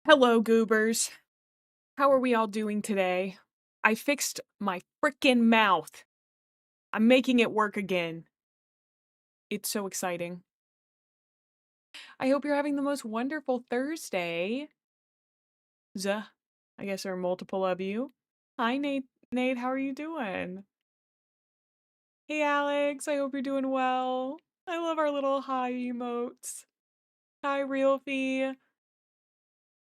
Hello, goobers. How are we all doing today? I fixed my frickin' mouth. I'm making it work again. It's so exciting. I hope you're having the most wonderful Thursday. Zuh. I guess there are multiple of you. Hi, Nate. Nate, how are you doing? Hey, Alex. I hope you're doing well. I love our little hi emotes. Hi, Realfie.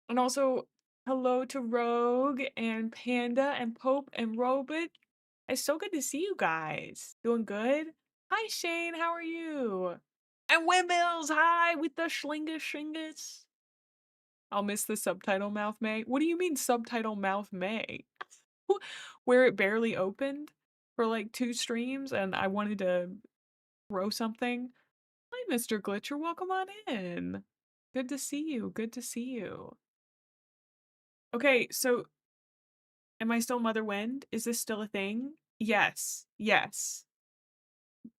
And also, hello to Rogue and Panda and Pope and Robot. It's so good to see you guys. Doing good? Hi, Shane. How are you? And Windmills. Hi, with the shingus. I'll miss the subtitle mouth May. What do you mean subtitle mouth May? Where it barely opened for like 2 streams and I wanted to throw something. Hi, Mr. Glitcher. Welcome on in. Good to see you. Good to see you. Okay, so am I still Mother Wind? Is this still a thing? Yes. Yes.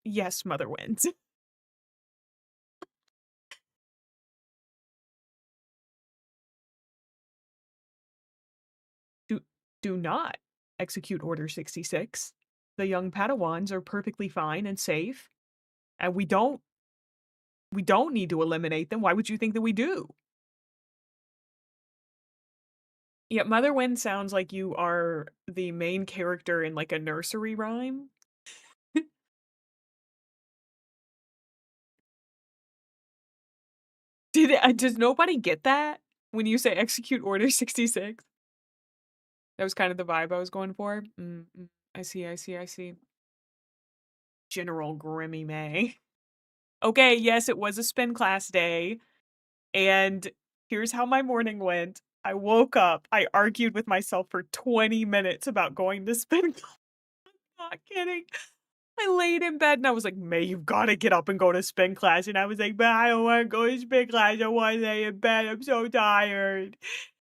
Yes, Mother Wind. Do not execute Order 66. The young Padawans are perfectly fine and safe, and we don't need to eliminate them. Why would you think that we do? Yeah, Mother Wind sounds like you are the main character in like a nursery rhyme. Does nobody get that when you say execute Order 66? That was kind of the vibe I was going for. I see. General Gremlin Mae. Okay, yes, it was a spin class day. And here's how my morning went. I woke up, I argued with myself for 20 minutes about going to spin class. Not kidding. I laid in bed and I was like, May, you've got to get up and go to spin class. And I was like, but I don't want to go to spin class. I want to lay in bed. I'm so tired.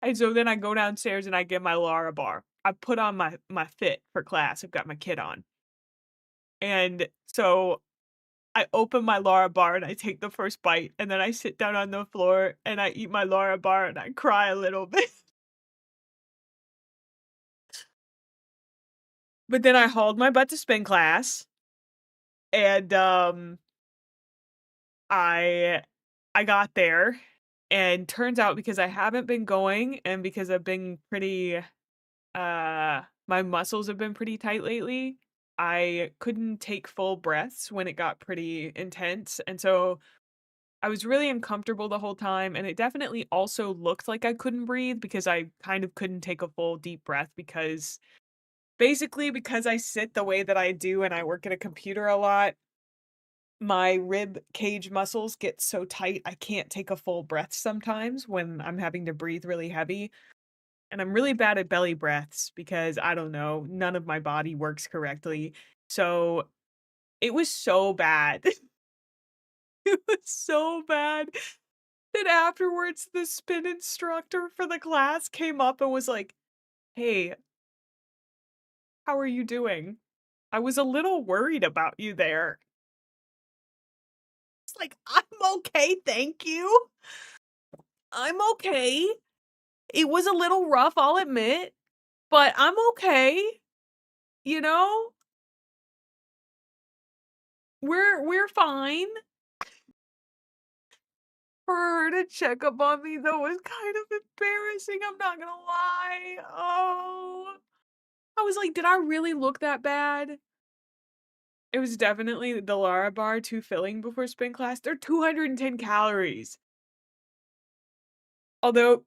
And so then I go downstairs and I get my Lara bar. I put on my fit for class. I've got my kit on. And so I open my Lara bar and I take the first bite. And then I sit down on the floor and I eat my Lara bar and I cry a little bit. But then I hauled my butt to spin class. And I I got there, and turns out because I haven't been going and because I've been pretty my muscles have been pretty tight lately, I couldn't take full breaths when it got pretty intense, and so I was really uncomfortable the whole time, and it definitely also looked like I couldn't breathe because I kind of couldn't take a full deep breath because basically because I sit the way that I do and I work at a computer a lot, my rib cage muscles get so tight I can't take a full breath sometimes when I'm having to breathe really heavy. And I'm really bad at belly breaths because I don't know, none of my body works correctly. So it was so bad. It was so bad that afterwards the spin instructor for the class came up and was like, "Hey, how are you doing? I was a little worried about you there." It's like, "I'm okay, thank you. I'm okay. It was a little rough, I'll admit, but I'm okay, you know? We're fine." For her to check up on me, though, was kind of embarrassing, I'm not gonna lie. Oh. I was like, "Did I really look that bad?" It was definitely the Lara bar too filling before spin class. They're 210 calories. Although,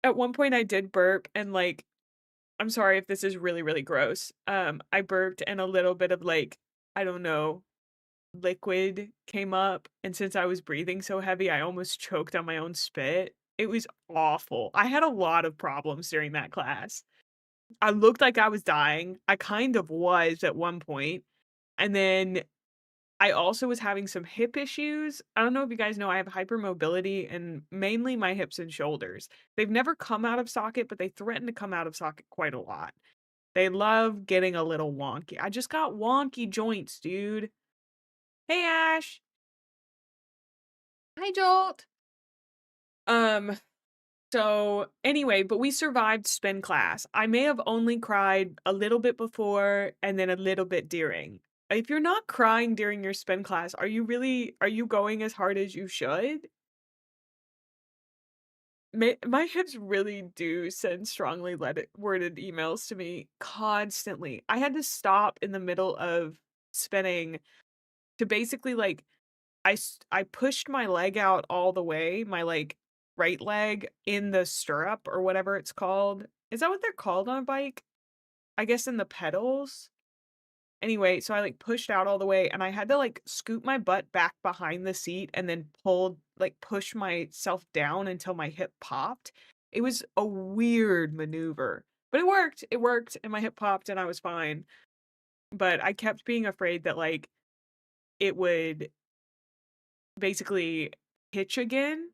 at one point I did burp and, like, I'm sorry if this is really, really gross. I burped and a little bit of, like, I don't know, liquid came up, and since I was breathing so heavy, I almost choked on my own spit. It was awful. I had a lot of problems during that class. I looked like I was dying. I kind of was at one point, and then I also was having some hip issues. I don't know if you guys know I have hypermobility and mainly my hips and shoulders. They've never come out of socket, but they threaten to come out of socket quite a lot. They love getting a little wonky. I just got wonky joints, dude. Hey, Ash. Hi, Jolt. Um, so anyway, but we survived spin class. I may have only cried a little bit before and then a little bit during. If you're not crying during your spin class, are you going as hard as you should? My hips really do send strongly worded emails to me constantly. I had to stop in the middle of spinning to basically like I pushed my leg out all the way, my, like, right leg in the stirrup or whatever it's called. Is that what they're called on a bike? I guess in the pedals? Anyway, so I, like, pushed out all the way, and I had to, like, scoot my butt back behind the seat and then push myself down until my hip popped. It was a weird maneuver, but it worked, and my hip popped, and I was fine. But I kept being afraid that, like, it would basically hitch again.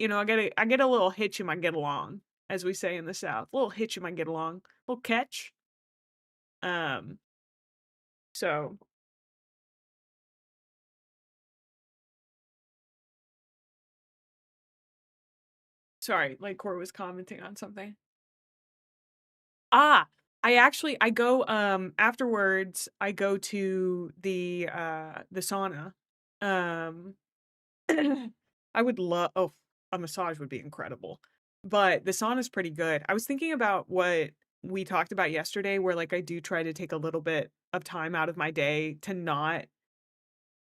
You know, I get a little hitch in my get along, as we say in the South. A little hitch in my get along, little catch. Um, so sorry, like Cora was commenting on something. Ah, I go afterwards I go to the sauna. Um I would love a massage would be incredible. But the sauna's pretty good. I was thinking about what we talked about yesterday where like I do try to take a little bit of time out of my day to not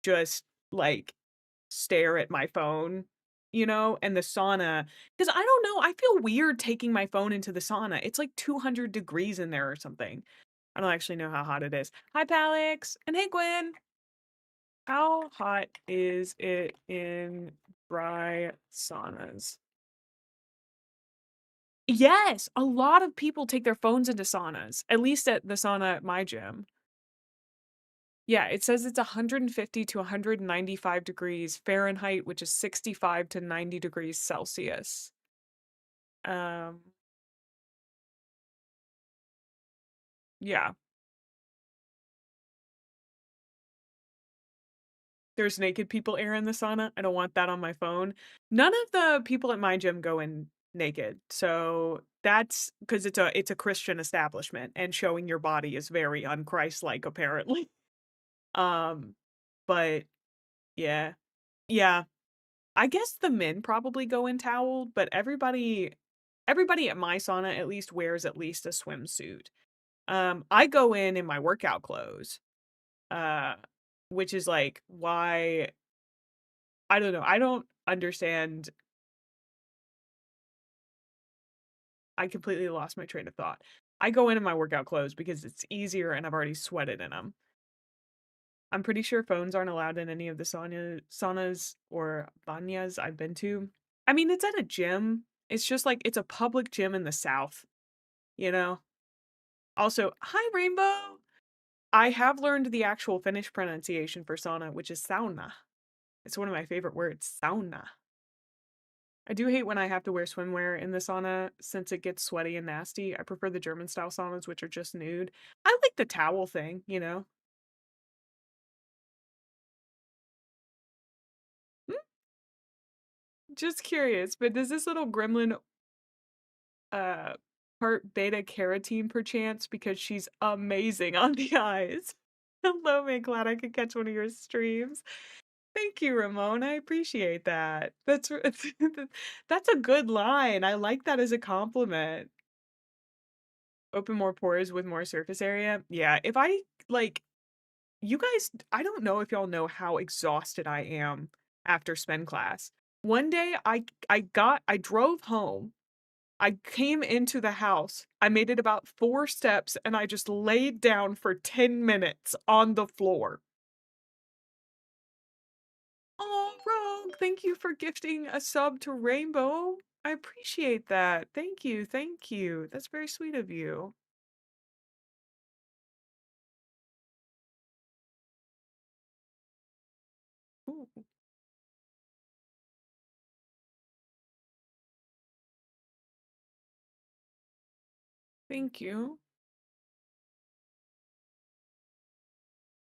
just like stare at my phone, you know, and the sauna because I don't know, I feel weird taking my phone into the sauna. It's like 200 degrees in there or something. I don't actually know how hot it is. Hi, Palix. And hey, Gwen. How hot is it in Dry saunas. Yes, a lot of people take their phones into saunas, at least at the sauna at my gym. Yeah, it says it's 150 to 195 degrees Fahrenheit, which is 65 to 90 degrees Celsius. Um, yeah, there's naked people air in the sauna. I don't want that on my phone. None of the people at my gym go in naked. So that's because it's a Christian establishment and showing your body is very unchristlike apparently. Um, but yeah. Yeah. I guess the men probably go in toweled, but everybody at my sauna at least wears at least a swimsuit. I go in my workout clothes, uh, which is like why I don't know. I don't understand. I completely lost my train of thought. I go in my workout clothes because it's easier and I've already sweated in them. I'm pretty sure phones aren't allowed in any of the saunas or banyas I've been to. I mean, it's at a gym. It's just like it's a public gym in the South, you know? Also, hi, Rainbow. I have learned the actual Finnish pronunciation for sauna, which is sauna. It's one of my favorite words, sauna. I do hate when I have to wear swimwear in the sauna since it gets sweaty and nasty. I prefer the German style saunas, which are just nude. I like the towel thing, you know? Hmm, just curious, but does this little gremlin uh part beta carotene perchance because she's amazing on the eyes? Hello, man. Glad I could catch one of your streams. Thank you, Ramon. I appreciate that. That's a good line. I like that as a compliment. Open more pores with more surface area. Yeah, if I like you guys, I don't know if y'all know how exhausted I am after spin class. One day I drove home. I came into the house. I made it about 4 steps and I just laid down for 10 minutes on the floor. Oh, Rogue, thank you for gifting a sub to Rainbow. I appreciate that. Thank you. Thank you. That's very sweet of you. Ooh, thank you.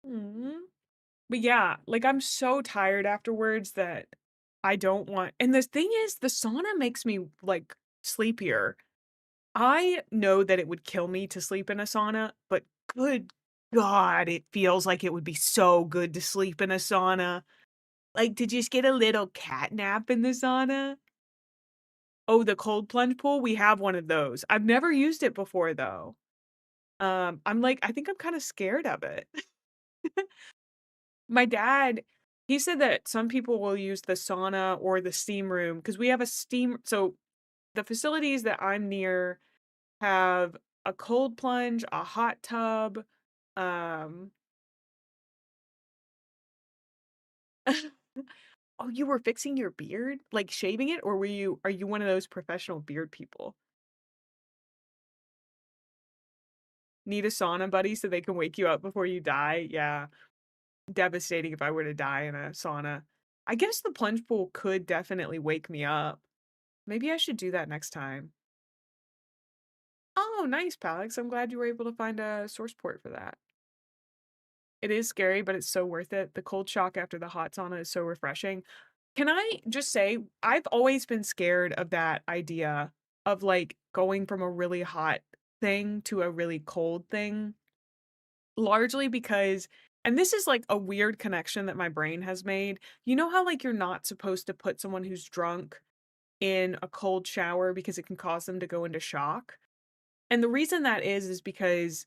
Mm. But yeah, like I'm so tired afterwards that I don't want. And the thing is, the sauna makes me like sleepier. I know that it would kill me to sleep in a sauna, but good God, it feels like it would be so good to sleep in a sauna. Like to just get a little cat nap in the sauna. Oh, the cold plunge pool? We have one of those. I've never used it before though. I'm like, I think I'm kind of scared of it. My dad, he said that some people will use the sauna or the steam room because we have a steam. So the facilities that I'm near have a cold plunge, a hot tub. Um, oh, you were fixing your beard, like shaving it, or are you one of those professional beard people? Need a sauna buddy so they can wake you up before you die? Yeah, devastating if I were to die in a sauna. I guess the plunge pool could definitely wake me up. Maybe I should do that next time. Oh, nice, Palix. I'm glad you were able to find a source port for that. It is scary, but it's so worth it. The cold shock after the hot sauna is so refreshing. Can I just say, I've always been scared of that idea of like going from a really hot thing to a really cold thing, largely because, and this is like a weird connection that my brain has made. You know how like you're not supposed to put someone who's drunk in a cold shower because it can cause them to go into shock? And the reason that is because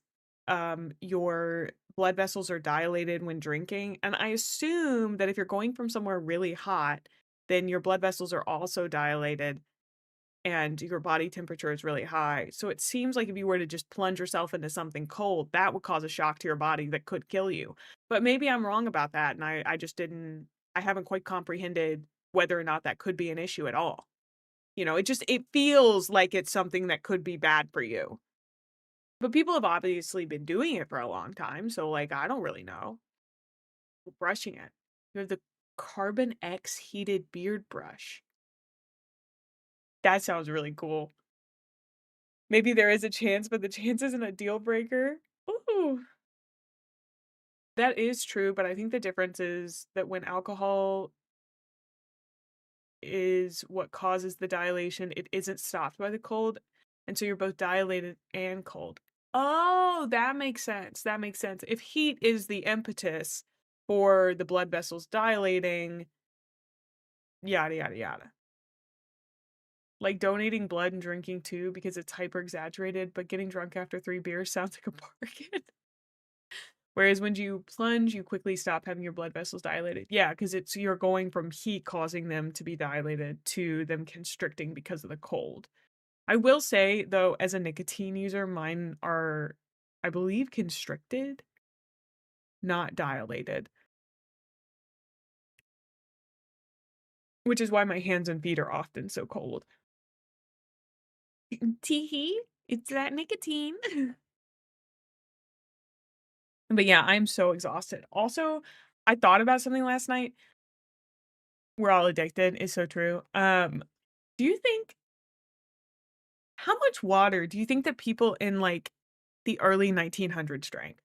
your blood vessels are dilated when drinking. And I assume that if you're going from somewhere really hot, then your blood vessels are also dilated and your body temperature is really high. So it seems like if you were to just plunge yourself into something cold, that would cause a shock to your body that could kill you. But maybe I'm wrong about that and I just didn't I haven't quite comprehended whether or not that could be an issue at all. It feels like it's something that could be bad for you. But people have obviously been doing it for a long time, so, like, I don't really know. Brushing it. You have the Carbon X heated beard brush. That sounds really cool. Maybe there is a chance, but the chance isn't a deal breaker. Ooh. That is true, but I think the difference is that when alcohol is what causes the dilation, it isn't stopped by the cold, and so you're both dilated and cold. Oh, that makes sense, that makes sense. If heat is the impetus for the blood vessels dilating, yada, yada, yada. Like donating blood and drinking too because it's hyper exaggerated, but getting drunk after 3 beers sounds like a bargain. Whereas when you plunge, you quickly stop having your blood vessels dilated. Yeah, because you're going from heat causing them to be dilated to them constricting because of the cold. I will say, though, as a nicotine user, mine are, I believe, constricted, not dilated. Which is why my hands and feet are often so cold. Teehee, it's that nicotine. But yeah, I'm so exhausted. Also, I thought about something last night. We're all addicted is so true. Do you think how much water do you think that people in like the early 1900s drank?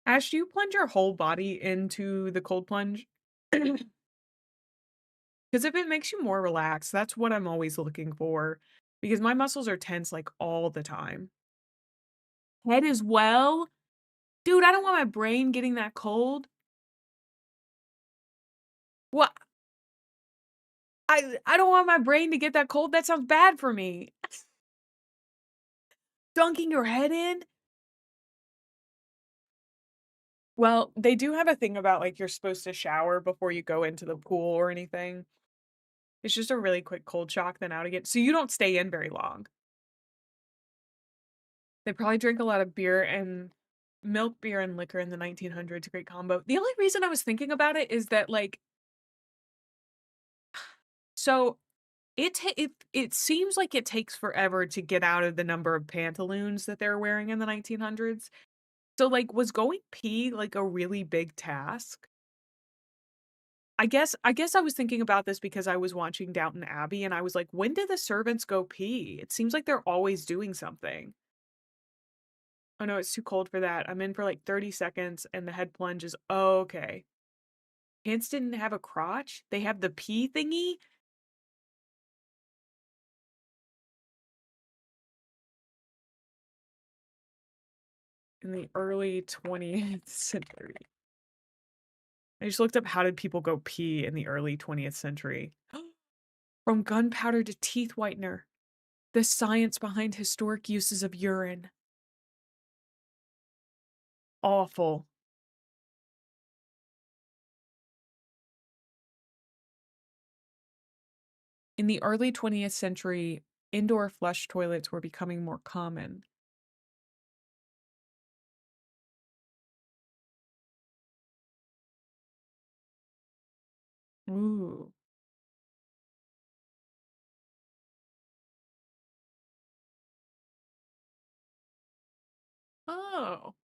Ash, do you plunge your whole body into the cold plunge? Because if it makes you more relaxed, that's what I'm always looking for. Because my muscles are tense like all the time. Head as well? Dude, I don't want my brain getting that cold. What? I don't want my brain to get that cold. That sounds bad for me. Dunking your head in? Well, they do have a thing about like you're supposed to shower before you go into the pool or anything. It's just a really quick cold shock, then out again. So you don't stay in very long. They probably drink a lot of beer and milk, beer, and liquor in the 1900s. Great combo. The only reason I was thinking about it is that like, so it seems like it takes forever to get out of the number of pantaloons that they're wearing in the 1900s. So like, was going pee like a really big task? I guess I was thinking about this because I was watching Downton Abbey and I was like, when did the servants go pee? It seems like they're always doing something. Oh no, it's too cold for that. I'm in for like 30 seconds and the head plunge is okay. Pants didn't have a crotch? They have the pee thingy? In the early 20th century. I just looked up how did people go pee in the early 20th century. From gunpowder to teeth whitener. The science behind historic uses of urine. Awful. In the early 20th century, indoor flush toilets were becoming more common. Ooh. Oh.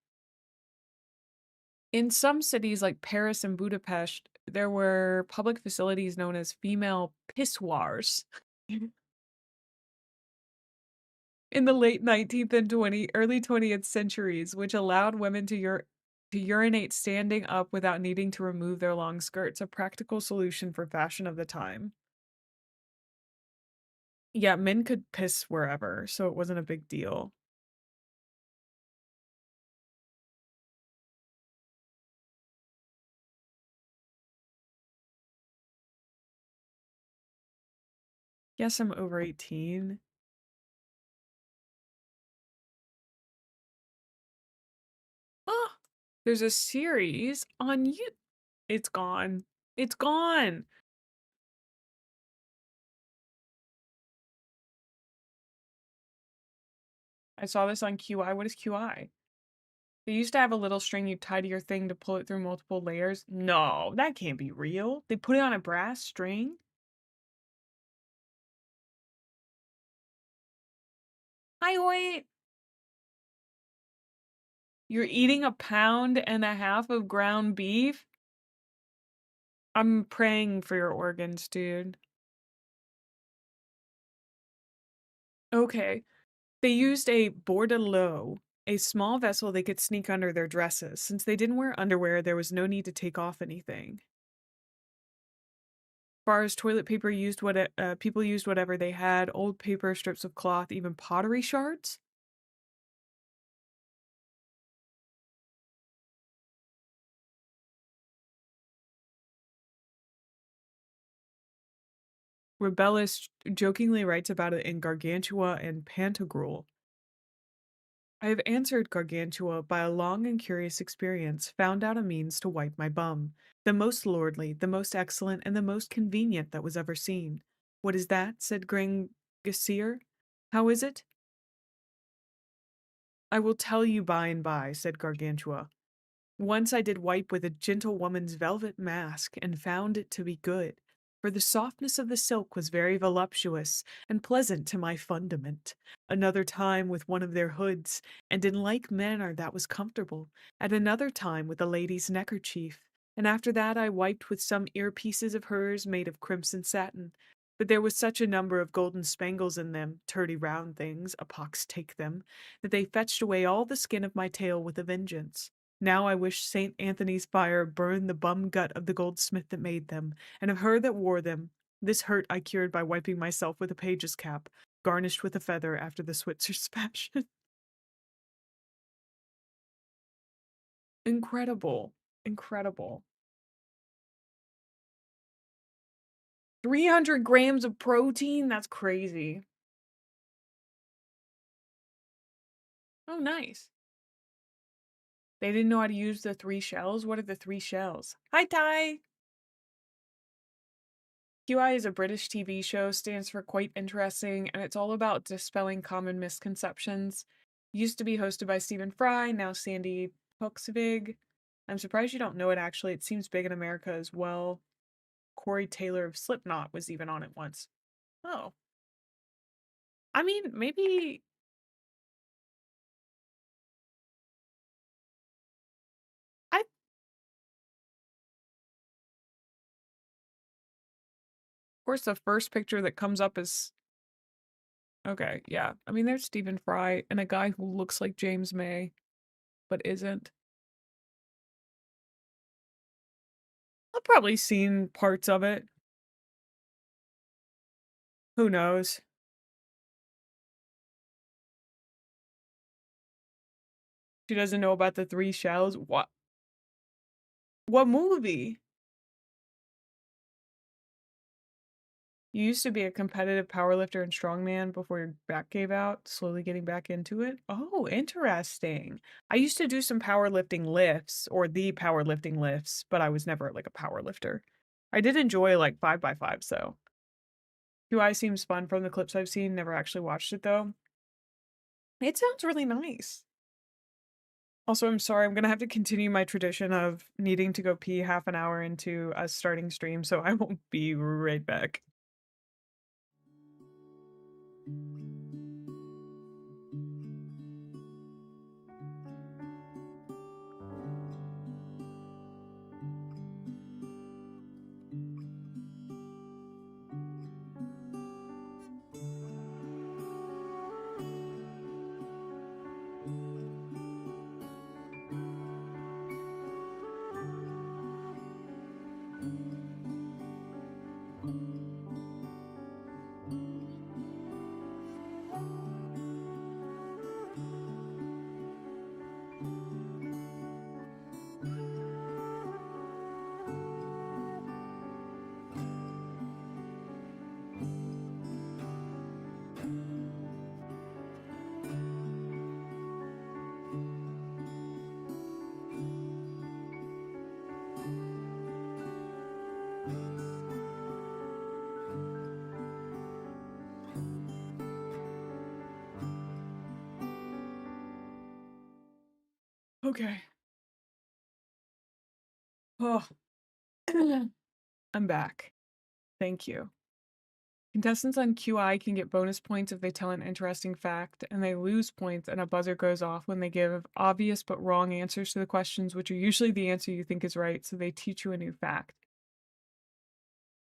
In some cities like Paris and Budapest, there were public facilities known as female pissoirs. In the late 19th and early 20th centuries, which allowed women to urinate standing up without needing to remove their long skirts, a practical solution for fashion of the time. Yeah, men could piss wherever, so it wasn't a big deal. Yes, I'm over 18. Oh, there's a series on you. It's gone. It's gone. I saw this on QI. What is QI? They used to have a little string you tie to your thing to pull it through multiple layers. No, that can't be real. They put it on a brass string? I wait. You're eating a pound and a half of ground beef? I'm praying for your organs, dude. Okay. They used a bordelot, a small vessel they could sneak under their dresses. Since they didn't wear underwear, there was no need to take off anything. As far as toilet paper used, people used whatever they had: old paper, strips of cloth, even pottery shards. Rebellis jokingly writes about it in Gargantua and Pantagruel. I have answered Gargantua by a long and curious experience, found out a means to wipe my bum, the most lordly, the most excellent, and the most convenient that was ever seen. What is that? Said Grengaseer. How is it? I will tell you by and by, said Gargantua. Once I did wipe with a gentlewoman's velvet mask, and found it to be good, for the softness of the silk was very voluptuous, and pleasant to my fundament. Another time with one of their hoods, and in like manner that was comfortable. At another time with a lady's neckerchief, and after that I wiped with some earpieces of hers made of crimson satin. But there was such a number of golden spangles in them, turdy round things, a pox take them, that they fetched away all the skin of my tail with a vengeance. Now I wish St. Anthony's fire burned the bum gut of the goldsmith that made them, and of her that wore them. This hurt I cured by wiping myself with a page's cap, garnished with a feather after the Switzer's fashion. Incredible. Incredible. 300 grams of protein? That's crazy. Oh, nice. They didn't know how to use the 3 shells? What are the 3 shells? Hi, Ty! QI is a British TV show, stands for Quite Interesting, and it's all about dispelling common misconceptions. Used to be hosted by Stephen Fry, now Sandy Hoxvig. I'm surprised you don't know it actually. It seems big in America as well. Corey Taylor of Slipknot was even on it once. Oh. I mean, maybe. Of course, the first picture that comes up is. Okay, yeah. I mean, there's Stephen Fry and a guy who looks like James May, but isn't. I've probably seen parts of it. Who knows? She doesn't know about the 3 shells? What? What movie? You used to be a competitive powerlifter and strongman before your back gave out, slowly getting back into it? Oh, interesting. I used to do some powerlifting lifts, or the powerlifting lifts, but I was never like a powerlifter. I did enjoy like 5 by 5s though. QI seems fun from the clips I've seen, never actually watched it though. It sounds really nice. Also, I'm sorry, I'm gonna have to continue my tradition of needing to go pee half an hour into us starting stream, so I will be right back. Okay. Oh, I'm back. Thank you. Contestants on QI can get bonus points if they tell an interesting fact, and they lose points and a buzzer goes off when they give obvious but wrong answers to the questions, which are usually the answer you think is right, so they teach you a new fact.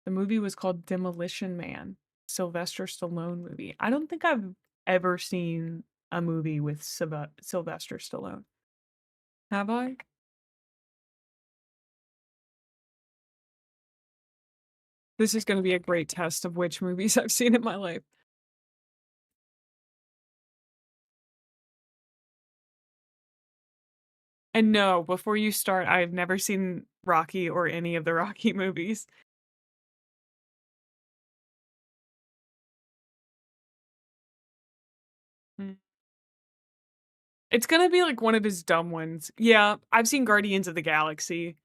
The movie was called Demolition Man, Sylvester Stallone movie. I don't think I've ever seen a movie with Sylvester Stallone. Have I? This is going to be a great test of which movies I've seen in my life. And no, before you start, I've never seen Rocky or any of the Rocky movies. Mm. It's gonna be like one of his dumb ones. Yeah, I've seen Guardians of the Galaxy.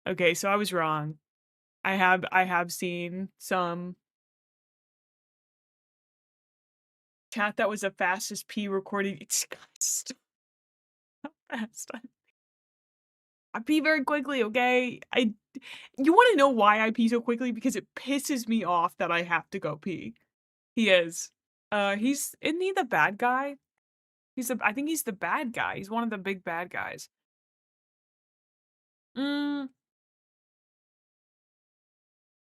Okay, so I was wrong. I have seen some. Chat, that was the fastest P recording. It's so fast. I pee very quickly, okay? You wanna know why I pee so quickly? Because it pisses me off that I have to go pee. He is. Isn't he the bad guy? I think he's the bad guy. He's one of the big bad guys. Mm,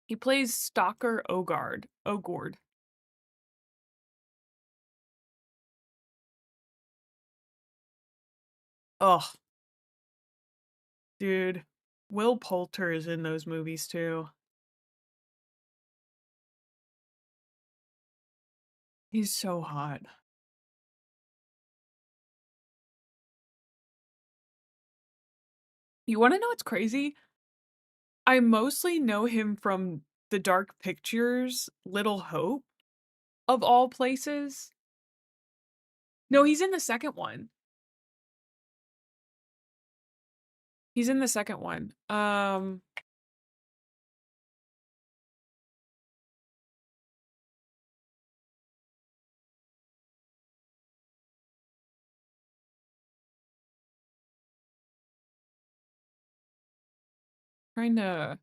he plays Stalker Ogord. Ugh, dude. Will Poulter is in those movies too. He's so hot. You wanna know what's crazy? I mostly know him from the Dark Pictures Little Hope, of all places. No, he's in the second one. He's in the second one. Trying to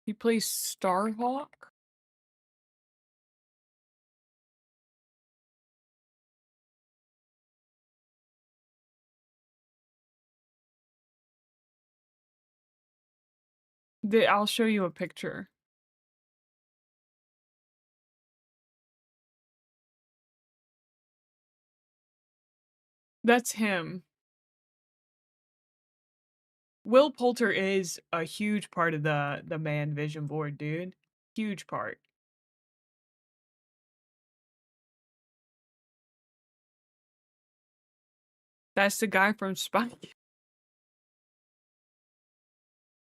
he plays Starhawk? I'll show you a picture. That's him. Will Poulter is a huge part of the man vision board, dude. Huge part. That's the guy from Spike.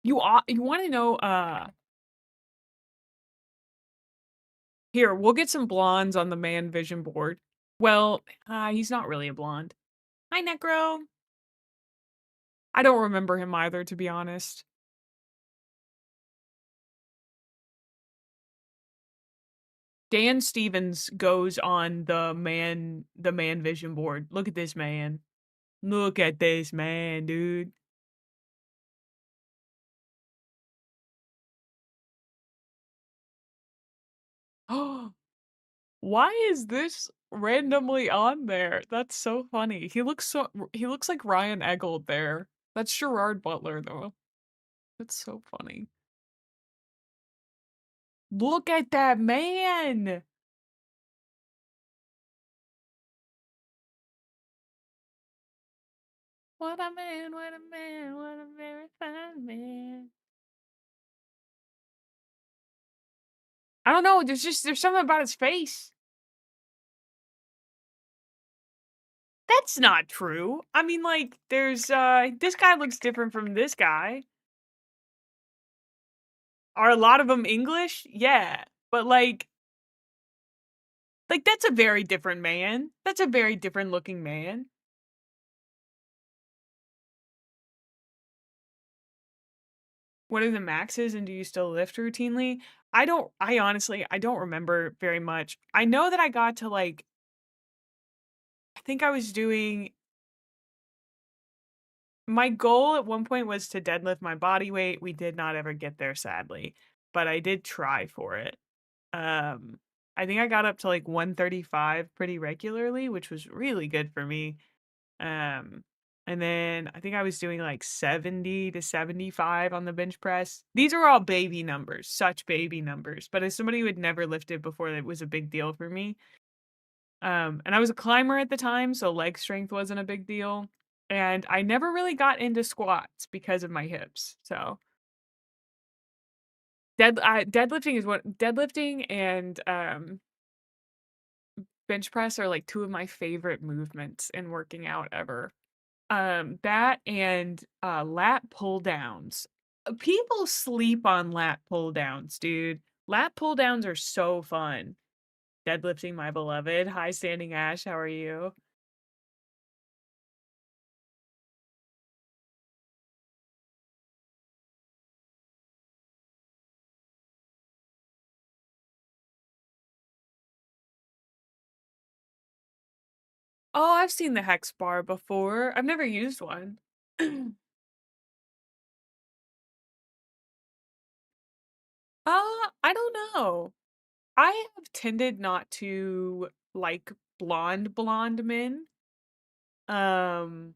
You want to know here, we'll get some blondes on the man vision board. Well, he's not really a blonde. Hi, Necro. I don't remember him either, to be honest. Dan Stevens goes on the man vision board. Look at this man. Look at this man, dude. Oh, why is this randomly on there? That's so funny. He looks like Ryan Eggold there. That's Gerard Butler though. That's so funny. Look at that man. What a man, what a man, what a very fine man. I don't know, there's something about his face. That's not true. I mean, like, there's this guy looks different from this guy. Are a lot of them English? Yeah. But that's a very different man. That's a very different looking man. What are the maxes and do you still lift routinely? I honestly, I don't remember very much. I know that I got to, like I think I was doing my goal at one point was to deadlift my body weight. We did not ever get there, sadly, but I did try for it. Um, I think I got up to, like, 135 pretty regularly, which was really good for me. Um, and then I think I was doing, like, 70 to 75 on the bench press. These are all baby numbers, such baby numbers, but as somebody who had never lifted before, it was a big deal for me. And I was a climber at the time, so leg strength wasn't a big deal. And I never really got into squats because of my hips. So deadlifting is what deadlifting and bench press are like two of my favorite movements in working out ever. That and lat pull downs. People sleep on lat pull downs, dude. Lat pull downs are so fun. Deadlifting my beloved. Hi, Standing Ash. How are you? Oh, I've seen the hex bar before. I've never used one. I don't know. I have tended not to like blonde men. Um,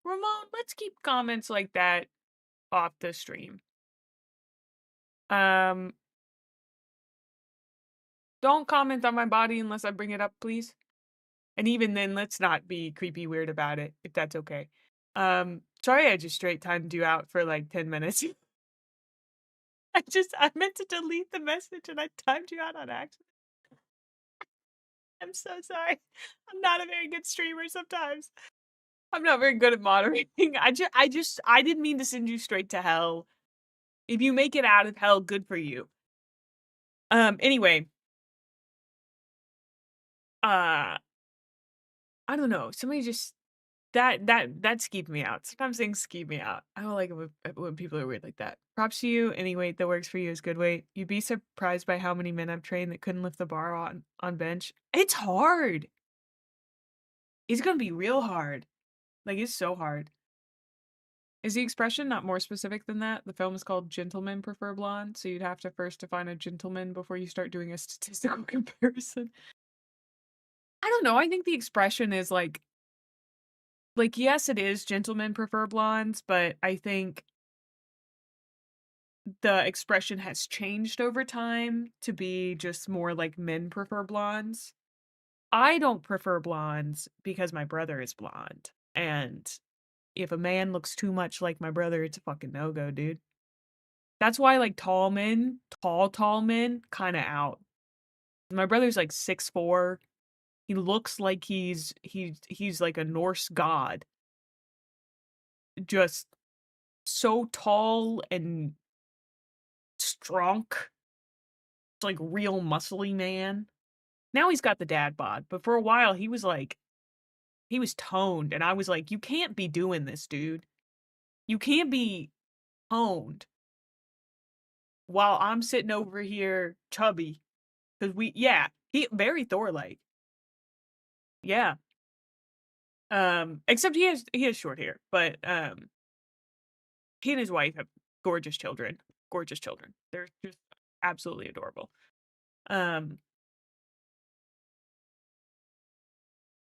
Ramon, let's keep comments like that off the stream. Um, don't comment on my body unless I bring it up, please. And even then, let's not be creepy weird about it, if that's okay. Sorry I just straight timed you out for like 10 minutes. I meant to delete the message and I timed you out on accident. I'm so sorry. I'm not a very good streamer sometimes. I'm not very good at moderating. I didn't mean to send you straight to hell. If you make it out of hell, good for you. Anyway, uh, I don't know. Somebody just that skeeved me out. Sometimes things skeeve me out. I don't like it when people are weird like that. Props to you. Any weight that works for you is good weight. You'd be surprised by how many men I've trained that couldn't lift the bar on bench. It's hard. It's gonna be real hard. Like it's so hard. Is the expression not more specific than that? The film is called Gentlemen Prefer Blonde, so you'd have to first define a gentleman before you start doing a statistical comparison. I don't know. I think the expression is like yes, it is gentlemen prefer blondes, but I think the expression has changed over time to be just more like men prefer blondes. I don't prefer blondes because my brother is blonde. And if a man looks too much like my brother, it's a fucking no-go, dude. That's why like tall men, kind of out. My brother's like 6'4". He looks like he's like a Norse god. Just so tall and strong. It's like real muscly man. Now he's got the dad bod, but for a while he was toned and I was like, you can't be doing this, dude. You can't be toned while I'm sitting over here chubby. Cause he very Thor like. Yeah. Except he has short hair, but he and his wife have gorgeous children. Gorgeous children. They're just absolutely adorable. Um,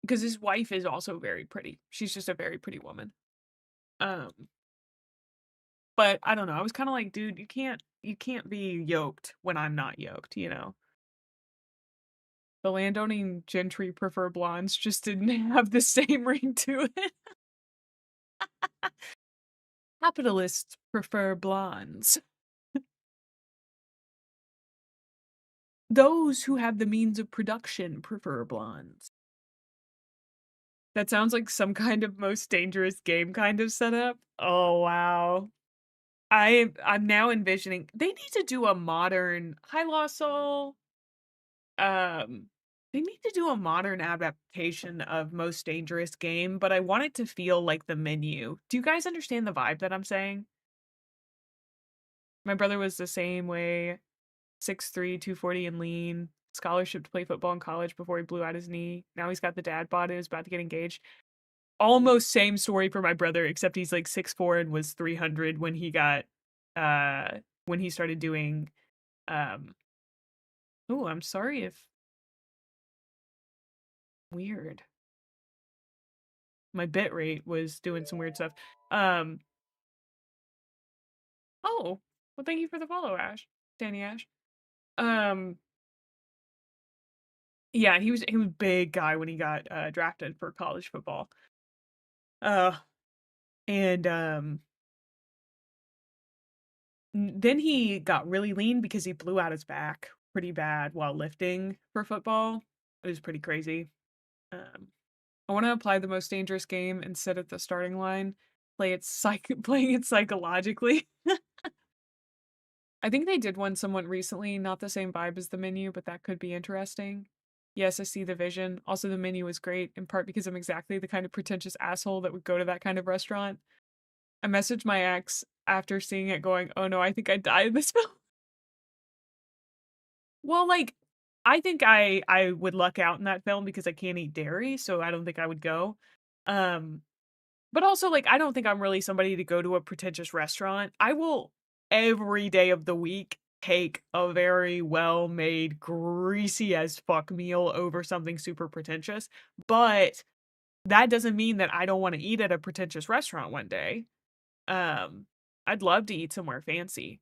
because his wife is also very pretty. She's just a very pretty woman. Um, but I don't know. I was kind of like, dude, you can't be yoked when I'm not yoked, you know. The landowning gentry prefer blondes just didn't have the same ring to it. Capitalists prefer blondes. Those who have the means of production prefer blondes. That sounds like some kind of most dangerous game kind of setup. Oh wow. I'm now envisioning they need to do a modern Hi Lost Soul. They need to do a modern adaptation of Most Dangerous Game, but I want it to feel like the menu. Do you guys understand the vibe that I'm saying? My brother was the same way, 6'3", 240 and lean, scholarship to play football in college before he blew out his knee. Now he's got the dad bod and is about to get engaged. Almost same story for my brother, except he's like 6'4" and was 300 when he got when he started doing um oh, I'm sorry if weird. My bit rate was doing some weird stuff. Um oh, well thank you for the follow, Ash. Danny Ash. Um yeah, he was big guy when he got drafted for college football. Uh and then he got really lean because he blew out his back pretty bad while lifting for football. It was pretty crazy. Um, I want to apply the Most Dangerous Game and sit at the starting line, playing it psychologically. I think they did one somewhat recently, not the same vibe as the menu, but that could be interesting. Yes, I see the vision. Also, the menu is great, in part because I'm exactly the kind of pretentious asshole that would go to that kind of restaurant. I messaged my ex after seeing it going, "Oh no, I think I'd die in this film." Well, like, I think I would luck out in that film because I can't eat dairy, so I don't think I would go. Um, but also, like, I don't think I'm really somebody to go to a pretentious restaurant. I will every day of the week take a very well-made, greasy as fuck meal over something super pretentious, but that doesn't mean that I don't wanna eat at a pretentious restaurant one day. Um, I'd love to eat somewhere fancy.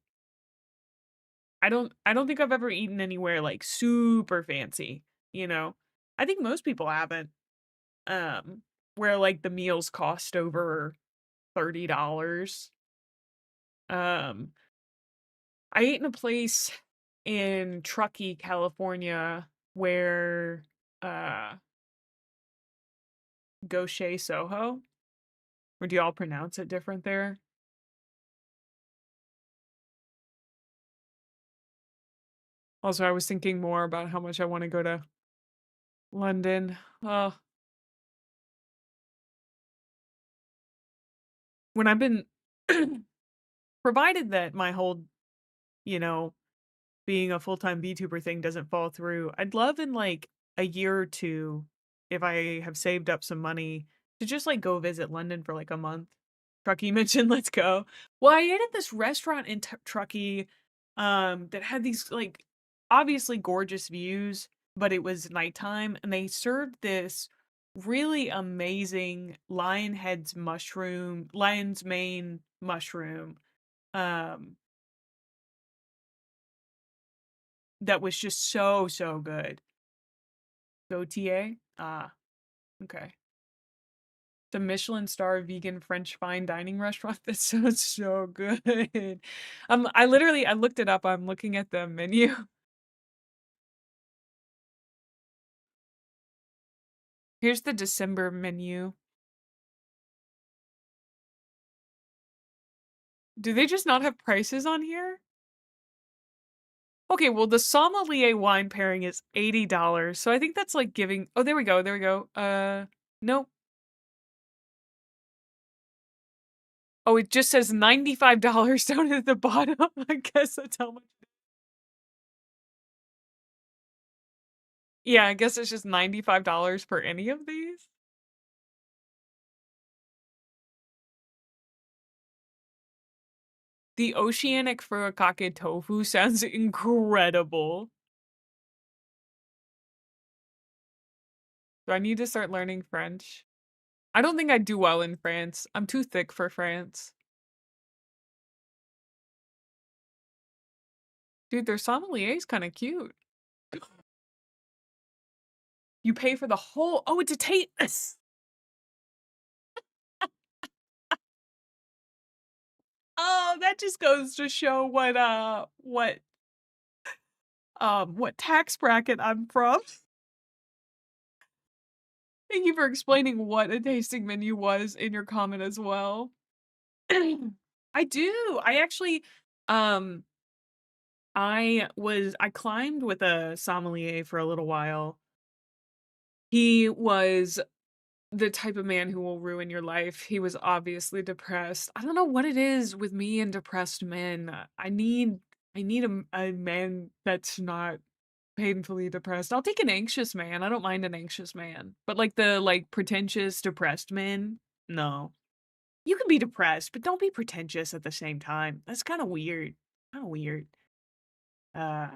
I don't think I've ever eaten anywhere, like, super fancy, you know? I think most people haven't, um, where, like, the meals cost over $30. Um, I ate in a place in Truckee, California where, uh Gaucher Soho? Or do y'all pronounce it different there? Also, I was thinking more about how much I wanna go to London. When I've been provided that my whole, you know, being a full-time VTuber thing doesn't fall through, I'd love in like a year or two, if I have saved up some money, to just like go visit London for like a month. Truckee mentioned let's go. Well, I ate at this restaurant in Truckee that had these like obviously gorgeous views, but it was nighttime and they served this really amazing lion's mane mushroom um that was just so good. Gautier? Ah, okay. The Michelin star vegan French fine dining restaurant that sounds so good. I looked it up. I'm looking at the menu. Here's the December menu. Do they just not have prices on here? Okay, well the sommelier wine pairing is $80. So I think that's like giving Oh, there we go. There we go. Nope. Oh, it just says $95 down at the bottom. I guess that's how much. Yeah, I guess it's just $95 for any of these. The oceanic furikake tofu sounds incredible. Do I need to start learning French? I don't think I'd do well in France. I'm too thick for France. Dude, their sommelier is kind of cute. You pay for the whole. Oh, it's a taste. Oh, that just goes to show what tax bracket I'm from. Thank you for explaining what a tasting menu was in your comment as well. I do. I actually um I climbed with a sommelier for a little while. He was the type of man who will ruin your life. He was obviously depressed. I don't know what it is with me and depressed men. I need a man that's not painfully depressed. I'll take an anxious man. I don't mind an anxious man. But like the like pretentious depressed men, no. You can be depressed, but don't be pretentious at the same time. That's kind of weird. Kind of weird. Uh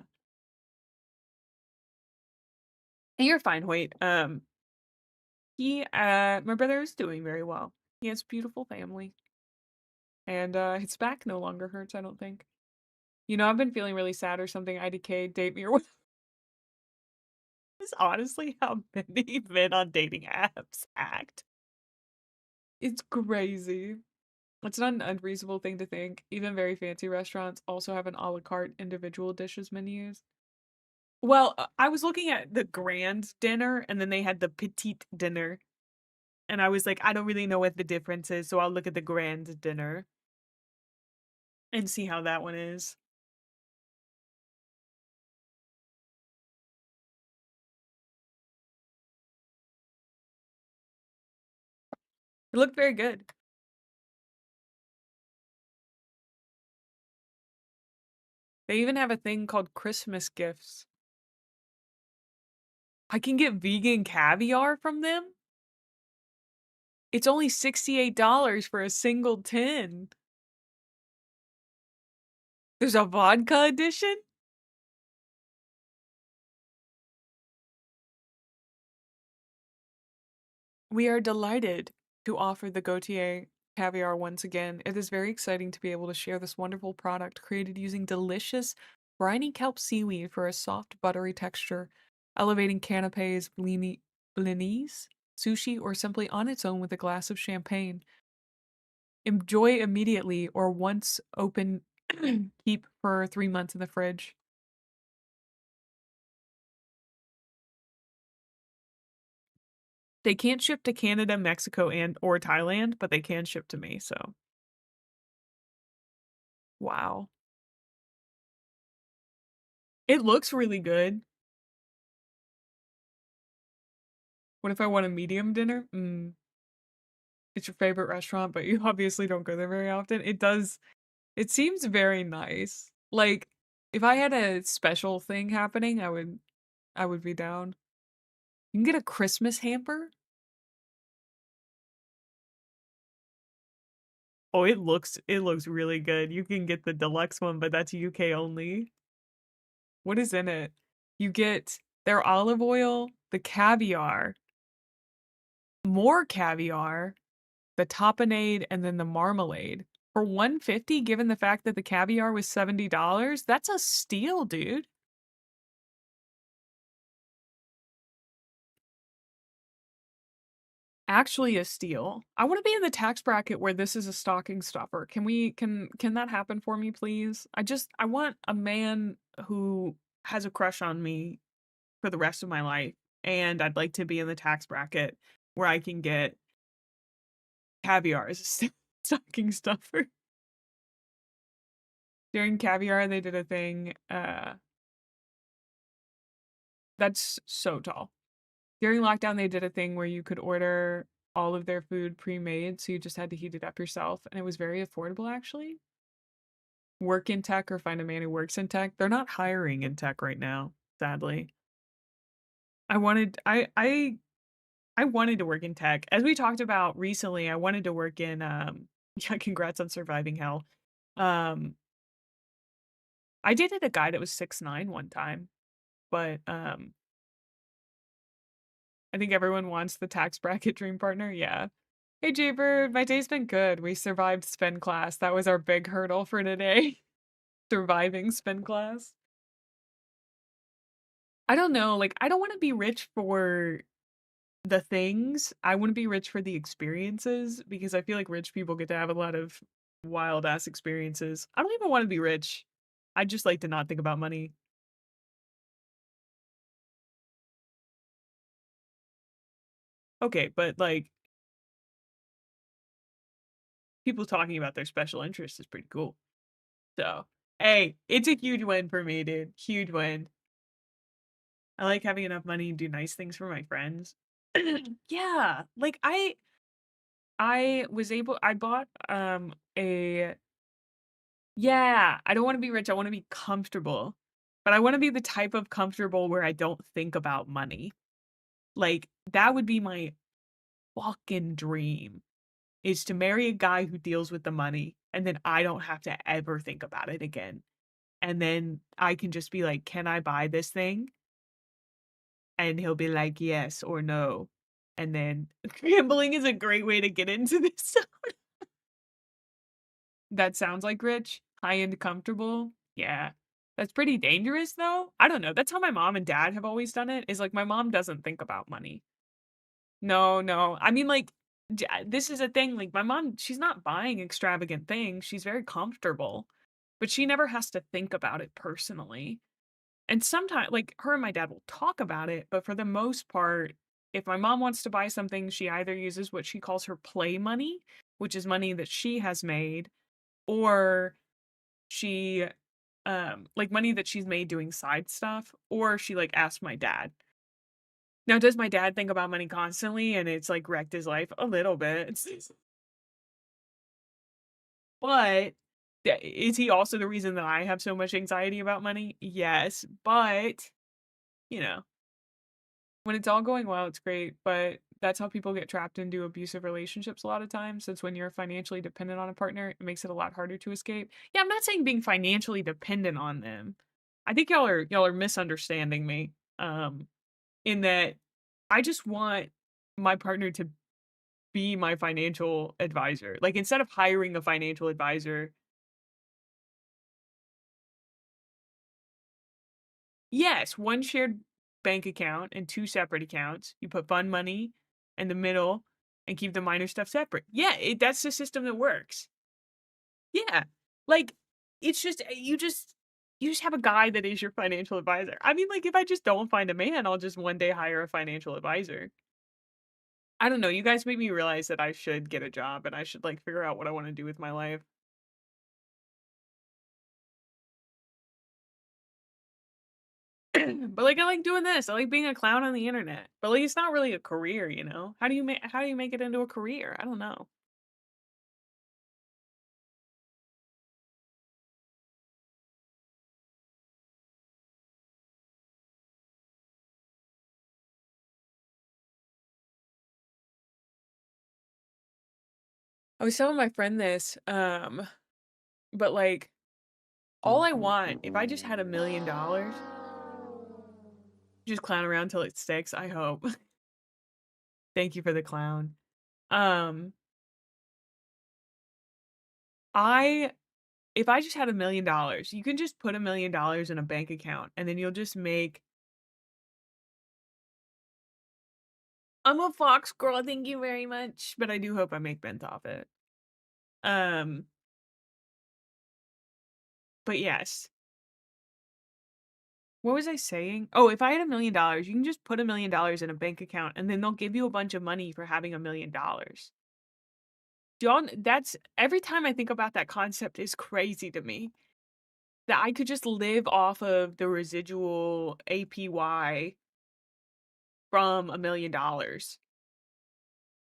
and you're fine, Wait. My brother is doing very well. He has a beautiful family. And his back no longer hurts, I don't think. You know, I've been feeling really sad or something. IDK, date me or what is honestly how many men on dating apps act. It's crazy. It's not an unreasonable thing to think. Even very fancy restaurants also have an a la carte individual dishes menus. Well, I was looking at the grand dinner and then they had the petite dinner. And I was like, I don't really know what the difference is, so I'll look at the grand dinner and see how that one is. It looked very good. They even have a thing called Christmas gifts. I can get vegan caviar from them? It's only $68 for a single tin. There's a vodka edition? We are delighted to offer the Gautier caviar once again. It is very exciting to be able to share this wonderful product created using delicious briny kelp seaweed for a soft, buttery texture, elevating canapes, blinis, sushi, or simply on its own with a glass of champagne. Enjoy immediately or once open, keep for 3 months in the fridge. They can't ship to Canada, Mexico, and or Thailand, but they can ship to me, so wow. It looks really good. What if I want a medium dinner? It's your favorite restaurant, but you obviously don't go there very often. It seems very nice. Like, if I had a special thing happening, I would be down. You can get a Christmas hamper? Oh, it looks really good. You can get the deluxe one, but that's UK only. What is in it? You get their olive oil, the caviar, more caviar, the tapenade, and then the marmalade. For 150, given the fact that the caviar was $70, that's a steal, dude. Actually a steal. I want to be in the tax bracket where this is a stocking stuffer. Can that happen for me, please? I want a man who has a crush on me for the rest of my life, and I'd like to be in the tax bracket where I can get caviar as a stocking stuffer. During caviar, they did a thing that's so tall. During lockdown, they did a thing where you could order all of their food pre-made, so you just had to heat it up yourself, and it was very affordable actually. Work in tech or find a man who works in tech. They're not hiring in tech right now, sadly. I wanted I wanted to work in tech. As we talked about recently, I wanted to work in yeah, congrats on surviving hell. Um I dated a guy that was 6'9" one time, but I think everyone wants the tax bracket dream partner. Yeah. Hey Jaybird, my day's been good. We survived spin class. That was our big hurdle for today. Surviving spin class. I don't know, like I don't want to be rich for the things. I want to be rich for the experiences because I feel like rich people get to have a lot of wild ass experiences. I don't even want to be rich. I just like to not think about money. Okay, but like people talking about their special interests is pretty cool. So, hey, it's a huge win for me, dude. Huge win. I like having enough money to do nice things for my friends. Yeah, like I was able I bought a yeah, I don't want to be rich, I want to be comfortable. But I want to be the type of comfortable where I don't think about money. Like that would be my fucking dream is to marry a guy who deals with the money and then I don't have to ever think about it again. And then I can just be like, "Can I buy this thing?" And he'll be like, "Yes" or "No." And then gambling is a great way to get into this. That sounds like rich, high-end comfortable. Yeah. That's pretty dangerous though. I don't know. That's how my mom and dad have always done it. Is like my mom doesn't think about money. No, no. I mean, like, this is a thing. Like, my mom, she's not buying extravagant things. She's very comfortable, but she never has to think about it personally. And sometimes, like, her and my dad will talk about it, but for the most part, if my mom wants to buy something, she either uses what she calls her play money, which is money that she has made, or she, like money that she's made doing side stuff, or she like asks my dad. Now, does my dad think about money constantly and it's, like, wrecked his life? A little bit. But is he also the reason that I have so much anxiety about money? Yes, but, you know, when it's all going well, it's great, but that's how people get trapped into abusive relationships a lot of times, since when you're financially dependent on a partner, it makes it a lot harder to escape. Yeah, I'm not saying being financially dependent on them. I think y'all are misunderstanding me, in that I just want my partner to be my financial advisor. Like, instead of hiring a financial advisor, yes, one shared bank account and two separate accounts. You put fund money in the middle and keep the minor stuff separate. Yeah, that's the system that works. Yeah. Like, it's just you just have a guy that is your financial advisor. I mean, like, if I just don't find a man, I'll just one day hire a financial advisor. I don't know, you guys made me realize that I should get a job and I should, like, figure out what I wanna do with my life. But, like, I like doing this, I like being a clown on the internet, but, like, it's not really a career, you know? How do you make it into a career? I don't know. I was telling my friend this, but, like, all I want if I just had $1,000,000, just clown around till it sticks, I hope. Thank you for the clown. Um, I if I just had $1,000,000, you can just put $1,000,000 in a bank account, and then you'll just make I'm a fox girl, thank you very much, but I do hope I make bent off it. Um, but yes. What was I saying? Oh, if I had $1,000,000, you can just put $1,000,000 in a bank account, and then they'll give you a bunch of money for having $1,000,000. Do y'all that's every time I think about that concept is crazy to me, that I could just live off of the residual APY from $1,000,000.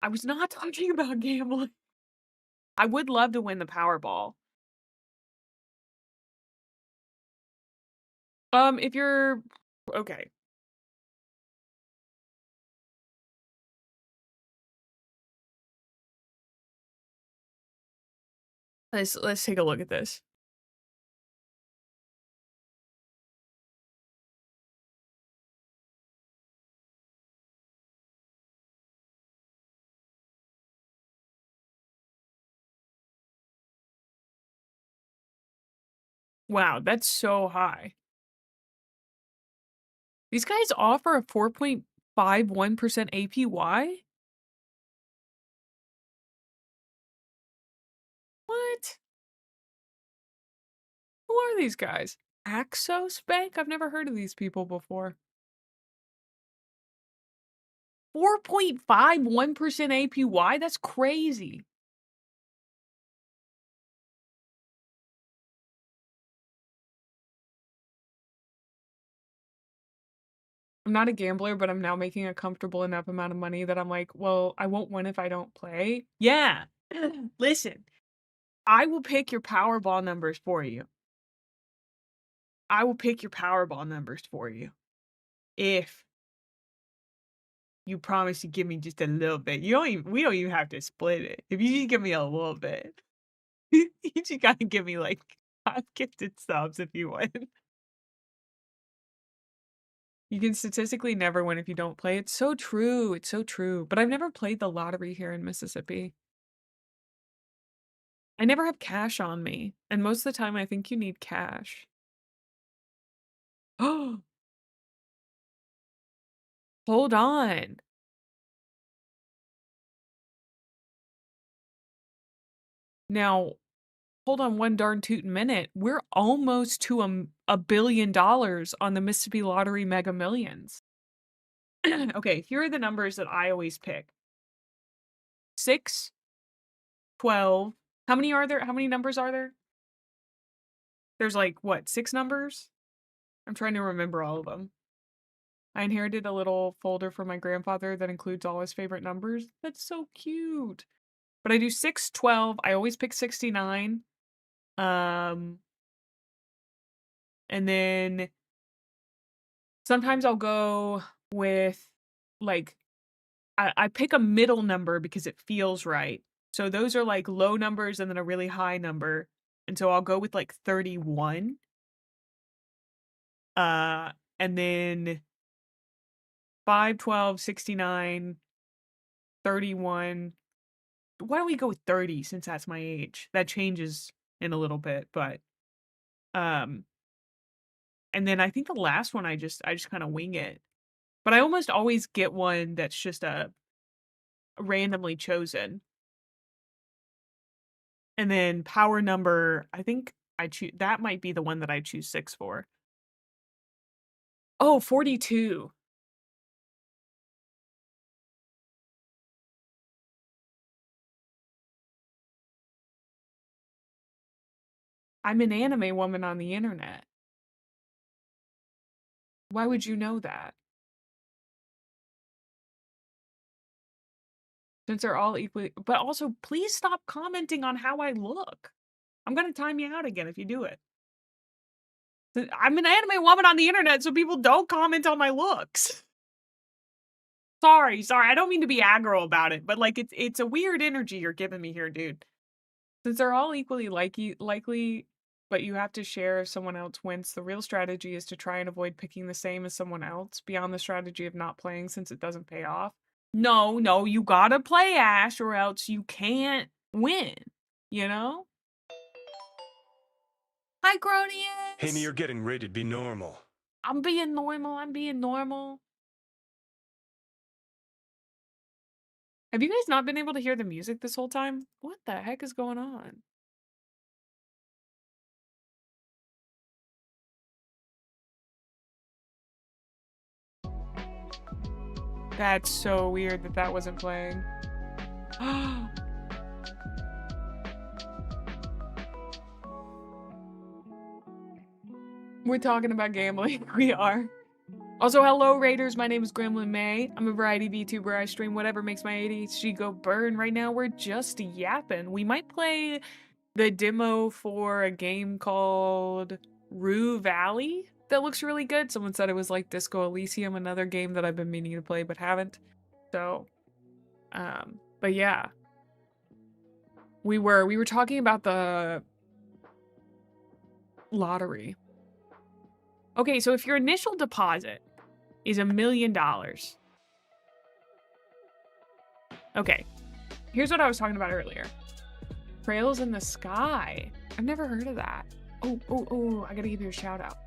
I was not talking about gambling. I would love to win the Powerball. If you're okay, let's take a look at this. Wow, that's so high. These guys offer a 4.51% APY? What? Who are these guys? Axos Bank? I've never heard of these people before. 4.51% APY? That's crazy. I'm not a gambler, but I'm now making a comfortable enough amount of money that I'm like, well, I won't win if I don't play. Yeah. Listen, I will pick your Powerball numbers for you. I will pick your Powerball numbers for you. If you promise to give me just a little bit. We don't even have to split it. If you just give me a little bit. You just gotta give me like 5 gifted subs if you win. You can statistically never win if you don't play. It's so true. It's so true. But I've never played the lottery here in Mississippi. I never have cash on me. And most of the time I think you need cash. Oh, hold on. Now, hold on one darn tootin' minute. We're almost to $1 billion on the Mississippi Lottery Mega Millions. Okay, here are the numbers that I always pick. 6, 12. How many are there? How many numbers are there? There's like, what, 6 numbers? I'm trying to remember all of them. I inherited a little folder from my grandfather that includes all his favorite numbers. That's so cute. But I do 6, 12. I always pick 69. And then sometimes I'll go with like I pick a middle number because it feels right. So those are like low numbers and then a really high number. And so I'll go with like 31. And then 5, 12, 69, 31. Why don't we go with 30 since that's my age? That changes in a little bit, but and then I think the last one I just kind of wing it. But I almost always get one that's just a randomly chosen. And then power number, I think I choose that might be the one that I choose 6 for. Oh, 42. I'm an anime woman on the internet. Why would you know that? Since they're all equally, but also please stop commenting on how I look. I'm gonna time you out again if you do it. I'm an anime woman on the internet, so people don't comment on my looks. Sorry, I don't mean to be aggro about it, but like it's a weird energy you're giving me here, dude. Since they're all equally likely, but you have to share if someone else wins, the real strategy is to try and avoid picking the same as someone else, beyond the strategy of not playing since it doesn't pay off. No, you gotta play Ash or else you can't win, you know? Hi, Gronius! Amy, you're getting ready to be normal. I'm being normal. Have you guys not been able to hear the music this whole time? What the heck is going on? That's so weird that that wasn't playing. We're talking about gambling. We are. Also, hello, Raiders. My name is Gremlin Mae. I'm a variety VTuber. I stream whatever makes my ADHD go burn. Right now, we're just yapping. We might play the demo for a game called Rue Valley that looks really good. Someone said it was like Disco Elysium, another game that I've been meaning to play but haven't. So, but yeah. We were talking about the lottery. Okay, so if your initial deposit is $1 million. Okay, here's what I was talking about earlier. Trails in the Sky. I've never heard of that. Oh, I gotta give you a shout out.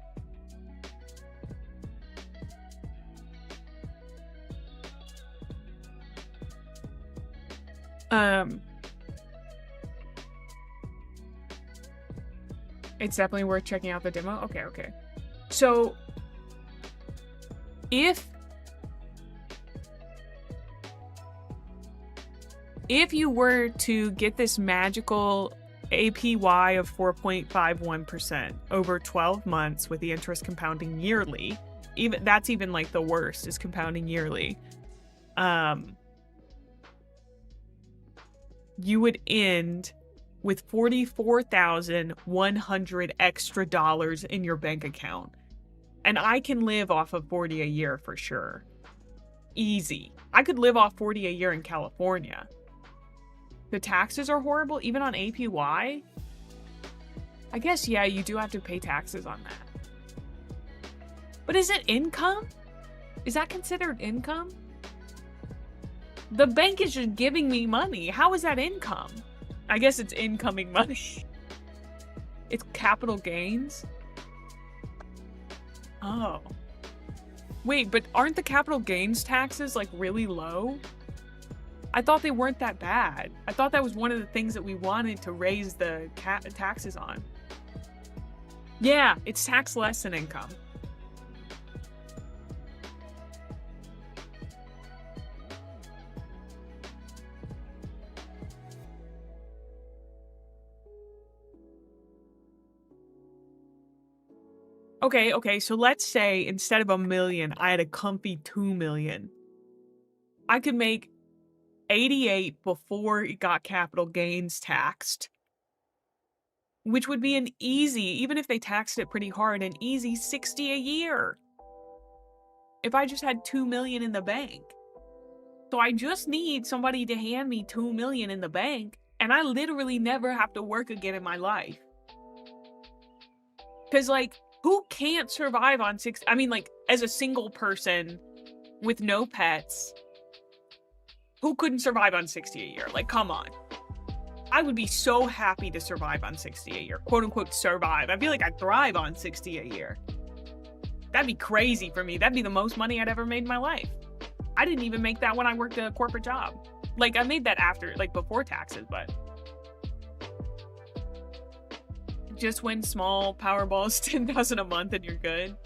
It's definitely worth checking out the demo. Okay. So, if you were to get this magical APY of 4.51% over 12 months with the interest compounding yearly. That's even like the worst, is compounding yearly. You would end with $44,100 extra dollars in your bank account. And I can live off of 40 a year for sure. Easy. I could live off 40 a year in California. The taxes are horrible, even on APY. I guess, yeah, you do have to pay taxes on that. But is it income? Is that considered income? The bank is just giving me money. How is that income? I guess it's incoming money. It's capital gains. Oh. Wait, but aren't the capital gains taxes like really low? I thought they weren't that bad. I thought that was one of the things that we wanted to raise the taxes on. Yeah, it's taxed less than income. Okay, so let's say instead of $1 million, I had a comfy $2 million. I could make 88 before it got capital gains taxed, which would be an easy, even if they taxed it pretty hard, an easy 60 a year. If I just had 2 million in the bank. So I just need somebody to hand me 2 million in the bank, and I literally never have to work again in my life. Cause like, who can't survive on 60? I mean, like, as a single person with no pets, who couldn't survive on 60 a year? Like, come on. I would be so happy to survive on 60 a year. Quote unquote survive. I feel like I'd thrive on 60 a year. That'd be crazy for me. That'd be the most money I'd ever made in my life. I didn't even make that when I worked a corporate job. Like, I made that after, like, before taxes, but just win small Powerballs, 10,000 a month, and you're good.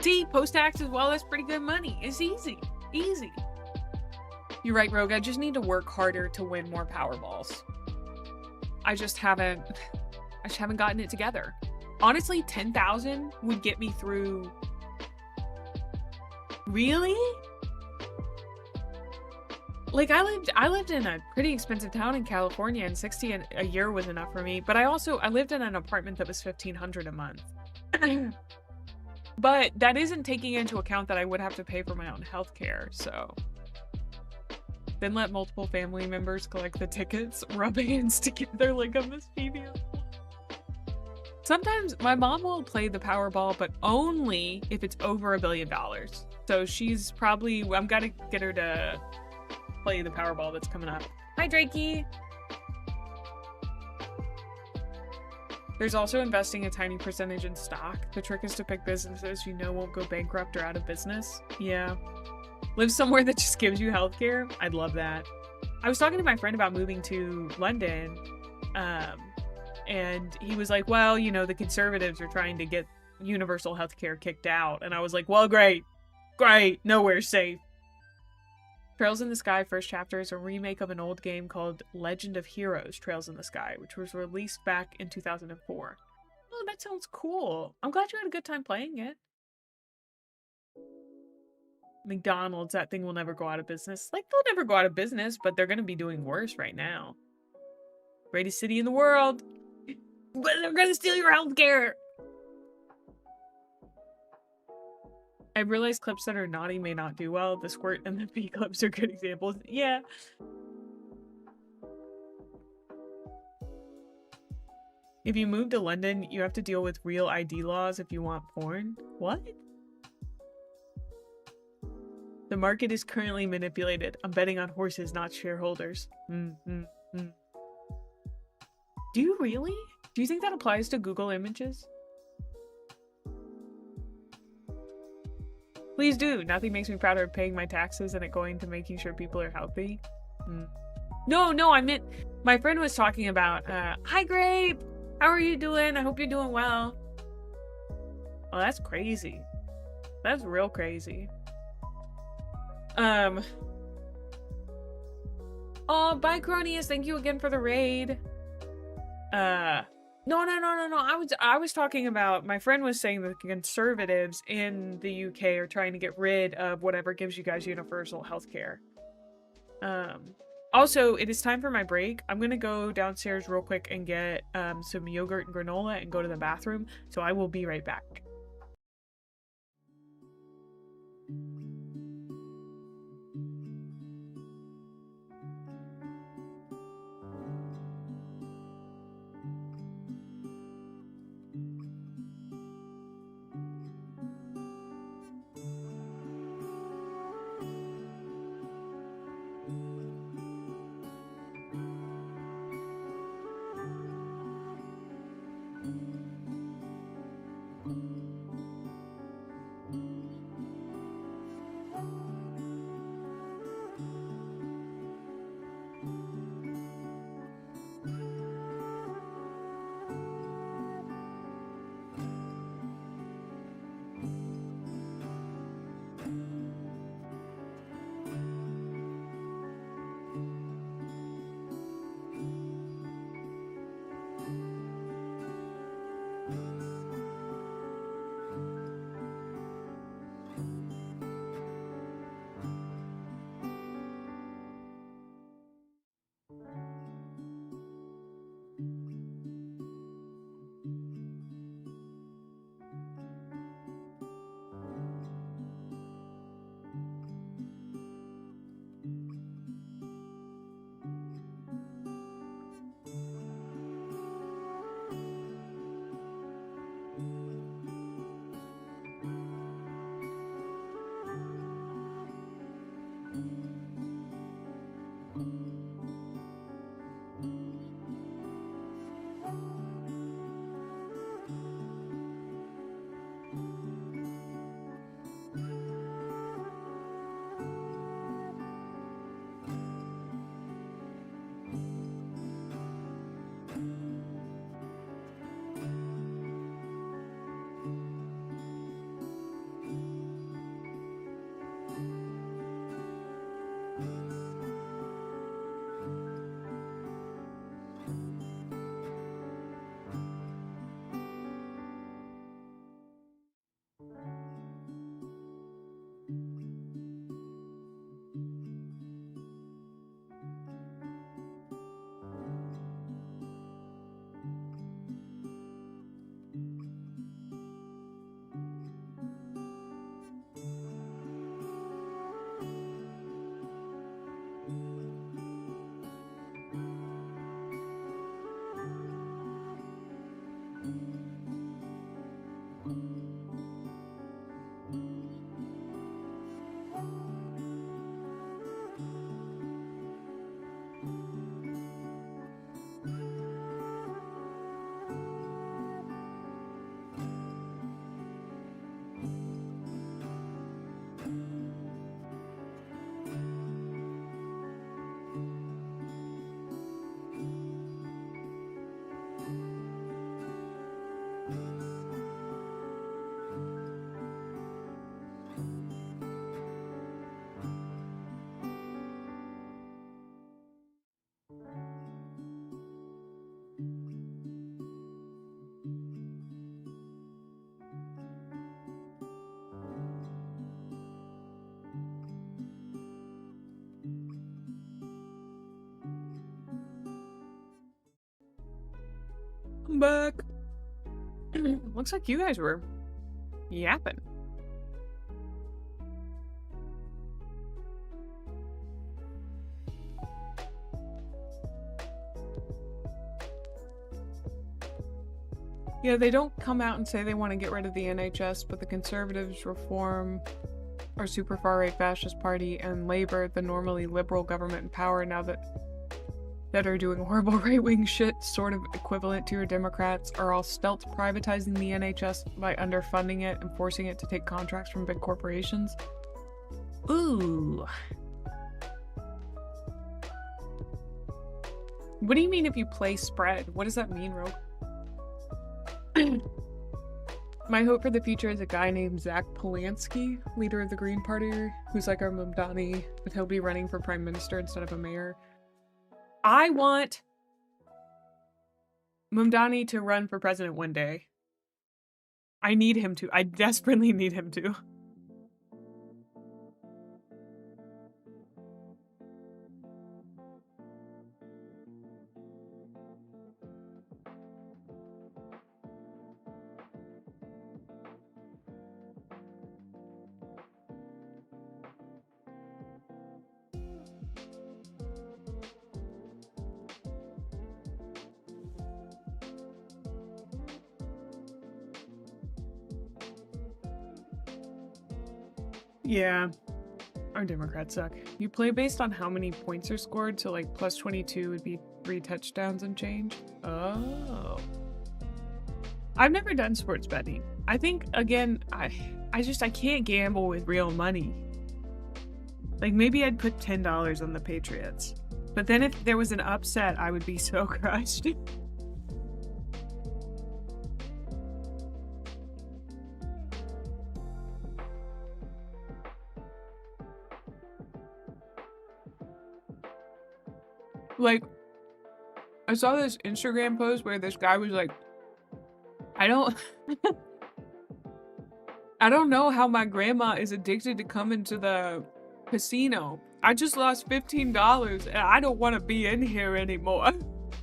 See, post-tax as well, that's pretty good money. It's easy. Easy. You're right, Rogue. I just need to work harder to win more Powerballs. I just haven't gotten it together. Honestly, 10,000 would get me through. Really? Like, I lived in a pretty expensive town in California, and 60 a year was enough for me. But I lived in an apartment that was $1,500 a month. But that isn't taking into account that I would have to pay for my own healthcare, so. Then let multiple family members collect the tickets, rub hands together like a mischievous. Sometimes my mom will play the Powerball, but only if it's over $1 billion. So she's probably, I'm gonna get her to play the Powerball that's coming up. Hi, Drakey. There's also investing a tiny percentage in stock. The trick is to pick businesses you know won't go bankrupt or out of business. Yeah. Live somewhere that just gives you healthcare. I'd love that. I was talking to my friend about moving to London, and he was like, well, you know, the conservatives are trying to get universal healthcare kicked out. And I was like, well, great, nowhere's safe. Trails in the Sky first chapter is a remake of an old game called Legend of Heroes Trails in the Sky, which was released back in 2004. Oh, that sounds cool. I'm glad you had a good time playing it. McDonald's, that thing will never go out of business. Like, they'll never go out of business, but they're going to be doing worse right now. Greatest city in the world. But they're going to steal your healthcare. I realize clips that are naughty may not do well. The squirt and the pee clips are good examples. Yeah. If you move to London, you have to deal with real ID laws if you want porn. What? The market is currently manipulated. I'm betting on horses, not shareholders. Do you really? Do you think that applies to Google Images? Please do. Nothing makes me prouder of paying my taxes than it going to making sure people are healthy. No, I meant my friend was talking about, hi Grape, how are you doing? I hope you're doing well. Oh, that's crazy. That's real crazy. Oh, bye Cronius, thank you again for the raid. No. I was talking about, my friend was saying that the conservatives in the UK are trying to get rid of whatever gives you guys universal health care. Also, it is time for my break. I'm gonna go downstairs real quick and get some yogurt and granola and go to the bathroom, so I will be right back. I'm back. Looks like you guys were yapping. Yeah, they don't come out and say they want to get rid of the NHS, but the Conservatives, Reform, our super far-right fascist party, and Labour, the normally liberal government in power now that are doing horrible right-wing shit, sort of equivalent to your Democrats, are all stealth privatizing the NHS by underfunding it and forcing it to take contracts from big corporations. Ooh. What do you mean if you play spread? What does that mean, Ro? My hope for the future is a guy named Zach Polanski, leader of the Green Party, who's like our Mamdani, but he'll be running for prime minister instead of a mayor. I want Mumdani to run for president one day. I need him to. I desperately need him to. Yeah. Our Democrats suck. You play based on how many points are scored, so like plus 22 would be 3 touchdowns and change. Oh. I've never done sports betting. I think, again, I can't gamble with real money. Like, maybe I'd put $10 on the Patriots. But then if there was an upset, I would be so crushed. Like, I saw this Instagram post where this guy was like, I don't I don't know how my grandma is addicted to coming to the casino. I just lost $15 and I don't want to be in here anymore.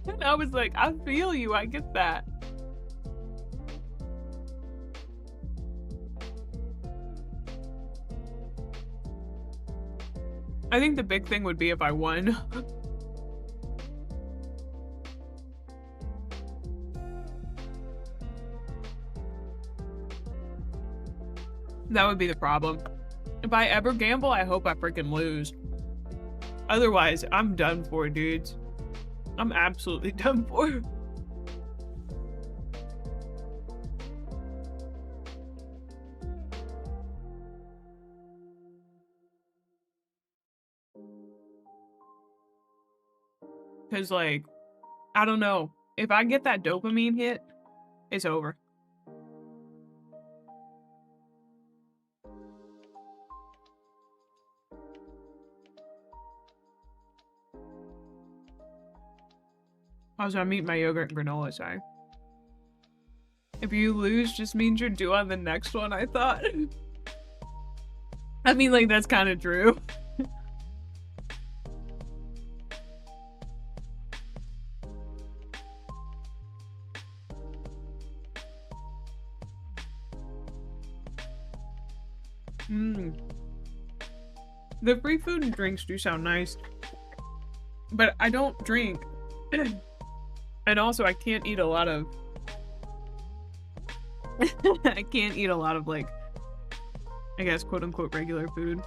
And I was like, I feel you, I get that. I think the big thing would be if I won. That would be the problem. If I ever gamble, I hope I freaking lose. Otherwise, I'm done for, dudes. I'm absolutely done for. Because, like, I don't know. If I get that dopamine hit, it's over. Also, I'm eating my yogurt and granola, sorry. If you lose, just means you're due on the next one, I thought. I mean, like, that's kind of true. The free food and drinks do sound nice. But I don't drink. And also, I can't eat a lot of... I can't eat a lot of, like, I guess, quote-unquote regular food.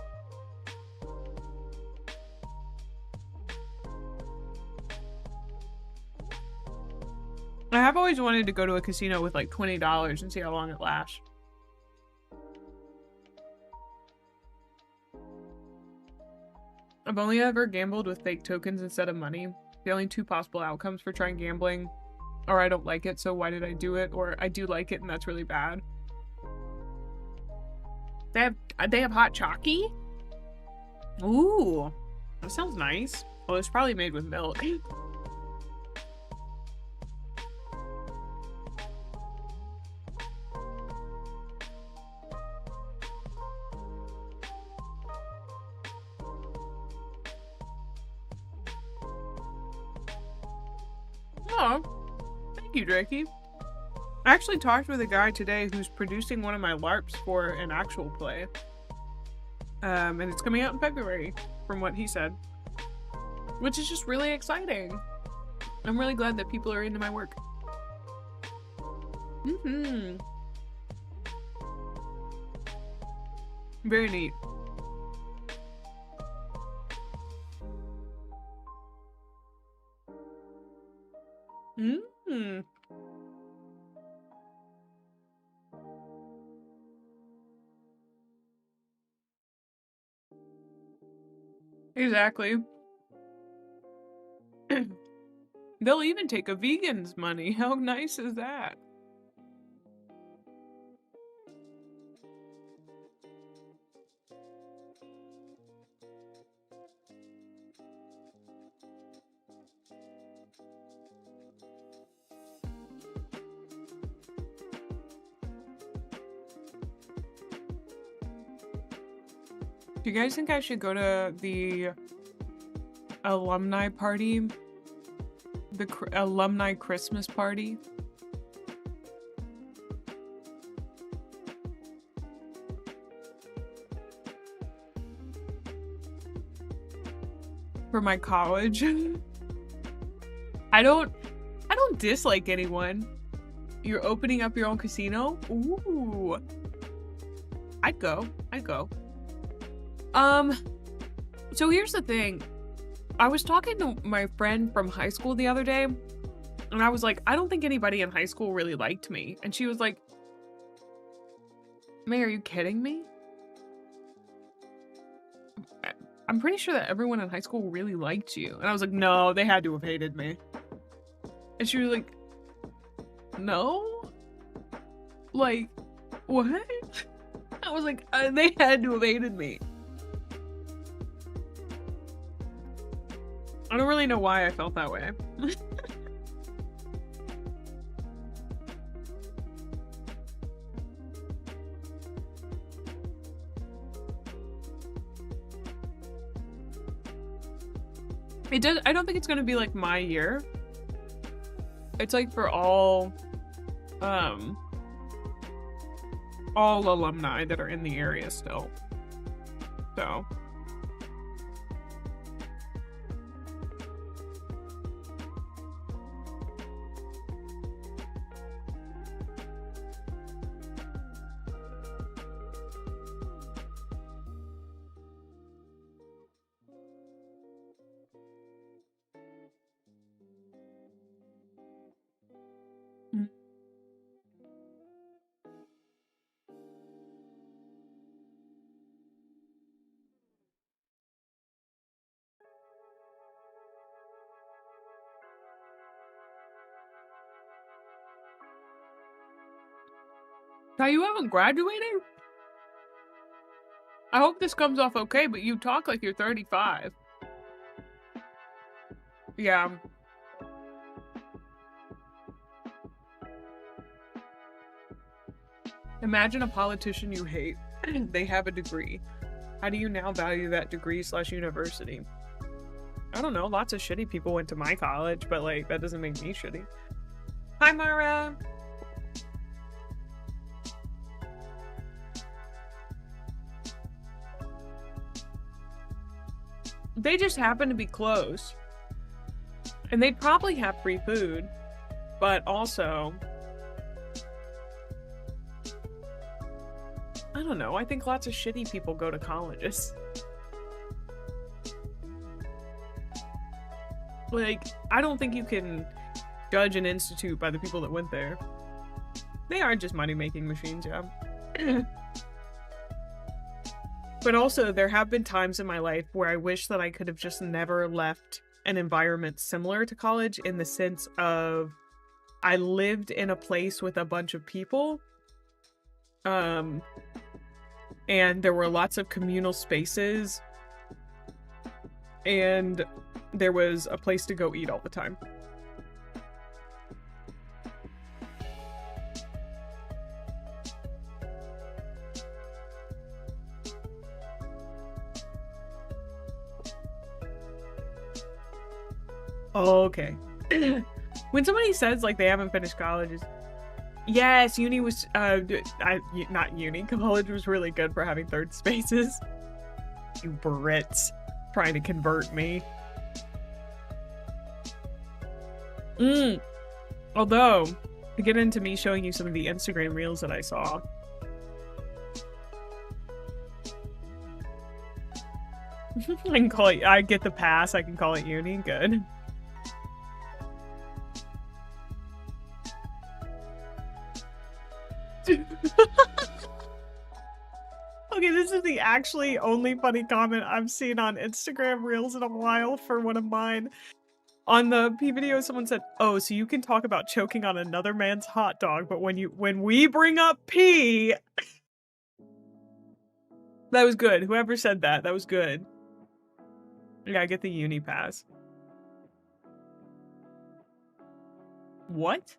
I have always wanted to go to a casino with, like, $20 and see how long it lasts. I've only ever gambled with fake tokens instead of money. The only two possible outcomes for trying gambling are I don't like it, so why did I do it? Or I do like it and that's really bad. They have hot chalky? Ooh, that sounds nice. Well, it's probably made with milk. Oh, thank you, Drakey. I actually talked with a guy today who's producing one of my LARPs for an actual play. And it's coming out in February, from what he said. Which is just really exciting. I'm really glad that people are into my work. Very neat. Exactly. They'll even take a vegan's money. How nice is that? Do you guys think I should go to the alumni party? The alumni Christmas party? For my college. I don't dislike anyone. You're opening up your own casino? Ooh. I'd go. So here's the thing. I was talking to my friend from high school the other day, and I was like, I don't think anybody in high school really liked me. And she was like, May, are you kidding me? I'm pretty sure that everyone in high school really liked you. And I was like, no, they had to have hated me. And she was like, no? Like, what? I was like, they had to have hated me. I don't really know why I felt that way. I don't think it's gonna be like my year. It's like for all alumni that are in the area still. So. Now you haven't graduated? I hope this comes off okay, but you talk like you're 35. Yeah. Imagine a politician you hate. They have a degree. How do you now value that degree / university? I don't know. Lots of shitty people went to my college, but like, that doesn't make me shitty. Hi, Mara. They just happen to be close. And they'd probably have free food, but also, I don't know. I think lots of shitty people go to colleges. Like, I don't think you can judge an institute by the people that went there. They are just money-making machines, yeah. But also, there have been times in my life where I wish that I could have just never left an environment similar to college, in the sense of I lived in a place with a bunch of people. And there were lots of communal spaces. And there was a place to go eat all the time. Oh, okay. When somebody says like they haven't finished college, yes, uni was not uni. College was really good for having third spaces. You Brits trying to convert me. Although, to get into me showing you some of the Instagram reels that I saw. I can call it, I get the pass, I can call it uni, good. Okay, this is the actually only funny comment I've seen on Instagram Reels in a while for one of mine. On the P video, someone said, "Oh, so you can talk about choking on another man's hot dog, but when we bring up pee..." That was good. Whoever said that, that was good. Yeah, I get the uni pass. What?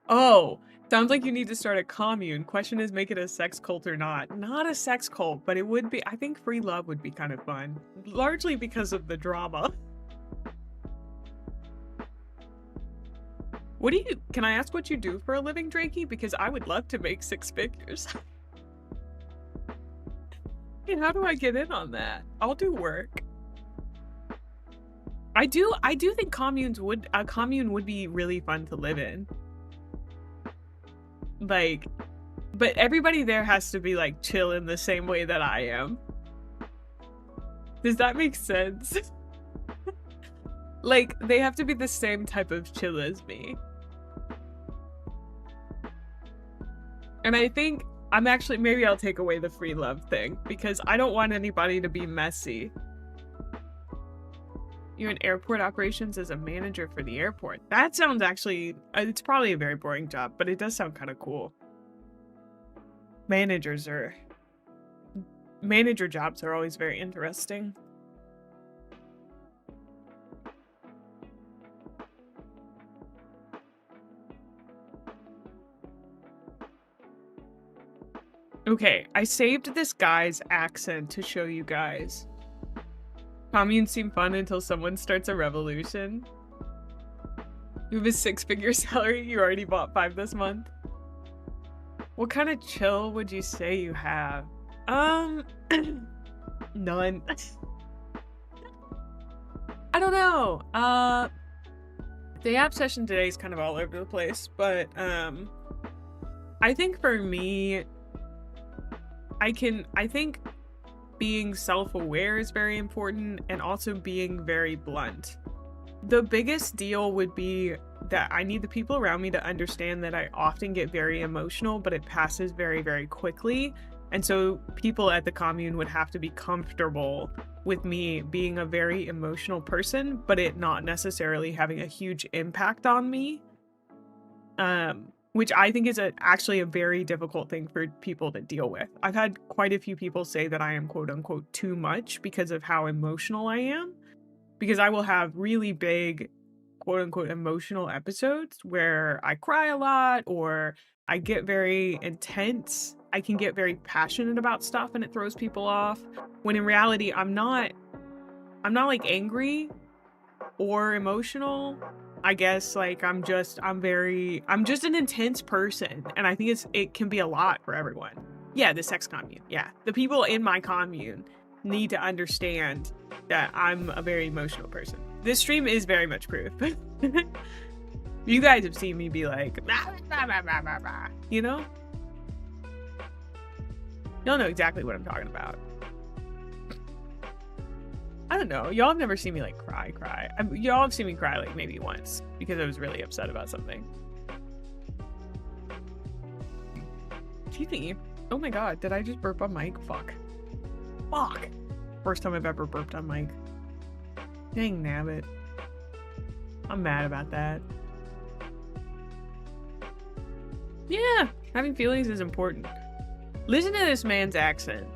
Oh, Sounds like you need to start a commune. Question is, make it a sex cult or not. Not a sex cult, but it would be. I think free love would be kind of fun. Largely because of the drama. What do you, can I ask what you do for a living, Drakey? Because I would love to make 6 figures. And how do I get in on that? I'll do work. I do think a commune would be really fun to live in. Like, but everybody there has to be like chill in the same way that I am. Does that make sense? Like, they have to be the same type of chill as me. And I think I'm actually, maybe I'll take away the free love thing because I don't want anybody to be messy. You're in airport operations as a manager for the airport. That sounds actually, it's probably a very boring job, but it does sound kind of cool. Manager jobs are always very interesting. Okay, I saved this guy's accent to show you guys. Communes seem fun until someone starts a revolution. You have a 6-figure salary, you already bought 5 this month. What kind of chill would you say you have? None. I don't know. The app session today is kind of all over the place, but I think for me, I think being self-aware is very important and also being very blunt. The biggest deal would be that I need the people around me to understand that I often get very emotional, but it passes very, very quickly. And so people at the commune would have to be comfortable with me being a very emotional person, but it not necessarily having a huge impact on me. Which I think is actually a very difficult thing for people to deal with. I've had quite a few people say that I am quote unquote too much because of how emotional I am. Because I will have really big quote unquote emotional episodes where I cry a lot or I get very intense. I can get very passionate about stuff and it throws people off. When in reality, I'm not like angry or emotional. I guess like I'm just an intense person, and I think it can be a lot for everyone. Yeah, the sex commune. Yeah, the people in my commune need to understand that I'm a very emotional person. This stream is very much proof. You guys have seen me be like, bah, bah, bah, bah, bah, bah, you know? Y'all know exactly what I'm talking about. I don't know. Y'all have never seen me like cry. Y'all have seen me cry like maybe once because I was really upset about something. TV. Oh my god, did I just burp on mic? Fuck. First time I've ever burped on mic. Dang nabbit. I'm mad about that. Yeah, having feelings is important. Listen to this man's accent.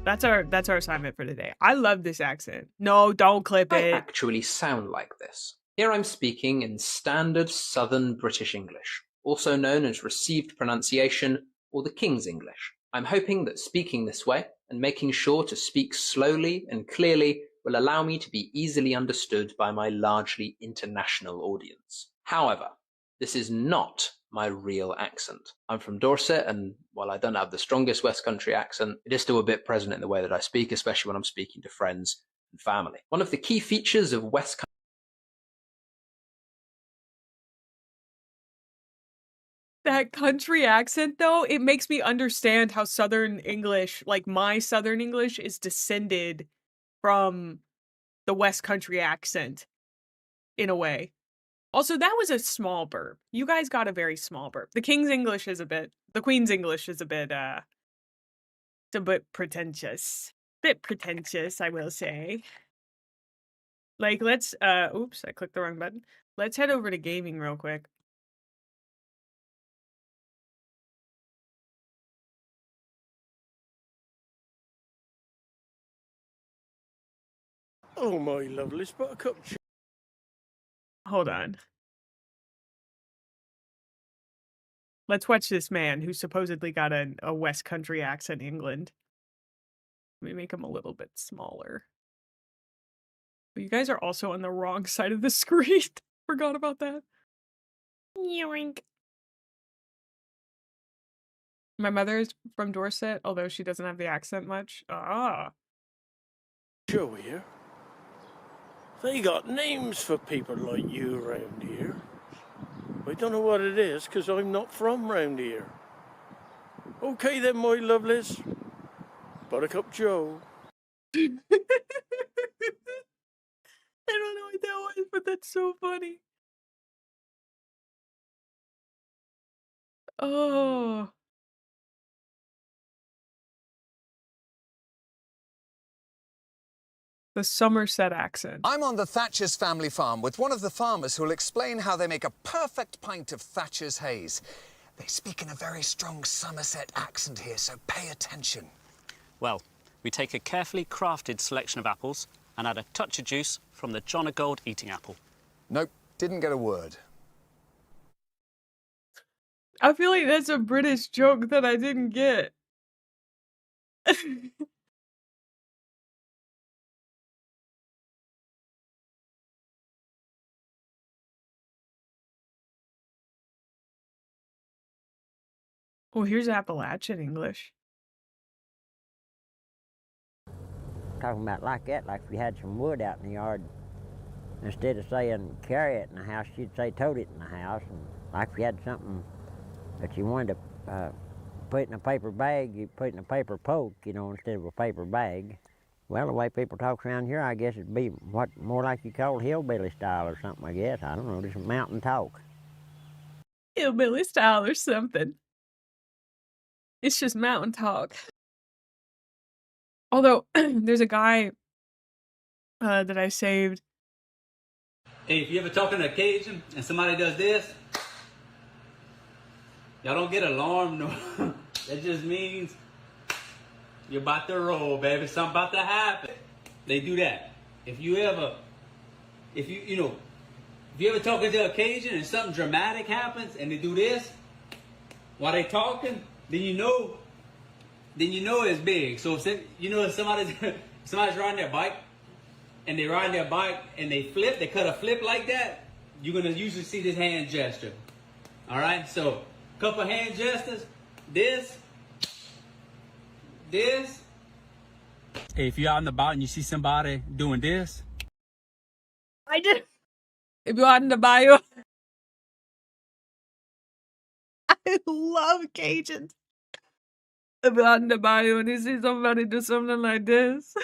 That's our assignment for today. I love this accent. No, don't clip it. I actually sound like this. Here I'm speaking in standard Southern British English, also known as received pronunciation or the King's English. I'm hoping that speaking this way and making sure to speak slowly and clearly will allow me to be easily understood by my largely international audience. However, this is not my real accent. I'm from Dorset, and while I don't have the strongest West Country accent, it is still a bit present in the way that I speak, especially when I'm speaking to friends and family. One of the key features of West Country that country accent, though, it makes me understand how Southern English, like my Southern English, is descended from the West Country accent in a way. Also, that was a small burp. You guys got a very small burp. The King's English is the Queen's English is it's a bit pretentious. Bit pretentious, I will say. Like, let's, oops, I clicked the wrong button. Let's head over to gaming real quick. Oh, my lovely buttercup. Hold on. Let's watch this man who supposedly got a West Country accent in England. Let me make him a little bit smaller. But you guys are also on the wrong side of the screen. Forgot about that. Yoink. My mother is from Dorset, although she doesn't have the accent much. Ah. Joe here. They got names for people like you around here. I don't know what it is, because I'm not from round here. Okay then, my lovelies. Buttercup Joe. I don't know what that was, but that's so funny. Oh. The Somerset accent. I'm on the Thatcher's family farm with one of the farmers who'll explain how they make a perfect pint of Thatcher's haze. They speak in a very strong Somerset accent here, so pay attention. Well, we take a carefully crafted selection of apples and add a touch of juice from the John o' Gold eating apple. Nope, didn't get a word. I feel like that's a British joke that I didn't get. Well, here's Appalachian English. Talking about like that, like if you had some wood out in the yard, instead of saying carry it in the house, you'd say tote it in the house. And like if you had something that you wanted to put in a paper bag, you put it in a paper poke, you know, instead of a paper bag. Well, the way people talk around here, I guess it'd be what more like you call hillbilly style or something, I guess. I don't know, just mountain talk. Hillbilly style or something. It's just mountain talk. Although, there's a guy that I saved. Hey, if you ever talking to a Cajun and somebody does this, y'all don't get alarmed. No. That just means you're about to roll, baby. Something about to happen. They do that. If you ever talking to a Cajun and something dramatic happens and they do this while they talking, then you know it's big. So if somebody's riding their bike and they ride their bike and they cut a flip like that, you're gonna usually see this hand gesture. All right, so couple hand gestures. This. Hey, if you're out and about and you see somebody doing this, I did. If you're out in the bayou. I love Cajuns. If you're out in the bayou and you see somebody do something like this.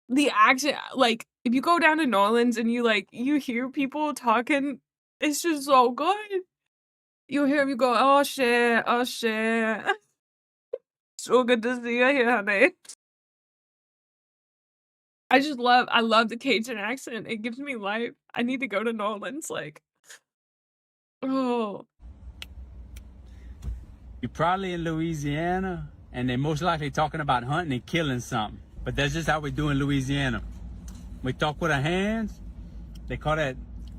The accent, like, if you go down to New Orleans and you hear people talking, it's just so good. You hear them, you go, oh shit, oh shit. So good to see you here, honey. I love the Cajun accent. It gives me life. I need to go to New Orleans, oh. you're probably in Louisiana and they're most likely talking about hunting and killing something. But that's just how we do in Louisiana. We talk with our hands. They call that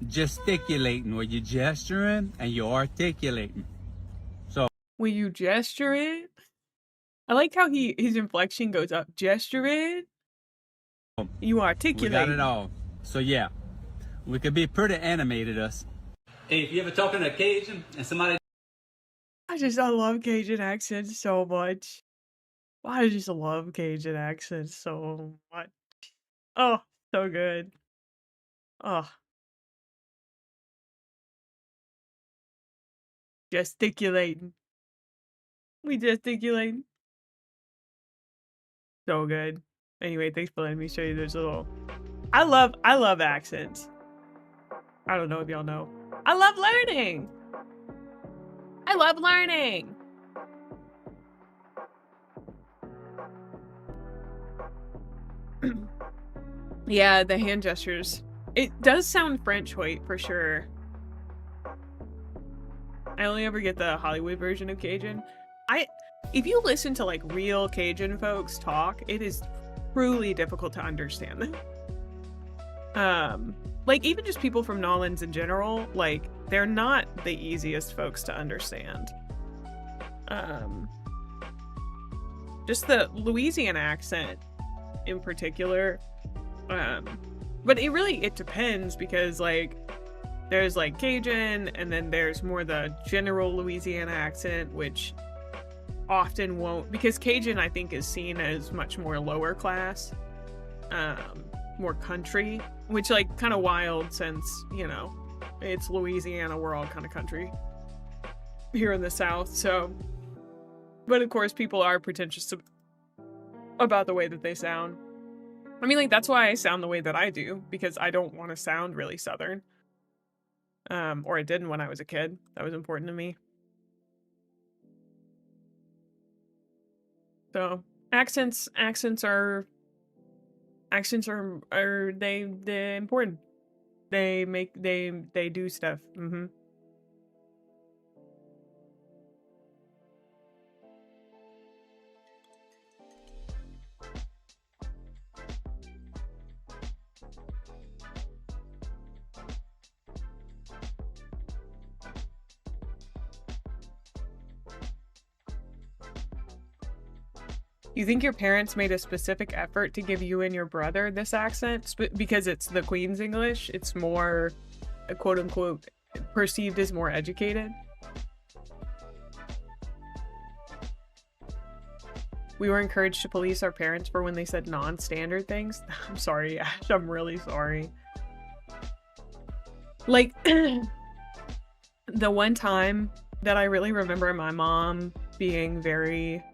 gesticulating, where you're gesturing and you're articulating. So When you gesture it, I like how his inflection goes up. Gesture it, you articulate. we got it all. So yeah, we could be pretty animated, us. Hey, if you ever talking to a Cajun and somebody... I love Cajun accents so much. I just love Cajun accents so much. Oh, so good. Oh. Gesticulating. We gesticulating. So good. Anyway, thanks for letting me show you this little... I love accents. I don't know if y'all know. I love learning! I love learning! Yeah, the hand gestures. It does sound French, wait, for sure. I only ever get the Hollywood version of Cajun. If you listen to real Cajun folks talk, it is truly difficult to understand them. like, even just people from Nolans in general, like, they're not the easiest folks to understand. Just the Louisiana accent in particular. But it depends, because, like, there's, like, Cajun, and then there's more the general Louisiana accent, which often won't, because Cajun, I think, is seen as much more lower class, more country, which, like, kind of wild since, you know, it's Louisiana, we're all kind of country here in the South, so. But of course, people are pretentious about the way that they sound. I mean, like, that's why I sound the way that I do, because I don't want to sound really Southern. Or I didn't when I was a kid. That was important to me. So, accents are they're important. They do stuff. You think your parents made a specific effort to give you and your brother this accent? Because it's the Queen's English, it's more, quote unquote, perceived as more educated? We were encouraged to police our parents for when they said non-standard things. I'm sorry, Ash, I'm really sorry. Like, the one time that I really remember my mom being very,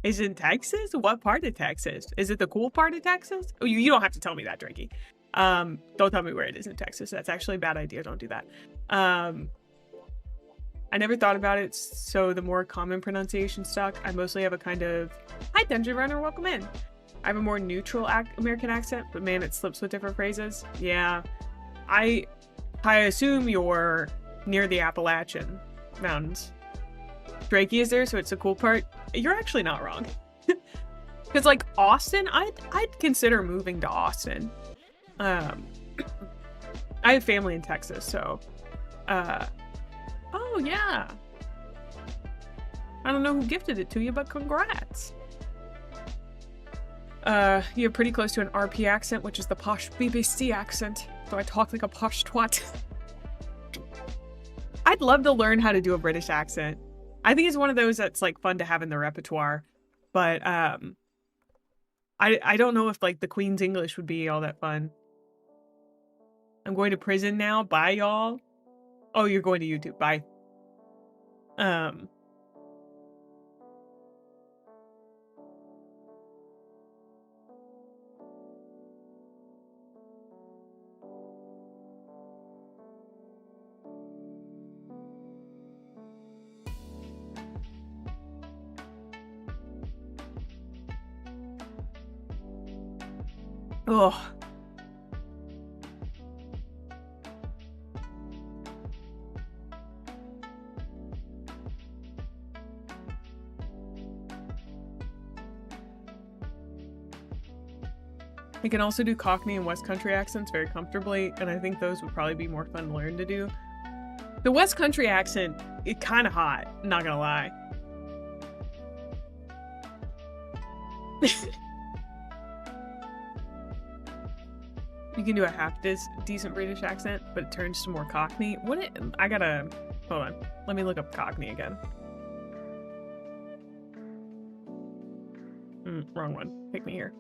is it in Texas? What part of Texas? Is it the cool part of Texas? Oh, you don't have to tell me that, Drakey. Don't tell me where it is in Texas. That's actually a bad idea. Don't do that. I never thought about it, so the more common pronunciation stuck. I mostly have a kind of, hi, Dungeon Runner, welcome in. I have a more neutral American accent, but man, it slips with different phrases. Yeah, I assume you're near the Appalachian Mountains. Drakey is there, so it's a cool part. You're actually not wrong. Because, like, Austin, I'd consider moving to Austin. I have family in Texas, so, oh, yeah. I don't know who gifted it to you, but congrats. You're pretty close to an RP accent, which is the posh BBC accent. So I talk like a posh twat. I'd love to learn how to do a British accent. I think it's one of those that's, like, fun to have in the repertoire. But, I don't know if, like, the Queen's English would be all that fun. I'm going to prison now. Bye, y'all. Oh, you're going to YouTube. Bye. Ugh. I can also do Cockney and West Country accents very comfortably, and I think those would probably be more fun to learn to do. The West Country accent, it's kind of hot, not gonna lie. You can do a half decent British accent, but it turns to more Cockney. Hold on. Let me look up Cockney again. Wrong one. Pick me here.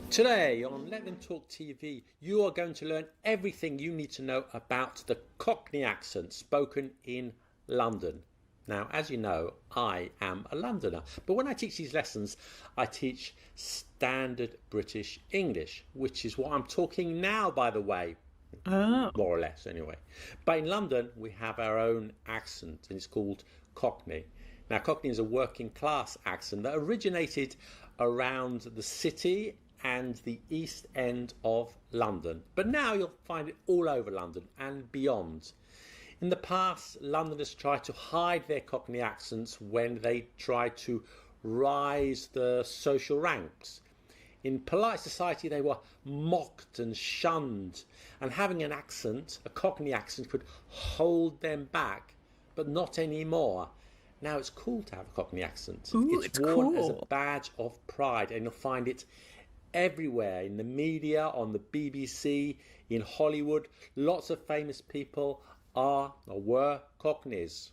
Today on Let Them Talk TV, you are going to learn everything you need to know about the Cockney accent spoken in London. Now, as you know, I am a Londoner, but when I teach these lessons, I teach standard British English, which is what I'm talking now, by the way. Oh. More or less, anyway. But in London, we have our own accent, and it's called Cockney. Now, Cockney is a working class accent that originated around the city and the East End of London. But now you'll find it all over London and beyond. In the past, Londoners tried to hide their Cockney accents when they tried to rise the social ranks. In polite society, they were mocked and shunned, and having an accent, a Cockney accent, could hold them back, but not anymore. Now it's cool to have a Cockney accent. Ooh, it's cool. worn as a badge of pride, and you'll find it everywhere, in the media, on the BBC, in Hollywood. Lots of famous people are or were Cockneys.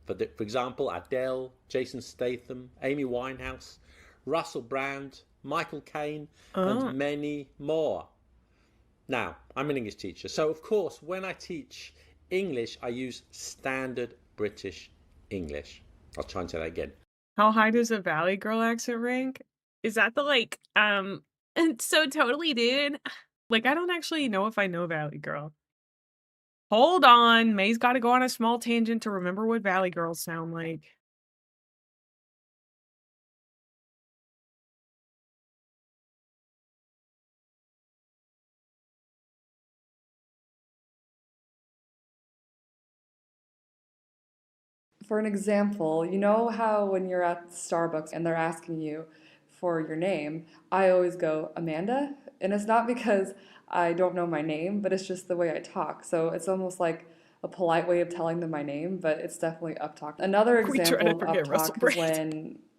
For example, Adele, Jason Statham, Amy Winehouse, Russell Brand, Michael Caine, and many more. Now, I'm an English teacher, so of course when I teach English I use standard British English. I'll try and say that again. How high does a Valley Girl accent rank? Is that the so totally, dude. Like, I don't actually know if I know Valley Girl. Hold on, May's got to go on a small tangent to remember what Valley Girls sound like. For an example, you know how when you're at Starbucks and they're asking you for your name, I always go, Amanda? And it's not because I don't know my name, but it's just the way I talk. So it's almost like a polite way of telling them my name, but it's definitely uptalk. Another We try to example of forget Russell uptalk is Brand.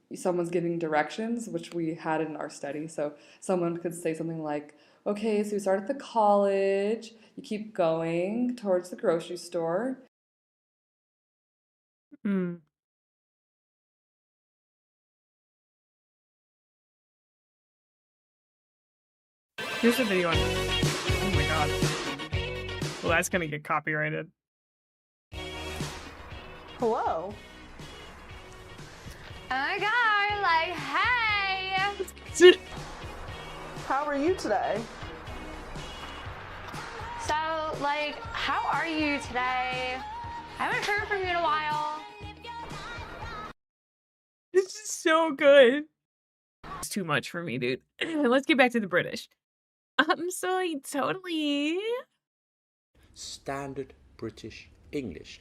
when someone's giving directions, which we had in our study. So someone could say something like, okay, so you start at the college, you keep going towards the grocery store. Hmm. Here's a video on. Oh my god. Well, that's gonna get copyrighted. Hello. Oh my god, like, hey! How are you today? So, like, how are you today? I haven't heard from you in a while. This is so good. It's too much for me, dude. Let's get back to the British. So I totally. Standard British English.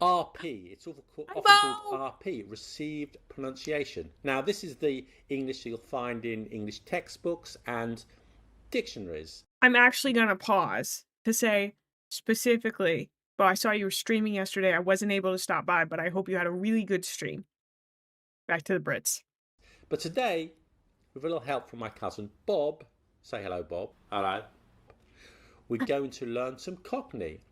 RP, it's often called RP, received pronunciation. Now, this is the English you'll find in English textbooks and dictionaries. I'm actually gonna pause to say specifically, but I saw you were streaming yesterday. I wasn't able to stop by, but I hope you had a really good stream. Back to the Brits. But today, with a little help from my cousin Bob, say hello, Bob. Hello. We're going to learn some Cockney.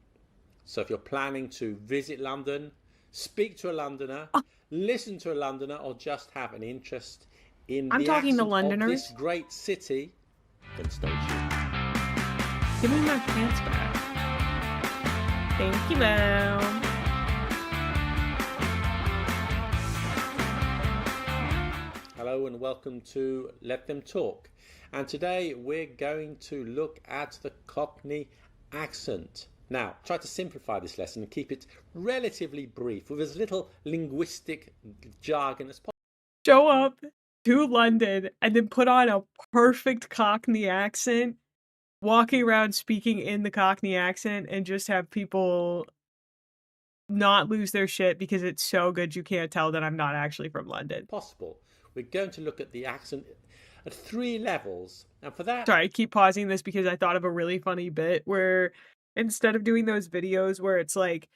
So if you're planning to visit London, speak to a Londoner, listen to a Londoner, or just have an interest in I'm the talking to accent Londoners. of this great city, then stay tuned. Give me my pants back. Thank you, Mom. Hello and welcome to Let Them Talk. And today we're going to look at the Cockney accent. Now, try to simplify this lesson and keep it relatively brief with as little linguistic jargon as possible. Show up to London and then put on a perfect Cockney accent, walking around speaking in the Cockney accent, and just have people not lose their shit because it's so good you can't tell that I'm not actually from London. Possible. We're going to look at the accent at 3 levels. And for that... Sorry, I keep pausing this because I thought of a really funny bit where instead of doing those videos where it's like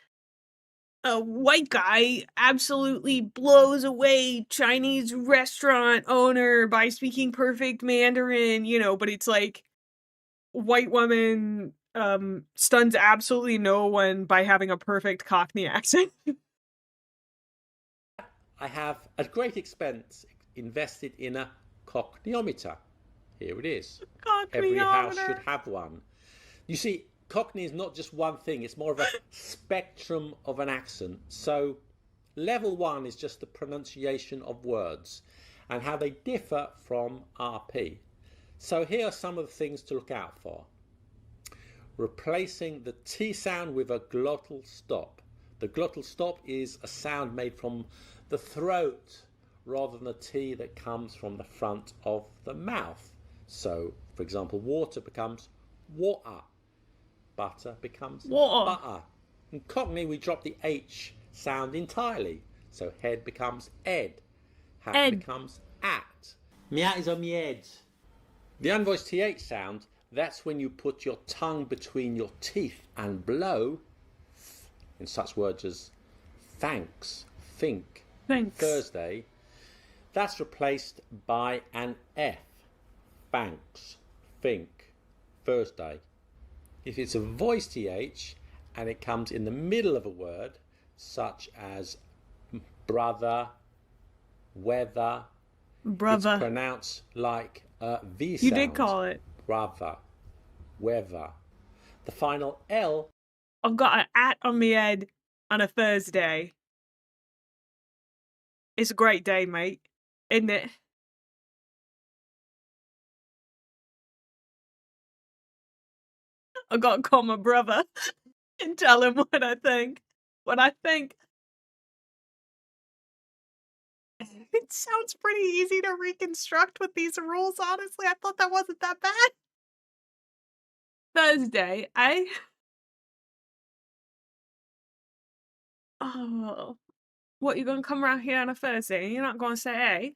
a white guy absolutely blows away Chinese restaurant owner by speaking perfect Mandarin, you know, but it's like white woman stuns absolutely no one by having a perfect Cockney accent. I have, at great expense, invested in a Cockneyometer. Here it is. Every house should have one. You see, Cockney is not just one thing, it's more of a spectrum of an accent. So level 1 is just the pronunciation of words and how they differ from RP. So here are some of the things to look out for. Replacing the T sound with a glottal stop. The glottal stop is a sound made from the throat rather than the T that comes from the front of the mouth. So, for example, water becomes water. Butter becomes Water. butter. In Cockney, we drop the H sound entirely. So head becomes ed. Hat Ed. becomes at. Me hat is on me head. The unvoiced TH sound, that's when you put your tongue between your teeth and blow in such words as thanks, think, Thanks. Thursday. That's replaced by an F. Thanks, think, Thursday. If it's a voiced TH and it comes in the middle of a word, such as brother, weather, Brother. it's pronounced like a V sound. You did call it. Brother, weather. The final L. I've got an at on my head on a Thursday. It's a great day, mate. Isn't it? I gotta call my brother and tell him what I think. What I think. It sounds pretty easy to reconstruct with these rules, honestly. I thought that wasn't that bad. Thursday, eh? Oh. What, you gonna come around here on a Thursday and you're not gonna say eh?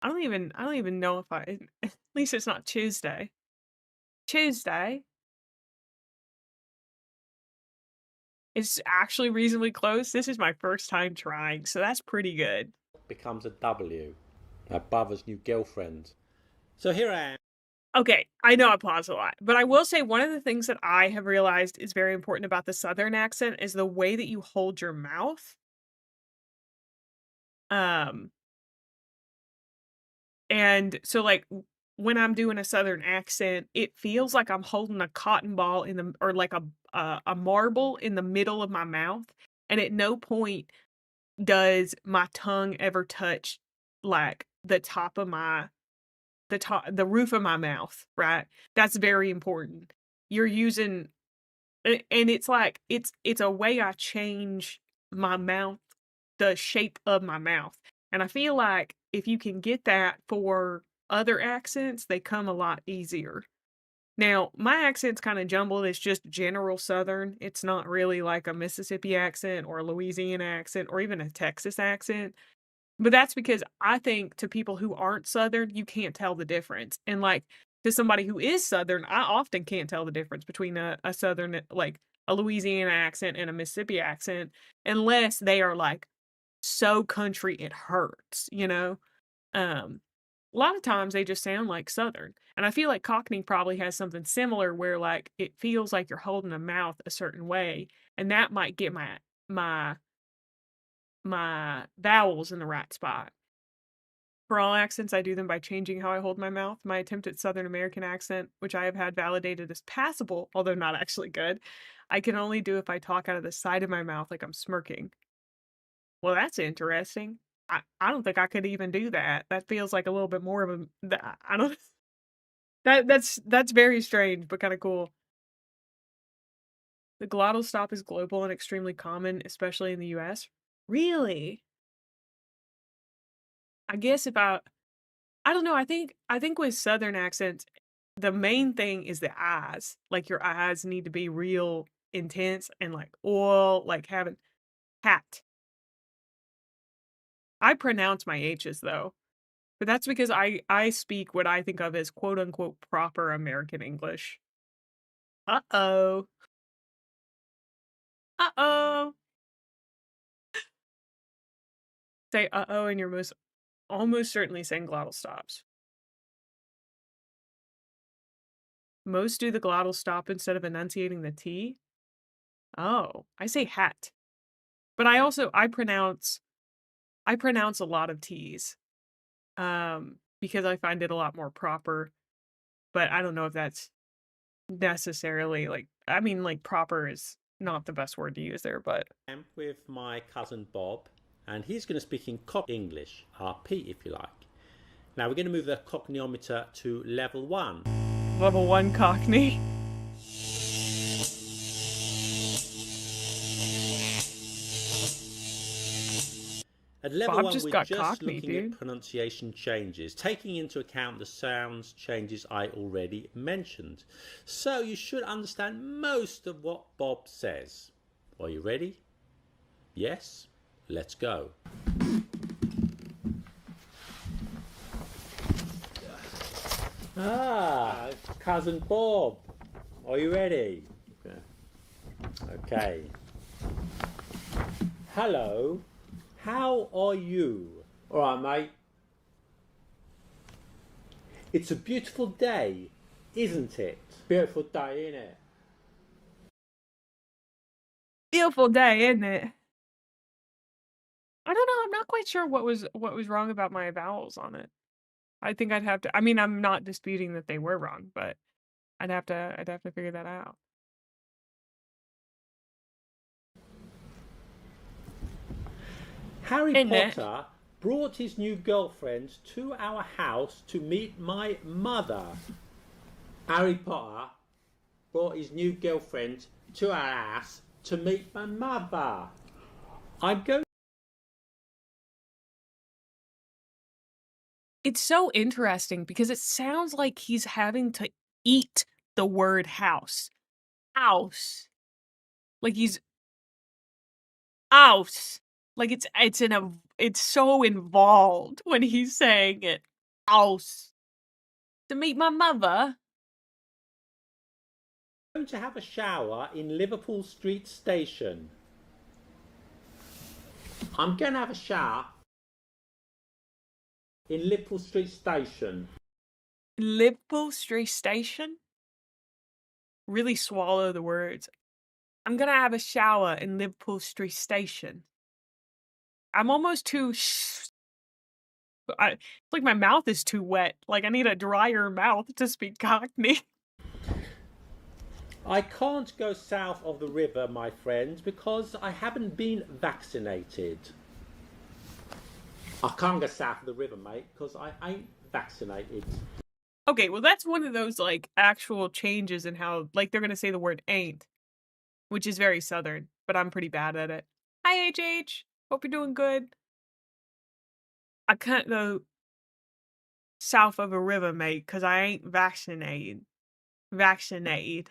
I don't even know if at least it's not Tuesday. Tuesday? It's actually reasonably close. This is my first time trying, so that's pretty good. Becomes a W. My brother's new girlfriend. So here I am. Okay, I know I pause a lot, but I will say one of the things that I have realized is very important about the Southern accent is the way that you hold your mouth. And so like when I'm doing a Southern accent, it feels like I'm holding a cotton ball in the or like a marble in the middle of my mouth, and at no point does my tongue ever touch like the roof of my mouth, right? That's very important. You're using and it's like it's a way I change my mouth, the shape of my mouth. And I feel like if you can get that for other accents, they come a lot easier. Now, my accent's kind of jumbled. It's just general Southern. It's not really like a Mississippi accent or a Louisiana accent or even a Texas accent. But that's because I think to people who aren't Southern, you can't tell the difference. And like to somebody who is Southern, I often can't tell the difference between a Southern, like a Louisiana accent and a Mississippi accent, unless they are like so country it hurts, you know? A lot of times they just sound like Southern. And I feel like Cockney probably has something similar where like it feels like you're holding a mouth a certain way, and that might get my vowels in the right spot. For all accents, I do them by changing how I hold my mouth. My attempt at Southern American accent, which I have had validated as passable, although not actually good, I can only do if I talk out of the side of my mouth like I'm smirking. Well, that's interesting. I don't think I could even do that. That feels like a little bit more of I don't that's very strange, but kind of cool. The glottal stop is global and extremely common, especially in the US. Really? I guess if I don't know, I think with Southern accents, the main thing is the eyes. Like your eyes need to be real intense and like oil, like having hat. I pronounce my H's though. But that's because I speak what I think of as quote unquote proper American English. Uh-oh. Uh-oh. Say uh-oh and you're almost certainly saying glottal stops. Most do the glottal stop instead of enunciating the T. Oh, I say hat. But I pronounce a lot of T's. Because I find it a lot more proper. But I don't know if that's necessarily like I mean like proper is not the best word to use there, but I'm with my cousin Bob, and he's going to speak in Cock English, RP if you like. Now we're going to move the Cockneyometer to level 1. Level 1 Cockney. At level Bob 1, just we're got just Cockney, looking dude. at pronunciation changes, taking into account the sounds changes I already mentioned. So you should understand most of what Bob says. Are you ready? Yes? Let's go. Cousin Bob. Are you ready? Okay. Hello. How are you? All right, mate. It's a beautiful day, isn't it? Beautiful day, isn't it? Beautiful day, isn't it? I don't know. I'm not quite sure what was wrong about my vowels on it. I think I'd have to. I mean, I'm not disputing that they were wrong, but I'd have to figure that out. Harry Isn't it? Potter brought his new girlfriend to our house to meet my mother. Harry Potter brought his new girlfriend to our house to meet my mother. I'm going. It's so interesting because it sounds like he's having to eat the word house. House. Like he's house. Like it's so involved when he's saying it. House. To meet my mother. Going to have a shower in Liverpool Street Station. I'm going to have a shower in Liverpool Street Station. Liverpool Street Station? Really swallow the words. I'm gonna have a shower in Liverpool Street Station. I'm almost too it's like my mouth is too wet. Like I need a drier mouth to speak Cockney. I can't go south of the river, my friends, because I haven't been vaccinated. I can't go south of the river, mate, because I ain't vaccinated. Okay, well that's one of those like actual changes in how like they're gonna say the word ain't, which is very southern, but I'm pretty bad at it. Hi HH, hope you're doing good. I can't go south of a river, mate, because I ain't vaccinated. Vaccinated.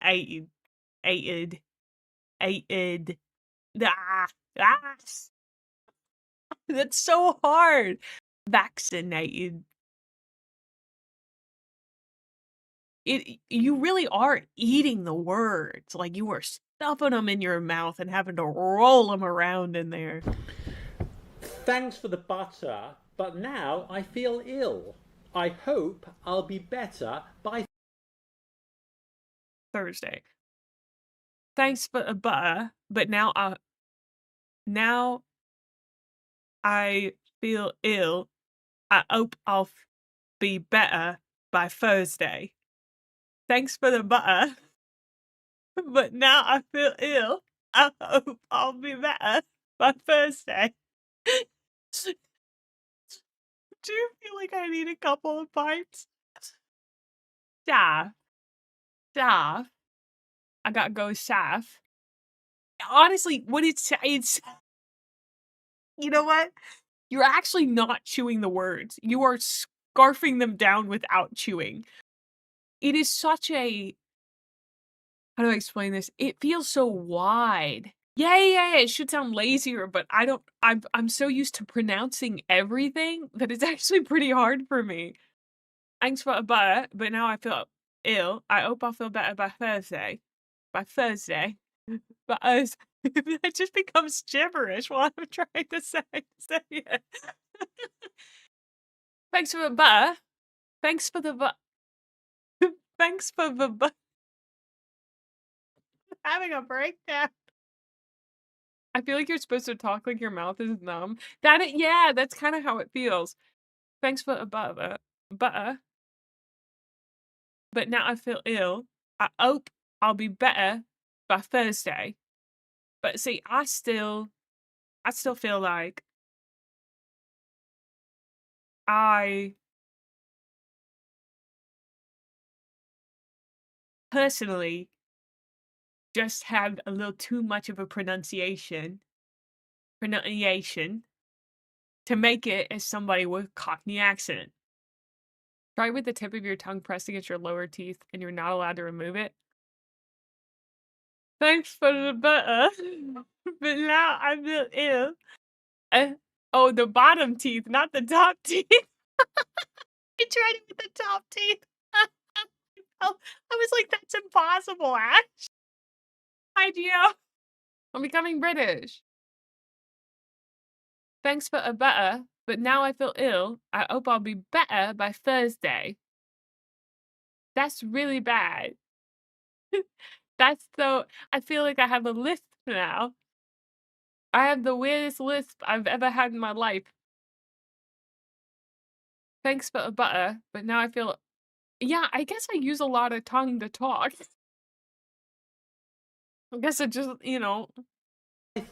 Aided. Aided. Aided. Ah, ah. That's so hard. Vaccinated. You really are eating the words. Like you are stuffing them in your mouth and having to roll them around in there. Thanks for the butter, but now I feel ill. I hope I'll be better by Thursday. Thanks for the butter, but now I feel ill. I hope I'll be better by Thursday. Thanks for the butter, but now I feel ill. I hope I'll be better by Thursday. Do you feel like I need a couple of pints? Staff. I gotta go staff. Honestly, what it's you know what? You're actually not chewing the words. You are scarfing them down without chewing. It is such a how do I explain this? It feels so wide. Yeah. It should sound lazier, but I'm so used to pronouncing everything that it's actually pretty hard for me. Thanks for a butter, but now I feel ill. I hope I'll feel better by Thursday. By Thursday. But it just becomes gibberish while I'm trying to say it. Thanks for the butter. Thanks for the butter. Thanks for the butter. Having a breakdown. I feel like you're supposed to talk like your mouth is numb. Yeah, that's kind of how it feels. Thanks for a butter. But now I feel ill. I hope I'll be better by Thursday. But see, I still feel like I personally just had a little too much of a pronunciation pronunciation to make it as somebody with Cockney accent. Try with the tip of your tongue pressed against your lower teeth and you're not allowed to remove it. Thanks for the butter, but now I feel ill. Oh, the bottom teeth, not the top teeth. I tried it with the top teeth. I was like, that's impossible, Ash. Idea. I'm becoming British. Thanks for a butter, but now I feel ill. I hope I'll be better by Thursday. That's really bad. That's so. I feel like I have a lisp now. I have the weirdest lisp I've ever had in my life. Thanks for a butter, but now I feel. Yeah, I guess I use a lot of tongue to talk. I guess it just, I don't know.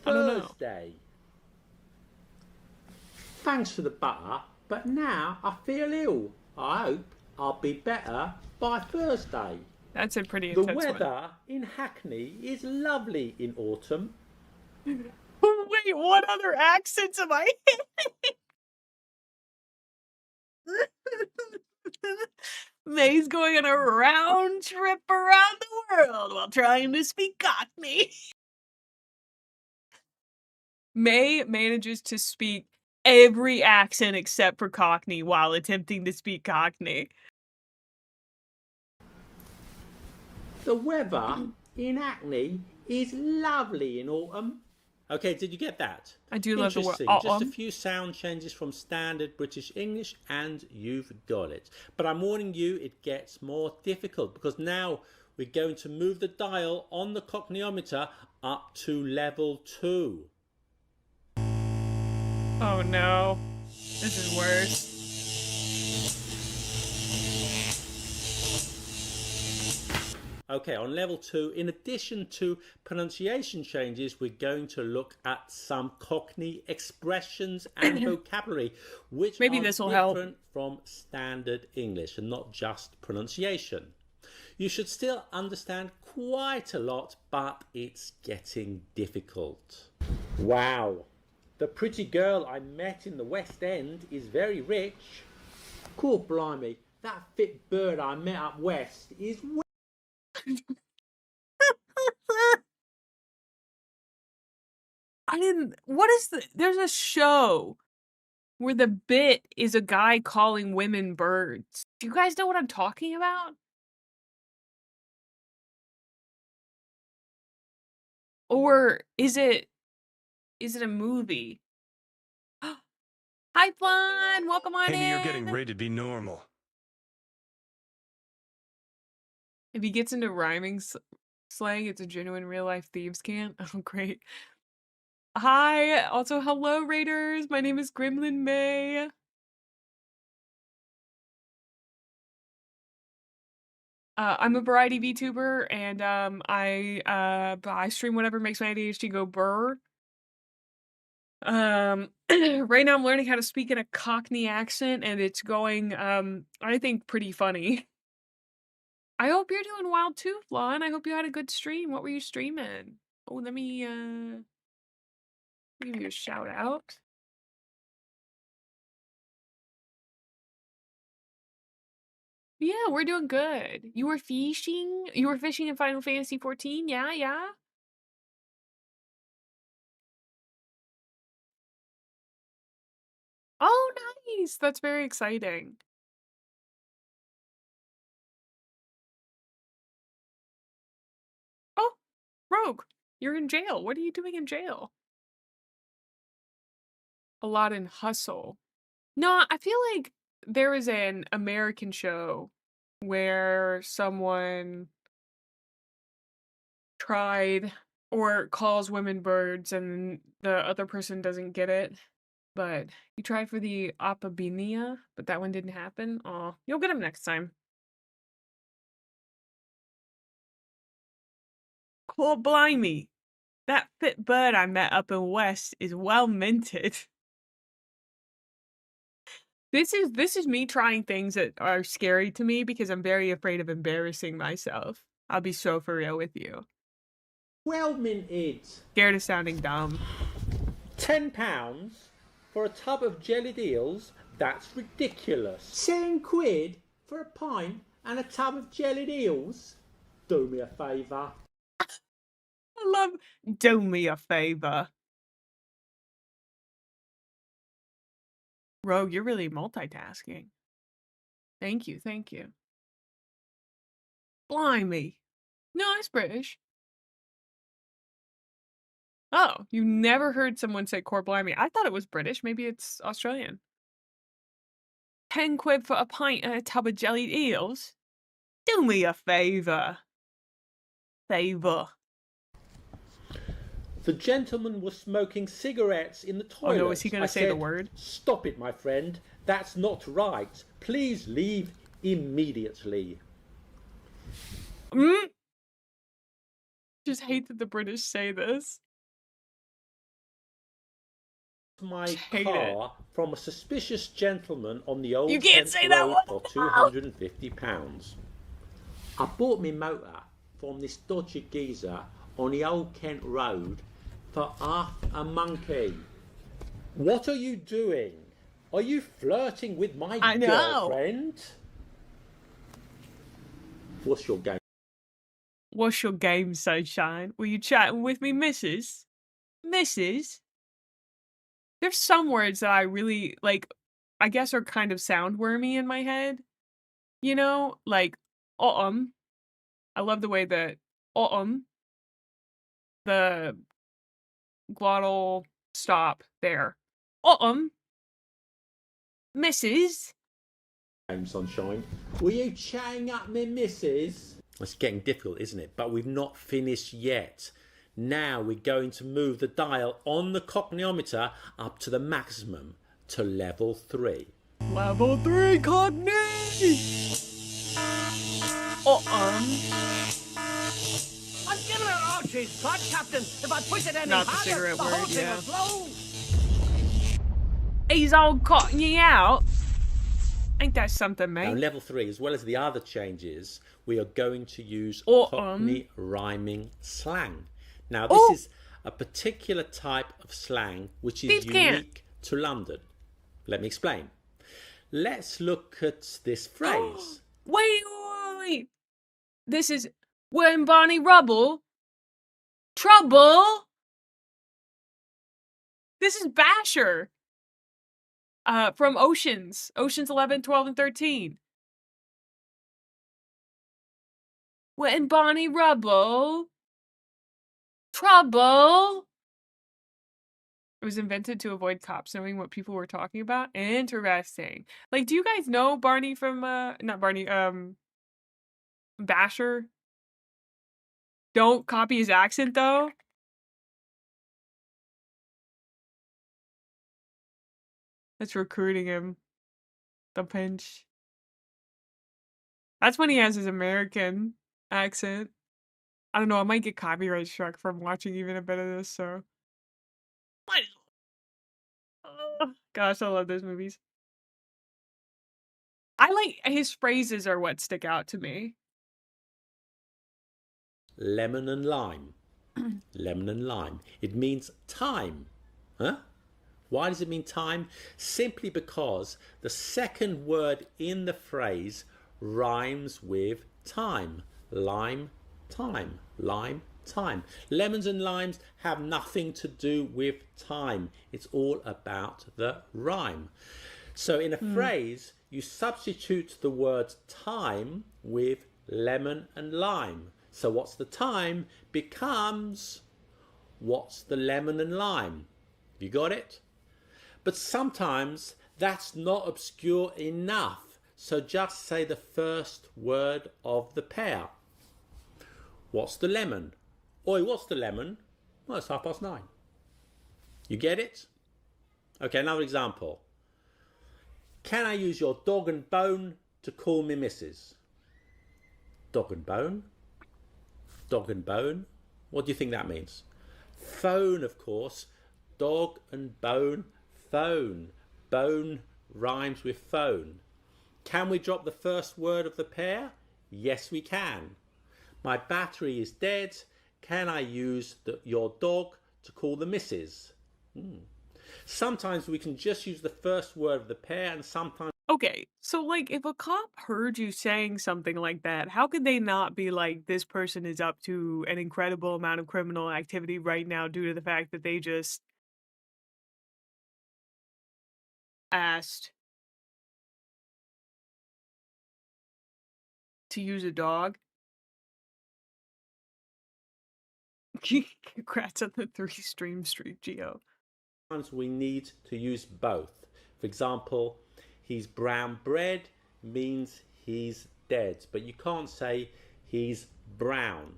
Thursday. Thanks for the butter, but now I feel ill. I hope I'll be better by Thursday. That's a pretty The intense weather in Hackney is lovely in autumn. Wait, what other accents am I Mae's going on a round trip around the world while trying to speak Cockney. Mae manages to speak every accent except for Cockney while attempting to speak Cockney. The weather in Hackney is lovely in autumn. Okay, did you get that? I do love the word Interesting. Just a few sound changes from standard British English and you've got it. But I'm warning you, it gets more difficult because now we're going to move the dial on the Cockneyometer up to level 2. Oh no, this is worse. Okay, on level 2, in addition to pronunciation changes, we're going to look at some Cockney expressions and vocabulary, which Maybe are this will different help. from standard English and not just pronunciation. You should still understand quite a lot, but it's getting difficult. Wow, the pretty girl I met in the West End is very rich. Cool, blimey, that fit bird I met up west is There's a show where the bit is a guy calling women birds. Do you guys know what I'm talking about? Or is it a movie? Hi, Flan! Welcome on Amy, in! you're getting ready to be normal. If he gets into rhyming slang, it's a genuine real-life thieves' cant. Oh, great. Hi! Also, hello, Raiders! My name is Gremlin Mae. I'm a variety VTuber, and I stream whatever makes my ADHD go burr. Right now I'm learning how to speak in a Cockney accent, and it's going, I think pretty funny. I hope you're doing well too, Flan. I hope you had a good stream. What were you streaming? Oh, let me give you a shout out. Yeah, we're doing good. You were fishing? You were fishing in Final Fantasy 14? Yeah, yeah. Oh, nice. That's very exciting. Oh, Rogue, you're in jail. What are you doing in jail? A lot in Hustle. No, I feel like there was an American show where someone tried or calls women birds and the other person doesn't get it. But he tried for the Apabinia, but that one didn't happen. Aw, you'll get him next time. Cool, blimey. That fit bird I met up in West is well minted. This is me trying things that are scary to me because I'm very afraid of embarrassing myself. I'll be so for real with you. well minted. Scared of sounding dumb. £10 for a tub of jellied eels? That's ridiculous. £10 for a pint and a tub of jellied eels? Do me a favour. I love do me a favor. Rogue, you're really multitasking. Thank you, thank you. Blimey. No, it's British. Oh, you never heard someone say Cor Blimey. I thought it was British. Maybe it's Australian. £10 for a pint and a tub of jellied eels? Do me a favour. Favour. The gentleman was smoking cigarettes in the toilet. Oh no, is he going to say the word? Stop it, my friend. That's not right. Please leave immediately. Just hate that the British say this. My car from a suspicious gentleman on the old You can't say that road one. for £250. I bought me motor from this dodgy geezer on the old Kent Road for half a monkey. What are you doing? Are you flirting with my girlfriend? What's your game? What's your game, sunshine? Were you chatting with me, Mrs.? Mrs.? There's some words that I really, like, I guess are kind of soundwormy in my head. You know? Like, autumn. I love the way that autumn, the glottal stop there. Autumn. Mrs. Sunshine. Were you chatting up me missus? It's getting difficult, isn't it? But we've not finished yet. Now we're going to move the dial on the cockneyometer up to the maximum, to level 3. Level 3 Cockney! I'm giving it all she's got, Captain. If I push it any Not the harder, cigarette the whole word, thing yeah. will blow. He's all Cockney out. Ain't that something, mate? Now, level 3, as well as the other changes, we are going to use Autumn. Cockney rhyming slang. Now, this is a particular type of slang which is unique to London. Let me explain. Let's look at this phrase. Wait. This is when Barney Rubble. Trouble. This is Basher. From Oceans 11, 12, and 13. When Barney Rubble. Trouble. It was invented to avoid cops knowing what people were talking about. Interesting. Like, do you guys know Barney from, not Barney, Basher? Don't copy his accent, though. That's recruiting him. The pinch. That's when he has his American accent. I don't know, I might get copyright struck from watching even a bit of this, so. Gosh, I love those movies. I like his phrases are what stick out to me. Lemon and lime. Lemon and lime. It means time. Huh? Why does it mean time? Simply because the second word in the phrase rhymes with time. Lime, time. Lime, time. Lemons and limes have nothing to do with time. It's all about the rhyme. So in a phrase, you substitute the word time with lemon and lime. So what's the time becomes what's the lemon and lime. You got it? But sometimes that's not obscure enough. So just say the first word of the pair. What's the lemon? Oi, what's the lemon? Well, it's 9:30. You get it? Okay, another example. Can I use your dog and bone to call me missus? Dog and bone? Dog and bone? What do you think that means? Phone, of course. Dog and bone, phone. Bone rhymes with phone. Can we drop the first word of the pair? Yes, we can. My battery is dead. Can I use your dog to call the missus? Sometimes we can just use the first word of the pair, and sometimes... Okay, so like if a cop heard you saying something like that, how could they not be like, this person is up to an incredible amount of criminal activity right now due to the fact that they just asked to use a dog? Congrats on the 3-stream streak, Geo. Sometimes we need to use both. For example, he's brown bread means he's dead, but you can't say he's brown.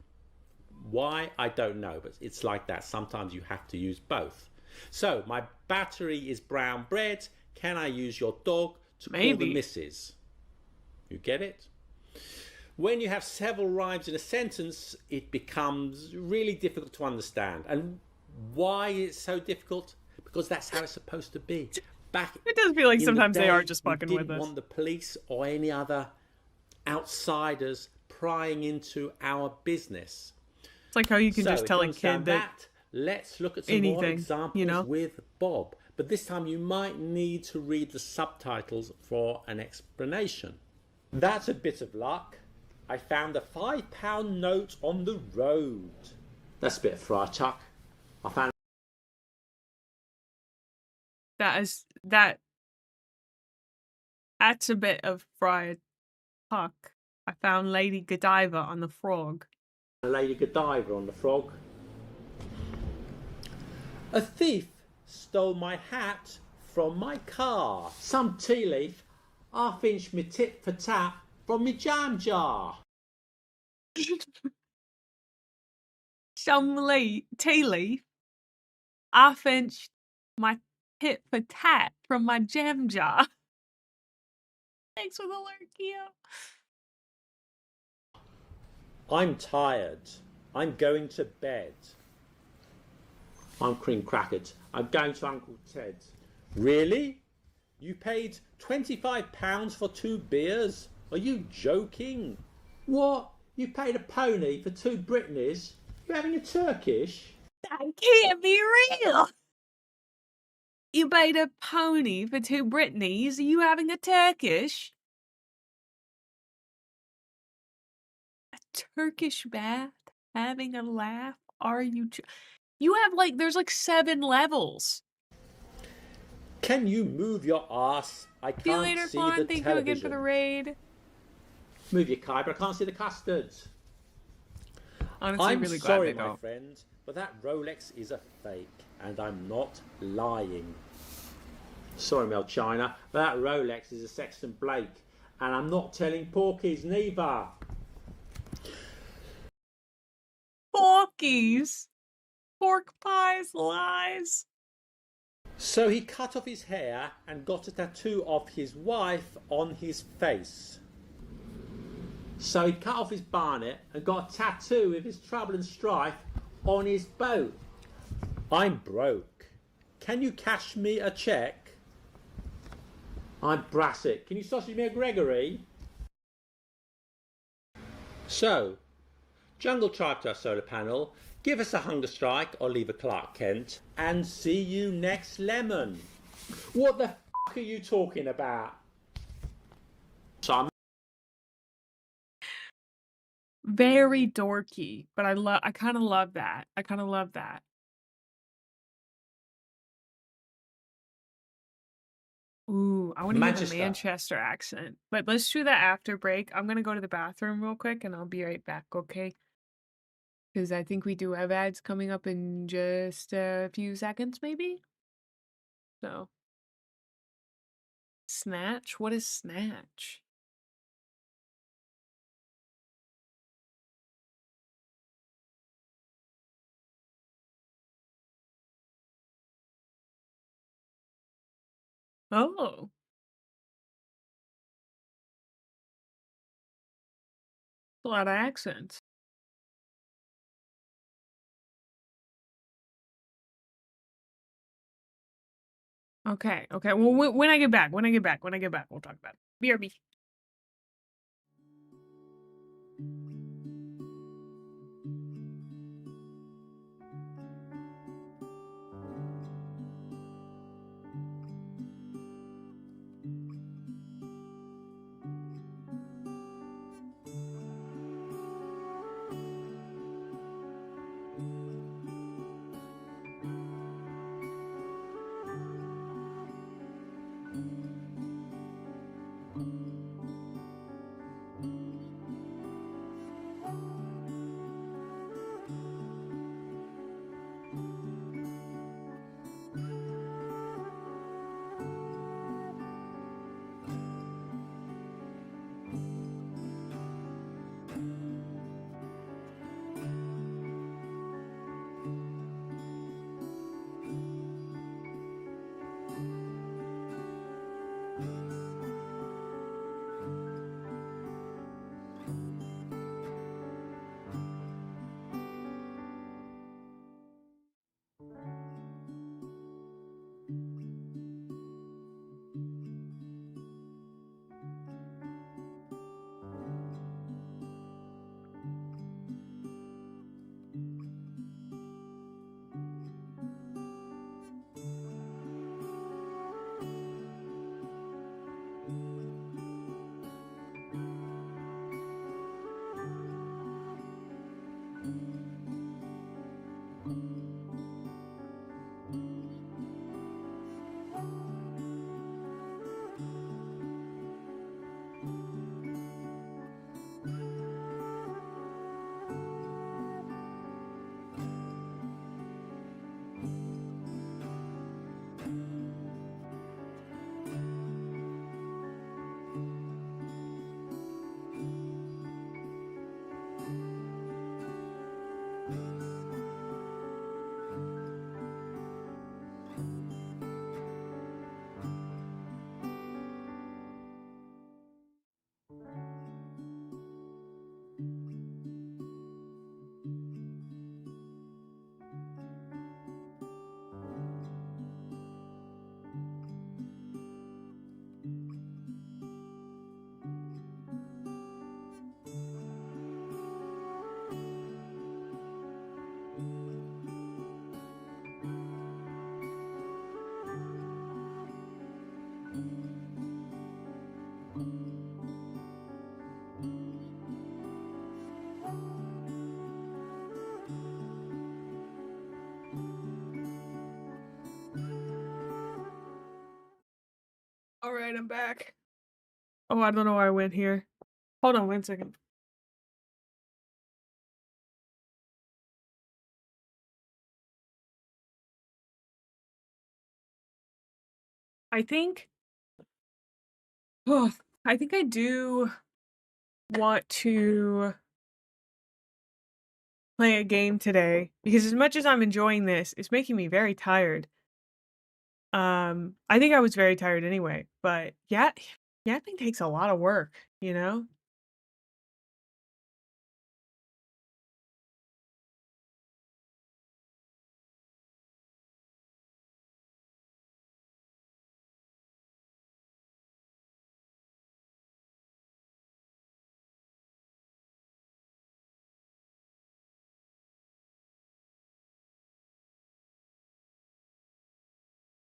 Why? I don't know, but it's like that. Sometimes you have to use both. So, my battery is brown bread. Can I use your dog to call the missus? You get it? When you have several rhymes in a sentence, it becomes really difficult to understand. And why is it so difficult? Because that's how it's supposed to be. It does feel like sometimes they are just we fucking with didn't us. want the police or any other outsiders prying into our business. It's like how you can just tell a kid that let's look at some more anything, examples you know? with Bob. But this time you might need to read the subtitles for an explanation. That's a bit of luck. I found a £5 note on the road. That's a bit of fry chuck. I found... That's a bit of fried puck. I found Lady Godiva on the frog. a Lady Godiva on the frog. A thief stole my hat from my car. Some tea leaf half-inch me tit for tat from me jam jar. Some tea leaf. I finched my tit for tat from my jam jar. Thanks for the alert, Keo. I'm tired. I'm going to bed. I'm cream crackered. I'm going to Uncle Ted. Really? You paid £25 for 2 beers? Are you joking? What? You paid a pony for 2 Britneys? You having a Turkish? That can't be real. You paid a pony for 2 Britneys? Are you having a Turkish? A Turkish bath? Having a laugh? Are you... You have like... There's like 7 levels. Can you move your ass? I can't See you later, see Fawn. the Thank television. you again for the raid. Move your kai, but I can't see the custard. Honestly, I'm really glad sorry, they my don't. friend, but that Rolex is a fake, and I'm not lying. Sorry, Mel China, but that Rolex is a Sexton Blake, and I'm not telling porkies neither. Porkies. Pork pies, lies. So he cut off his hair and got a tattoo of his wife on his face. So he cut off his barnet and got a tattoo of his trouble and strife on his boat. I'm broke. Can you cash me a cheque? I'm Brassic. Can you sausage me a Gregory? So, Jungle Tribe to our solar panel, give us a hunger strike or leave a Clark Kent, and see you next lemon. What the f*** are you talking about? So I'm Very dorky, but I kind of love that. I kind of love that. Ooh, I want to hear the Manchester. Manchester accent. But let's do that after break. I'm going to go to the bathroom real quick and I'll be right back, okay? Because I think we do have ads coming up in just a few seconds, maybe? So. Snatch? What is Snatch? Oh. A lot of accents. Okay, okay. Well, when I get back, we'll talk about it. BRB. Alright, I'm back. Oh, I don't know why I went here. Hold on 1 second. I think oh, I think I do want to play a game today because as much as I'm enjoying this, it's making me very tired. I think I was very tired anyway, but yeah, yapping takes a lot of work, you know?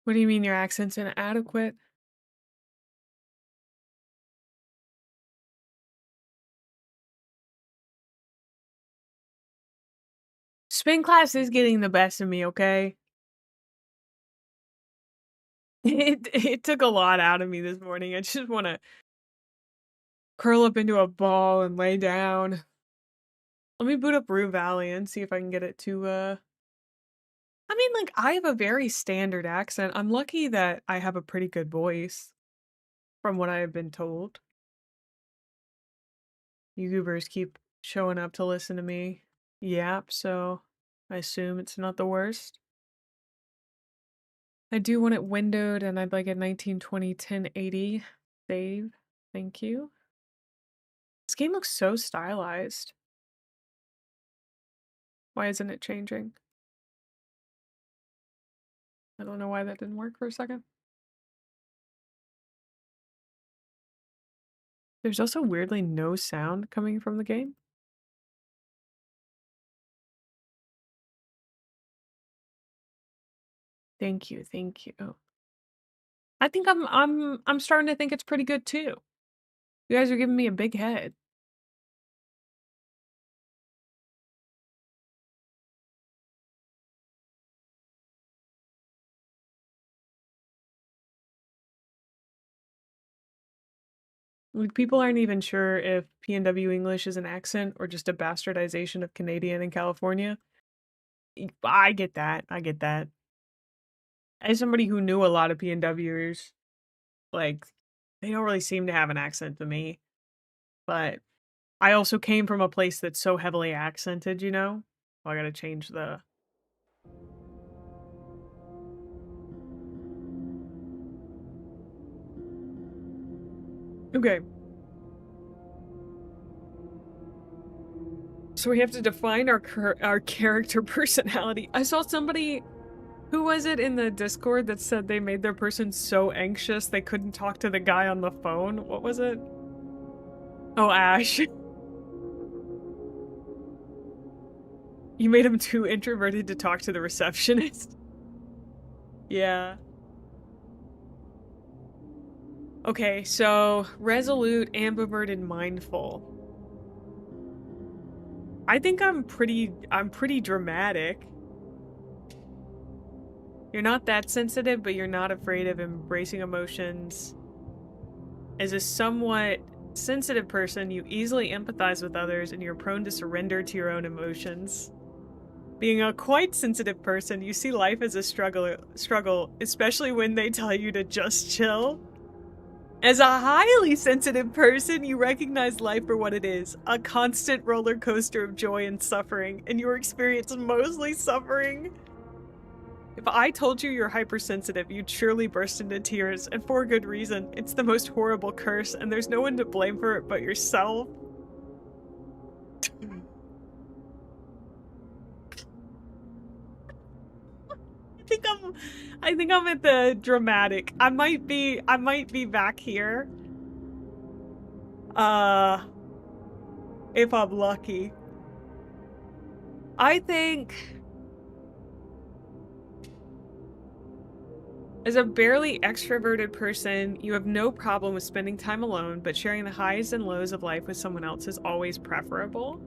What do you mean your accent's inadequate? Spin class is getting the best of me, okay? It took a lot out of me this morning. I just want to curl up into a ball and lay down. Let me boot up Rue Valley and see if I can get it to I mean, like, I have a very standard accent. I'm lucky that I have a pretty good voice from what I have been told. You goobers keep showing up to listen to me yap, so I assume it's not the worst. I do want it windowed and I'd like a 1920 1080 save. Thank you. This game looks so stylized. Why isn't it changing? I don't know why that didn't work for a second. There's also weirdly no sound coming from the game. Thank you, thank you. I think I'm starting to think it's pretty good too. You guys are giving me a big head. Like, people aren't even sure if PNW English is an accent or just a bastardization of Canadian and California. I get that. I get that. As somebody who knew a lot of PNWers, like, they don't really seem to have an accent to me. But I also came from a place that's so heavily accented, you know? Well, I gotta change the... Okay. So we have to define our character personality. I saw somebody... Who was it in the Discord that said they made their person so anxious they couldn't talk to the guy on the phone? What was it? Oh, Ash. You made him too introverted to talk to the receptionist. Yeah. Okay, so resolute, ambiverted, mindful. I think I'm pretty dramatic. You're not that sensitive, but you're not afraid of embracing emotions. As a somewhat sensitive person, you easily empathize with others and you're prone to surrender to your own emotions. Being a quite sensitive person, you see life as a struggle, especially when they tell you to just chill. As a highly sensitive person, you recognize life for what it is, a constant roller coaster of joy and suffering, and your experience mostly suffering. If I told you you're hypersensitive, you'd surely burst into tears, and for good reason. It's the most horrible curse, and there's no one to blame for it but yourself. I think I'm at the dramatic. I might be back here. If I'm lucky. I think As a barely extroverted person, you have no problem with spending time alone, but sharing the highs and lows of life with someone else is always preferable.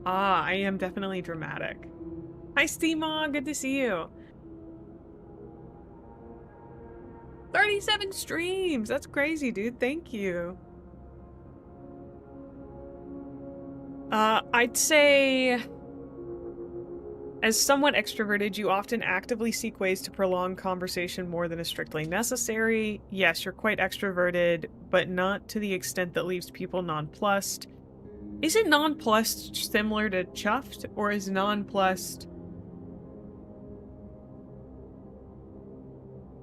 Ah, I am definitely dramatic. Hi, Steema, good to see you. 37 streams! That's crazy, dude. Thank you. I'd say... As somewhat extroverted, you often actively seek ways to prolong conversation more than is strictly necessary. Yes, you're quite extroverted, but not to the extent that leaves people nonplussed. Isn't nonplussed similar to chuffed, or is nonplussed...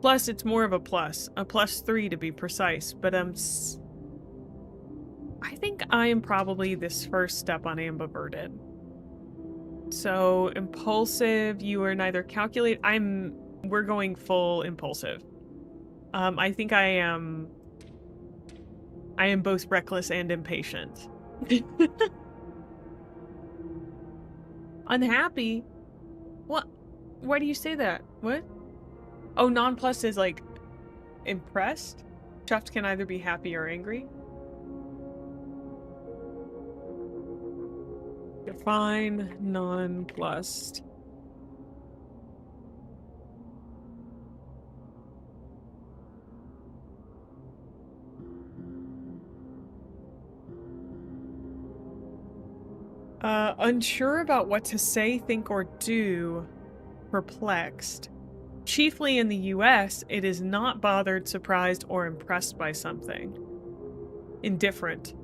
Plus, it's more of a +3 to be precise, but I think I am probably this first step on ambiverted. So, impulsive, you are neither calculate... We're going full impulsive. I think I am both reckless and impatient. Unhappy? What? Why do you say that? What? Oh, nonplussed is like impressed? Chuffed can either be happy or angry. Define nonplussed. Unsure about what to say, think, or do. Perplexed. Chiefly in the US, it is not bothered, surprised, or impressed by something. Indifferent.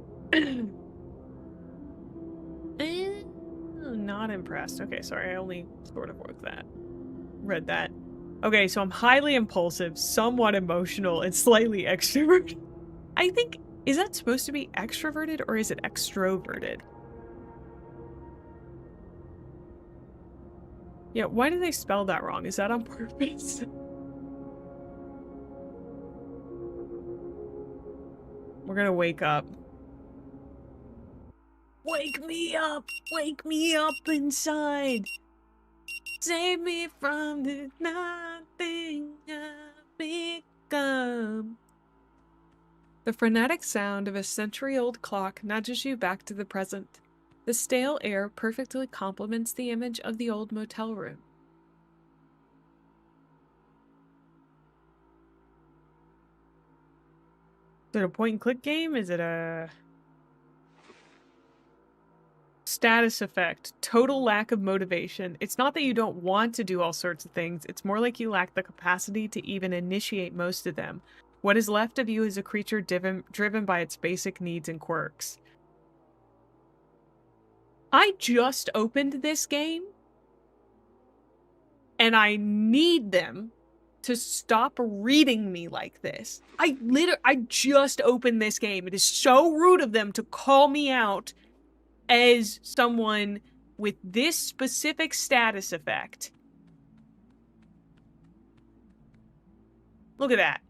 Not impressed. Okay, sorry, I only sort of read that. Okay, so I'm highly impulsive, somewhat emotional, and slightly extroverted. I think, is that supposed to be extroverted or is it extroverted? Yeah, why did they spell that wrong? Is that on purpose? We're gonna wake up. Wake me up! Wake me up inside! Save me from the nothing I've become. The frenetic sound of a century-old clock nudges you back to the present. The stale air perfectly complements the image of the old motel room. Is it a point-and-click game? Is it a... Status effect. Total lack of motivation. It's not that you don't want to do all sorts of things. It's more like you lack the capacity to even initiate most of them. What is left of you is a creature driven by its basic needs and quirks. I just opened this game, and I need them to stop reading me like this. I just opened this game. It is so rude of them to call me out as someone with this specific status effect. Look at that.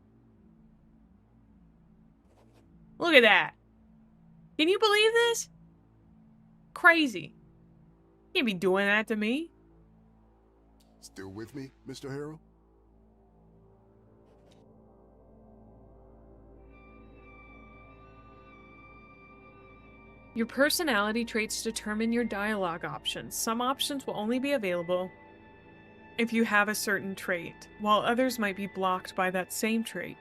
Look at that. Can you believe this? Crazy. You can't be doing that to me. Still with me, Mr. Harrell? Your personality traits determine your dialogue options. Some options will only be available if you have a certain trait, while others might be blocked by that same trait.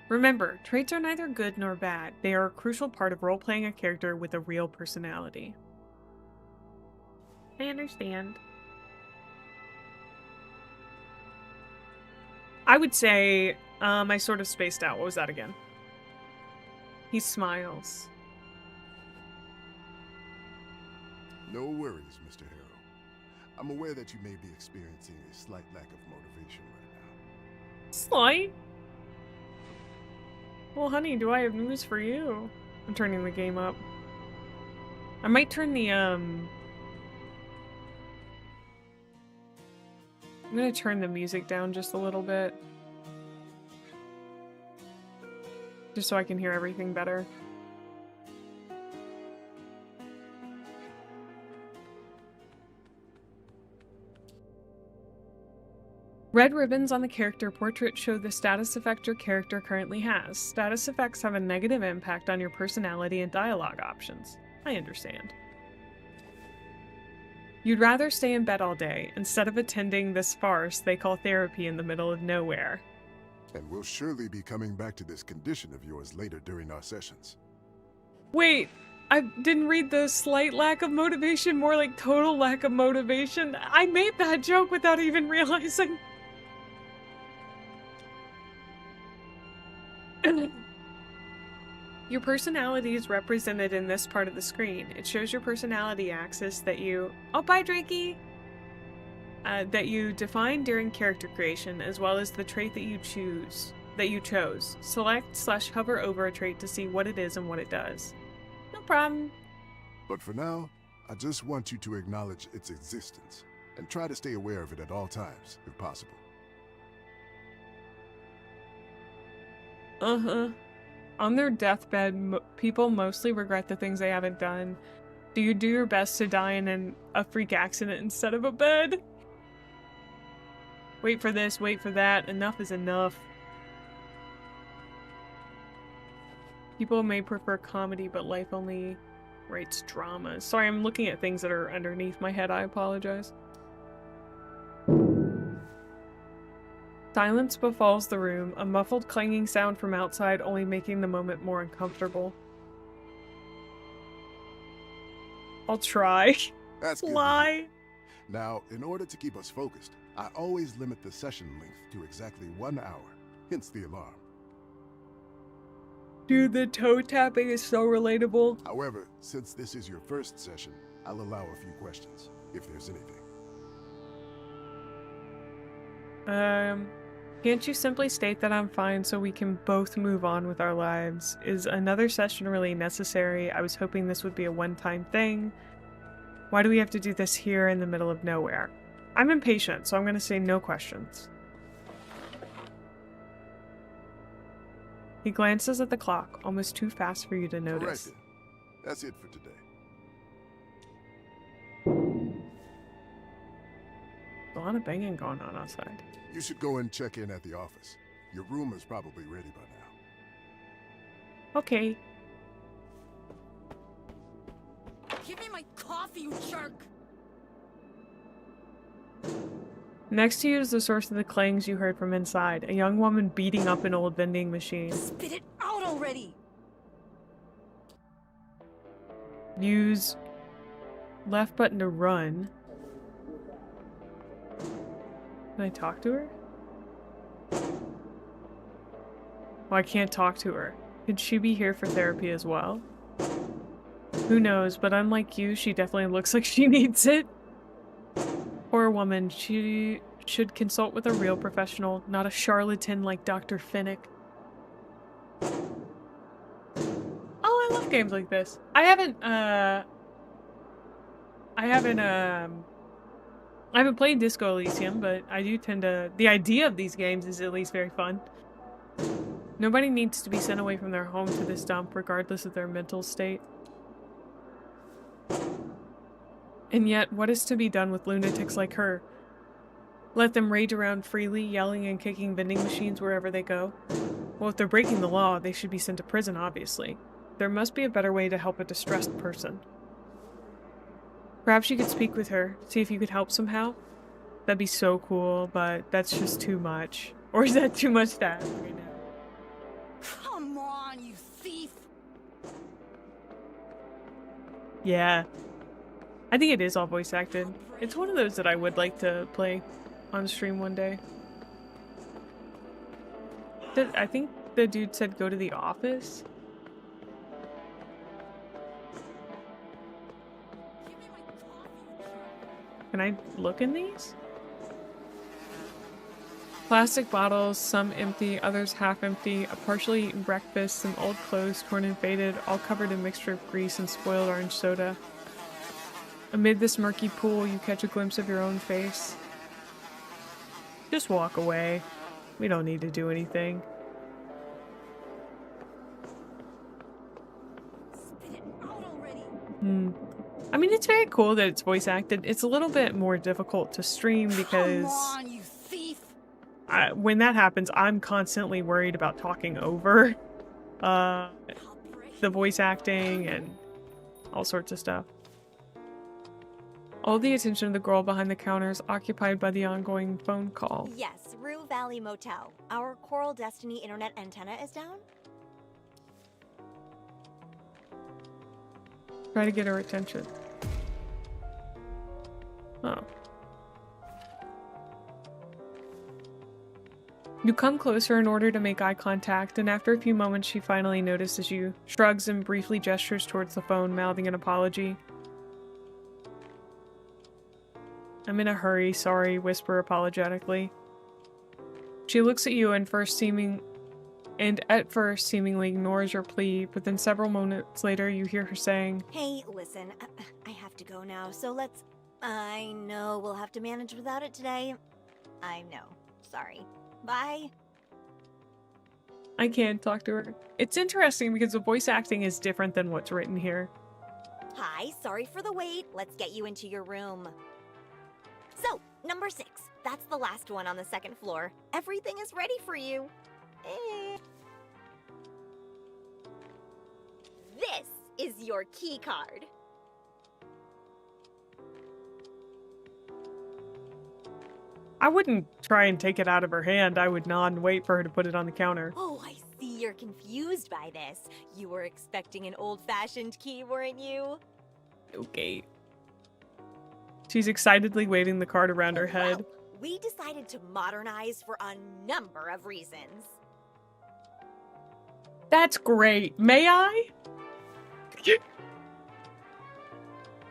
Remember, traits are neither good nor bad. They are a crucial part of role-playing a character with a real personality. I understand. I would say, I sort of spaced out. What was that again? He smiles. No worries, Mr. Harrell. I'm aware that you may be experiencing a slight lack of motivation right now. Slight? Well, honey, do I have news for you? I'm turning the game up. I might turn the, I'm gonna turn the music down just a little bit. Just so I can hear everything better. Red ribbons on the character portrait show the status effect your character currently has. Status effects have a negative impact on your personality and dialogue options. I understand. You'd rather stay in bed all day instead of attending this farce they call therapy in the middle of nowhere. And we'll surely be coming back to this condition of yours later during our sessions. Wait, I didn't read the slight lack of motivation, more like total lack of motivation. I made that joke without even realizing. Your personality is represented in this part of the screen. It shows your personality axis that you... Oh, bye, Drakey! That you define during character creation, as well as the trait that you chose. Select/hover over a trait to see what it is and what it does. No problem. But for now, I just want you to acknowledge its existence and try to stay aware of it at all times, if possible. Uh-huh. On their deathbed, people mostly regret the things they haven't done. Do you do your best to die in a freak accident instead of a bed? Wait for this, wait for that. Enough is enough. People may prefer comedy, but life only writes dramas. Sorry, I'm looking at things that are underneath my head. I apologize. Silence befalls the room, a muffled clanging sound from outside only making the moment more uncomfortable. I'll try. That's good. Lie. Now, in order to keep us focused, I always limit the session length to exactly 1 hour, hence the alarm. Dude, the toe tapping is so relatable. However, since this is your first session, I'll allow a few questions, if there's anything. Can't you simply state that I'm fine so we can both move on with our lives? Is another session really necessary? I was hoping this would be a one-time thing. Why do we have to do this here in the middle of nowhere? I'm impatient, so I'm gonna say no questions. He glances at the clock, almost too fast for you to notice. Correct. That's it for today. A lot of banging going on outside. You should go and check in at the office. Your room is probably ready by now. Okay. Give me my coffee, you jerk! Next to you is the source of the clangs you heard from inside, a young woman beating up an old vending machine. Spit it out already! Use left button to run. Can I talk to her? Oh, I can't talk to her. Could she be here for therapy as well? Who knows, but unlike you, she definitely looks like she needs it. Poor woman, she should consult with a real professional, not a charlatan like Dr. Finnick. Oh, I love games like this. I haven't played Disco Elysium, but I do tend to... The idea of these games is at least very fun. Nobody needs to be sent away from their home to this dump, regardless of their mental state. And yet, what is to be done with lunatics like her? Let them rage around freely, yelling and kicking vending machines wherever they go? Well, if they're breaking the law, they should be sent to prison, obviously. There must be a better way to help a distressed person. Perhaps you could speak with her, see if you could help somehow? That'd be so cool, but that's just too much. Or is that too much to ask right now? Come on, you thief! Yeah. I think it is all voice acted. It's one of those that I would like to play on stream one day. I think the dude said go to the office. Can I look in these? Plastic bottles, some empty, others half empty, a partially eaten breakfast, some old clothes torn and faded, all covered in a mixture of grease and spoiled orange soda. Amid this murky pool, you catch a glimpse of your own face. Just walk away. We don't need to do anything. Spit it out already! I mean, it's very cool that it's voice acted. It's a little bit more difficult to stream because... Come on, you thief! when that happens, I'm constantly worried about talking over the voice acting and all sorts of stuff. All the attention of the girl behind the counter is occupied by the ongoing phone call. Yes, Rue Valley Motel. Our Coral Destiny internet antenna is down? Try to get her attention. Oh. You come closer in order to make eye contact, and after a few moments she finally notices you, shrugs and briefly gestures towards the phone, mouthing an apology. I'm in a hurry, sorry, whisper apologetically. She looks at you and at first seemingly ignores your plea, but then several moments later you hear her saying, Hey, listen, I have to go now, so let's... I know we'll have to manage without it today. I know. Sorry. Bye. I can't talk to her. It's interesting because the voice acting is different than what's written here. Hi, sorry for the wait. Let's get you into your room. So, number 6. That's the last one on the 2nd floor. Everything is ready for you. This is your key card. I wouldn't try and take it out of her hand. I would nod and wait for her to put it on the counter. Oh, I see you're confused by this. You were expecting an old-fashioned key, weren't you? Okay. She's excitedly waving the card around her head. Well, we decided to modernize for a number of reasons. That's great. May I?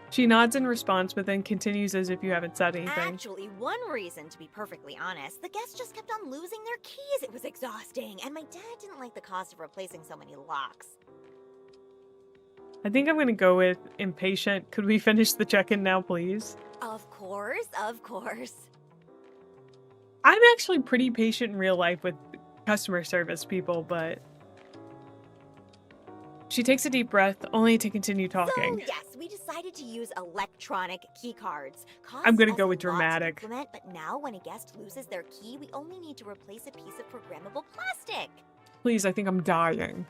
She nods in response, but then continues as if you haven't said anything. Actually, one reason, to be perfectly honest, the guests just kept on losing their keys. It was exhausting, and my dad didn't like the cost of replacing so many locks. I think I'm gonna go with impatient. Could we finish the check-in now, please? Of course, of course. I'm actually pretty patient in real life with customer service people, but... She takes a deep breath, only to continue talking. So, yes, we decided to use electronic key cards. I'm gonna go with dramatic. But now, when a guest loses their key, we only need to replace a piece of programmable plastic. Please, I think I'm dying.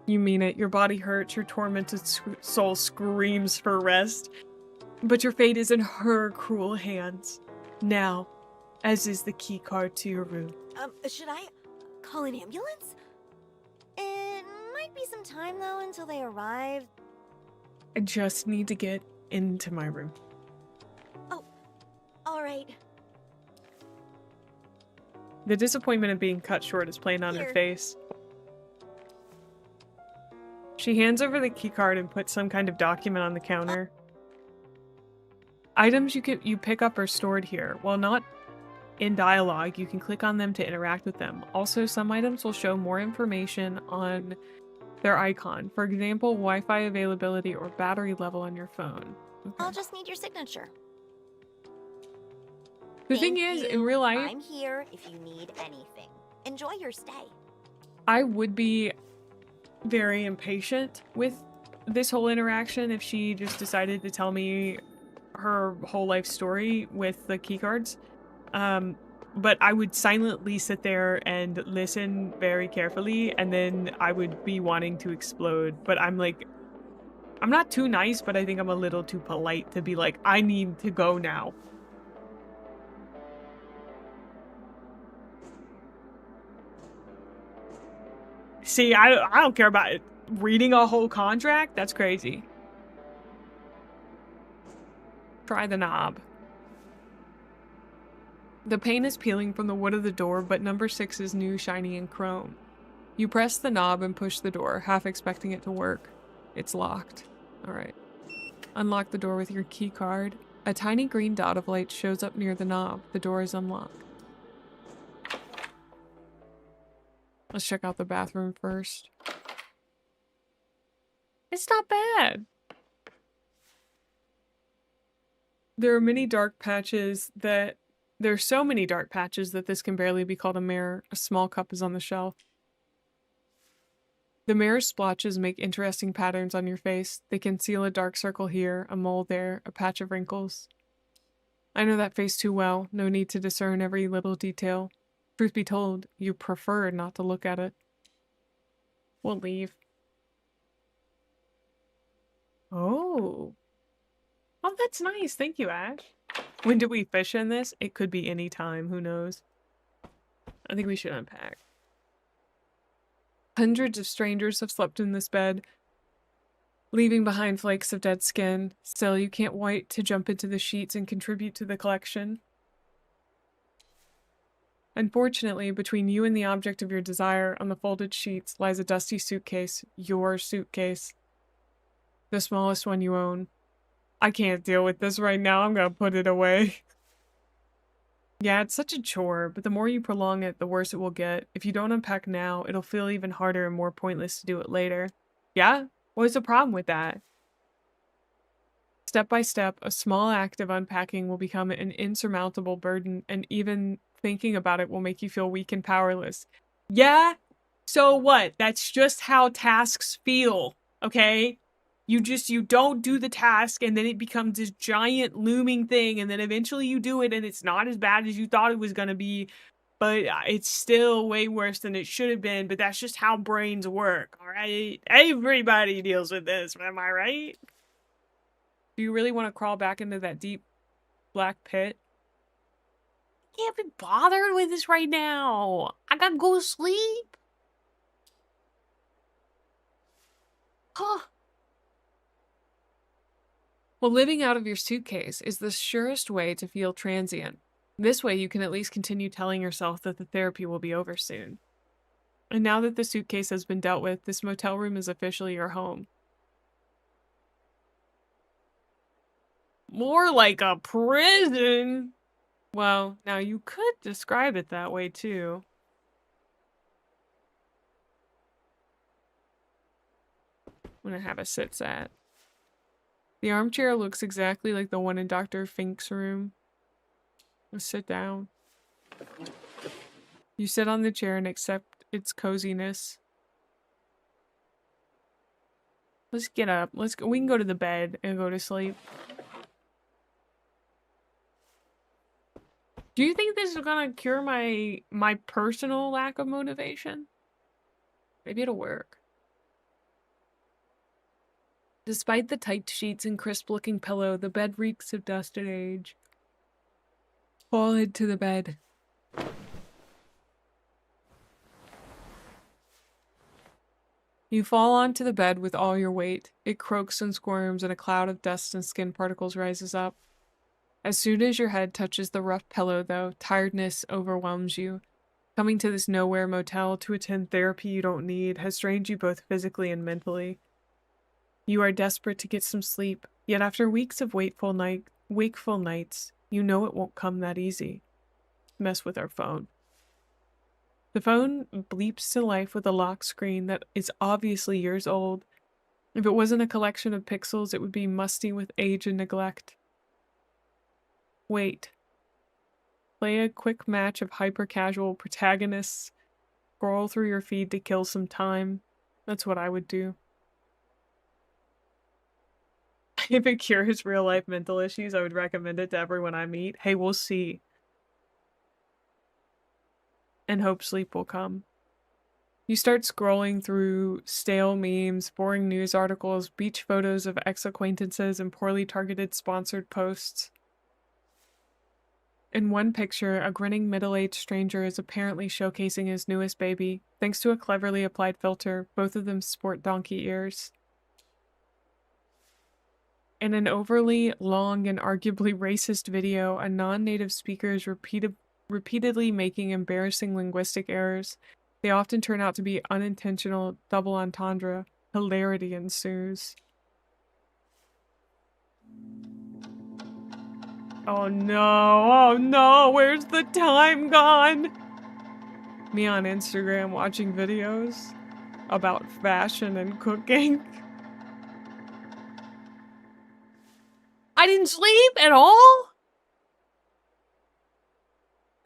You mean it. Your body hurts, your tormented soul screams for rest. But your fate is in her cruel hands. Now, as is the key card to your room. Should I call an ambulance? It might be some time, though, until they arrive. I just need to get into my room. Oh, all right. The disappointment of being cut short is plain on her face. She hands over the keycard and puts some kind of document on the counter. Items you pick up are stored here. While not in dialogue, you can click on them to interact with them. Also, some items will show more information on their icon. For example, Wi-Fi availability or battery level on your phone. Okay. I'll just need your signature. The thing is, in real life, I'm here if you need anything. Enjoy your stay. I would be very impatient with this whole interaction if she just decided to tell me her whole life story with the keycards. But I would silently sit there and listen very carefully, and then I would be wanting to explode. But I'm not too nice, but I think I'm a little too polite to be like, I need to go now. See, I don't care about it. Reading a whole contract? That's crazy. Try the knob. The paint is peeling from the wood of the door, but number 6 is new, shiny, and chrome. You press the knob and push the door, half expecting it to work. It's locked. Alright. Unlock the door with your key card. A tiny green dot of light shows up near the knob. The door is unlocked. Let's check out the bathroom first. It's not bad. There's so many dark patches that this can barely be called a mirror. A small cup is on the shelf. The mirror splotches make interesting patterns on your face. They conceal a dark circle here, a mole there, a patch of wrinkles. I know that face too well. No need to discern every little detail. Truth be told, you prefer not to look at it. We'll leave. Oh. Oh, that's nice. Thank you, Ash. When did we fish in this? It could be any time. Who knows? I think we should unpack. Hundreds of strangers have slept in this bed, leaving behind flakes of dead skin. Still, you can't wait to jump into the sheets and contribute to the collection. Unfortunately, between you and the object of your desire on the folded sheets lies a dusty suitcase, your suitcase. The smallest one you own. I can't deal with this right now, I'm gonna put it away. Yeah, it's such a chore, but the more you prolong it, the worse it will get. If you don't unpack now, it'll feel even harder and more pointless to do it later. Yeah? What's the problem with that? Step by step, a small act of unpacking will become an insurmountable burden, and even thinking about it will make you feel weak and powerless. Yeah? So what? That's just how tasks feel, okay? You don't do the task, and then it becomes this giant looming thing, and then eventually you do it, and it's not as bad as you thought it was gonna be, but it's still way worse than it should have been, but that's just how brains work, alright? Everybody deals with this, am I right? Do you really want to crawl back into that deep black pit? Can't be bothered with this right now. I gotta go to sleep. Huh. Well, living out of your suitcase is the surest way to feel transient. This way you can at least continue telling yourself that the therapy will be over soon. And now that the suitcase has been dealt with, this motel room is officially your home. More like a prison. Well, now you could describe it that way too. I'm gonna have a sit-sat. The armchair looks exactly like the one in Dr. Fink's room. Let's sit down. You sit on the chair and accept its coziness. Let's get up. Let's go. We can go to the bed and go to sleep. Do you think this is gonna cure my personal lack of motivation? Maybe it'll work. Despite the tight sheets and crisp-looking pillow, the bed reeks of dust and age. Fall into the bed. You fall onto the bed with all your weight. It croaks and squirms, and a cloud of dust and skin particles rises up. As soon as your head touches the rough pillow, though, tiredness overwhelms you. Coming to this nowhere motel to attend therapy you don't need has strained you both physically and mentally. You are desperate to get some sleep, yet after weeks of wakeful nights, you know it won't come that easy. Mess with our phone. The phone bleeps to life with a lock screen that is obviously years old. If it wasn't a collection of pixels, it would be musty with age and neglect. Wait. Play a quick match of hyper-casual protagonists. Scroll through your feed to kill some time. That's what I would do. If it cures real-life mental issues, I would recommend it to everyone I meet. Hey, we'll see. And hope sleep will come. You start scrolling through stale memes, boring news articles, beach photos of ex-acquaintances, and poorly targeted sponsored posts. In one picture, a grinning middle-aged stranger is apparently showcasing his newest baby. Thanks to a cleverly applied filter, both of them sport donkey ears. In an overly long and arguably racist video, a non-native speaker is repeatedly making embarrassing linguistic errors. They often turn out to be unintentional double entendre. Hilarity ensues. Oh no, where's the time gone? Me on Instagram watching videos about fashion and cooking. I didn't sleep at all?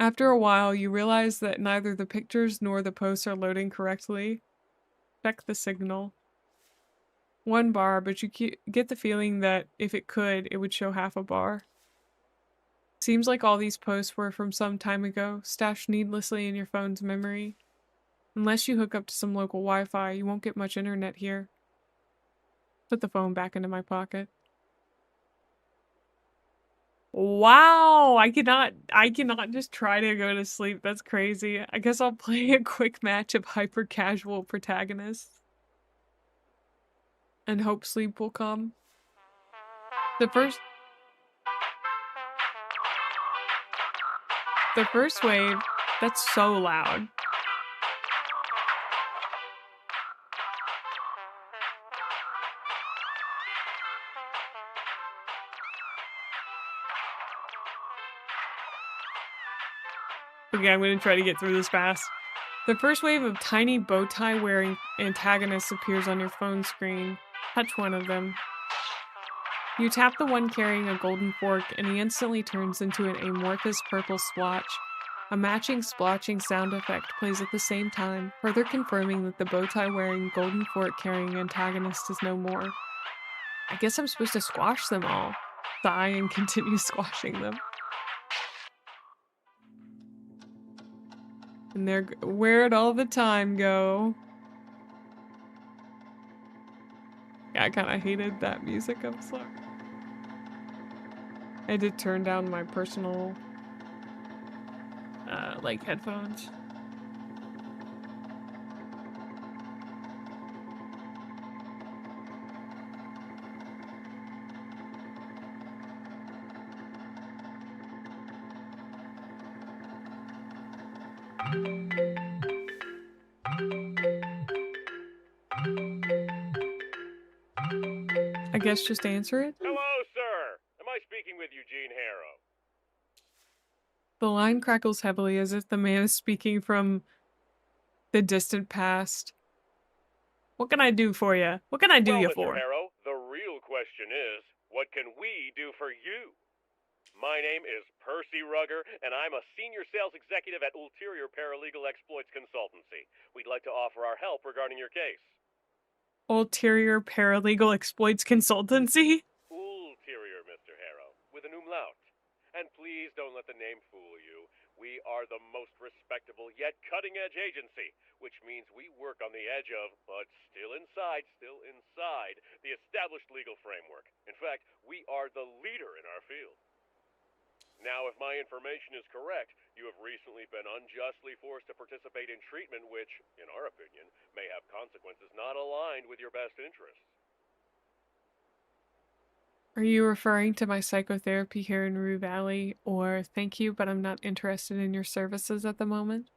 After a while, you realize that neither the pictures nor the posts are loading correctly. Check the signal. 1 bar, but you get the feeling that if it could, it would show half a bar. Seems like all these posts were from some time ago, stashed needlessly in your phone's memory. Unless you hook up to some local Wi-Fi, you won't get much internet here. Put the phone back into my pocket. Wow, I cannot just try to go to sleep. That's crazy. I guess I'll play a quick match of hyper casual protagonists and hope sleep will come. The first wave, that's so loud. Okay, I'm gonna try to get through this fast. The first wave of tiny bow tie wearing antagonists appears on your phone screen. Touch one of them. You tap the one carrying a golden fork and he instantly turns into an amorphous purple splotch. A matching splotching sound effect plays at the same time, further confirming that the bow tie wearing golden fork carrying antagonist is no more. I guess I'm supposed to squash them all. Sigh and continue squashing them. And where'd all the time go? Yeah, I kinda hated that music, I'm sorry. I did turn down my personal, like, headphones. I guess just answer it? Hello, sir. Am I speaking with Eugene Harrow? The line crackles heavily as if the man is speaking from the distant past. What can I do for you? What can I do Well, you Mr. for? Harrow, the real question is, what can we do for you? My name is Percy Rugger, and I'm a senior sales executive at Ulterior Paralegal Exploits Consultancy. We'd like to offer our help regarding your case. Ulterior Paralegal Exploits Consultancy? Ulterior, Mr. Harrow, with an umlaut. And please don't let the name fool you. We are the most respectable yet cutting-edge agency, which means we work on the edge of, but still inside, the established legal framework. In fact, we are the leader in our field. Now, if my information is correct, you have recently been unjustly forced to participate in treatment which, in our opinion, may have consequences not aligned with your best interests. Are you referring to my psychotherapy here in Rue Valley, or thank you, but I'm not interested in your services at the moment?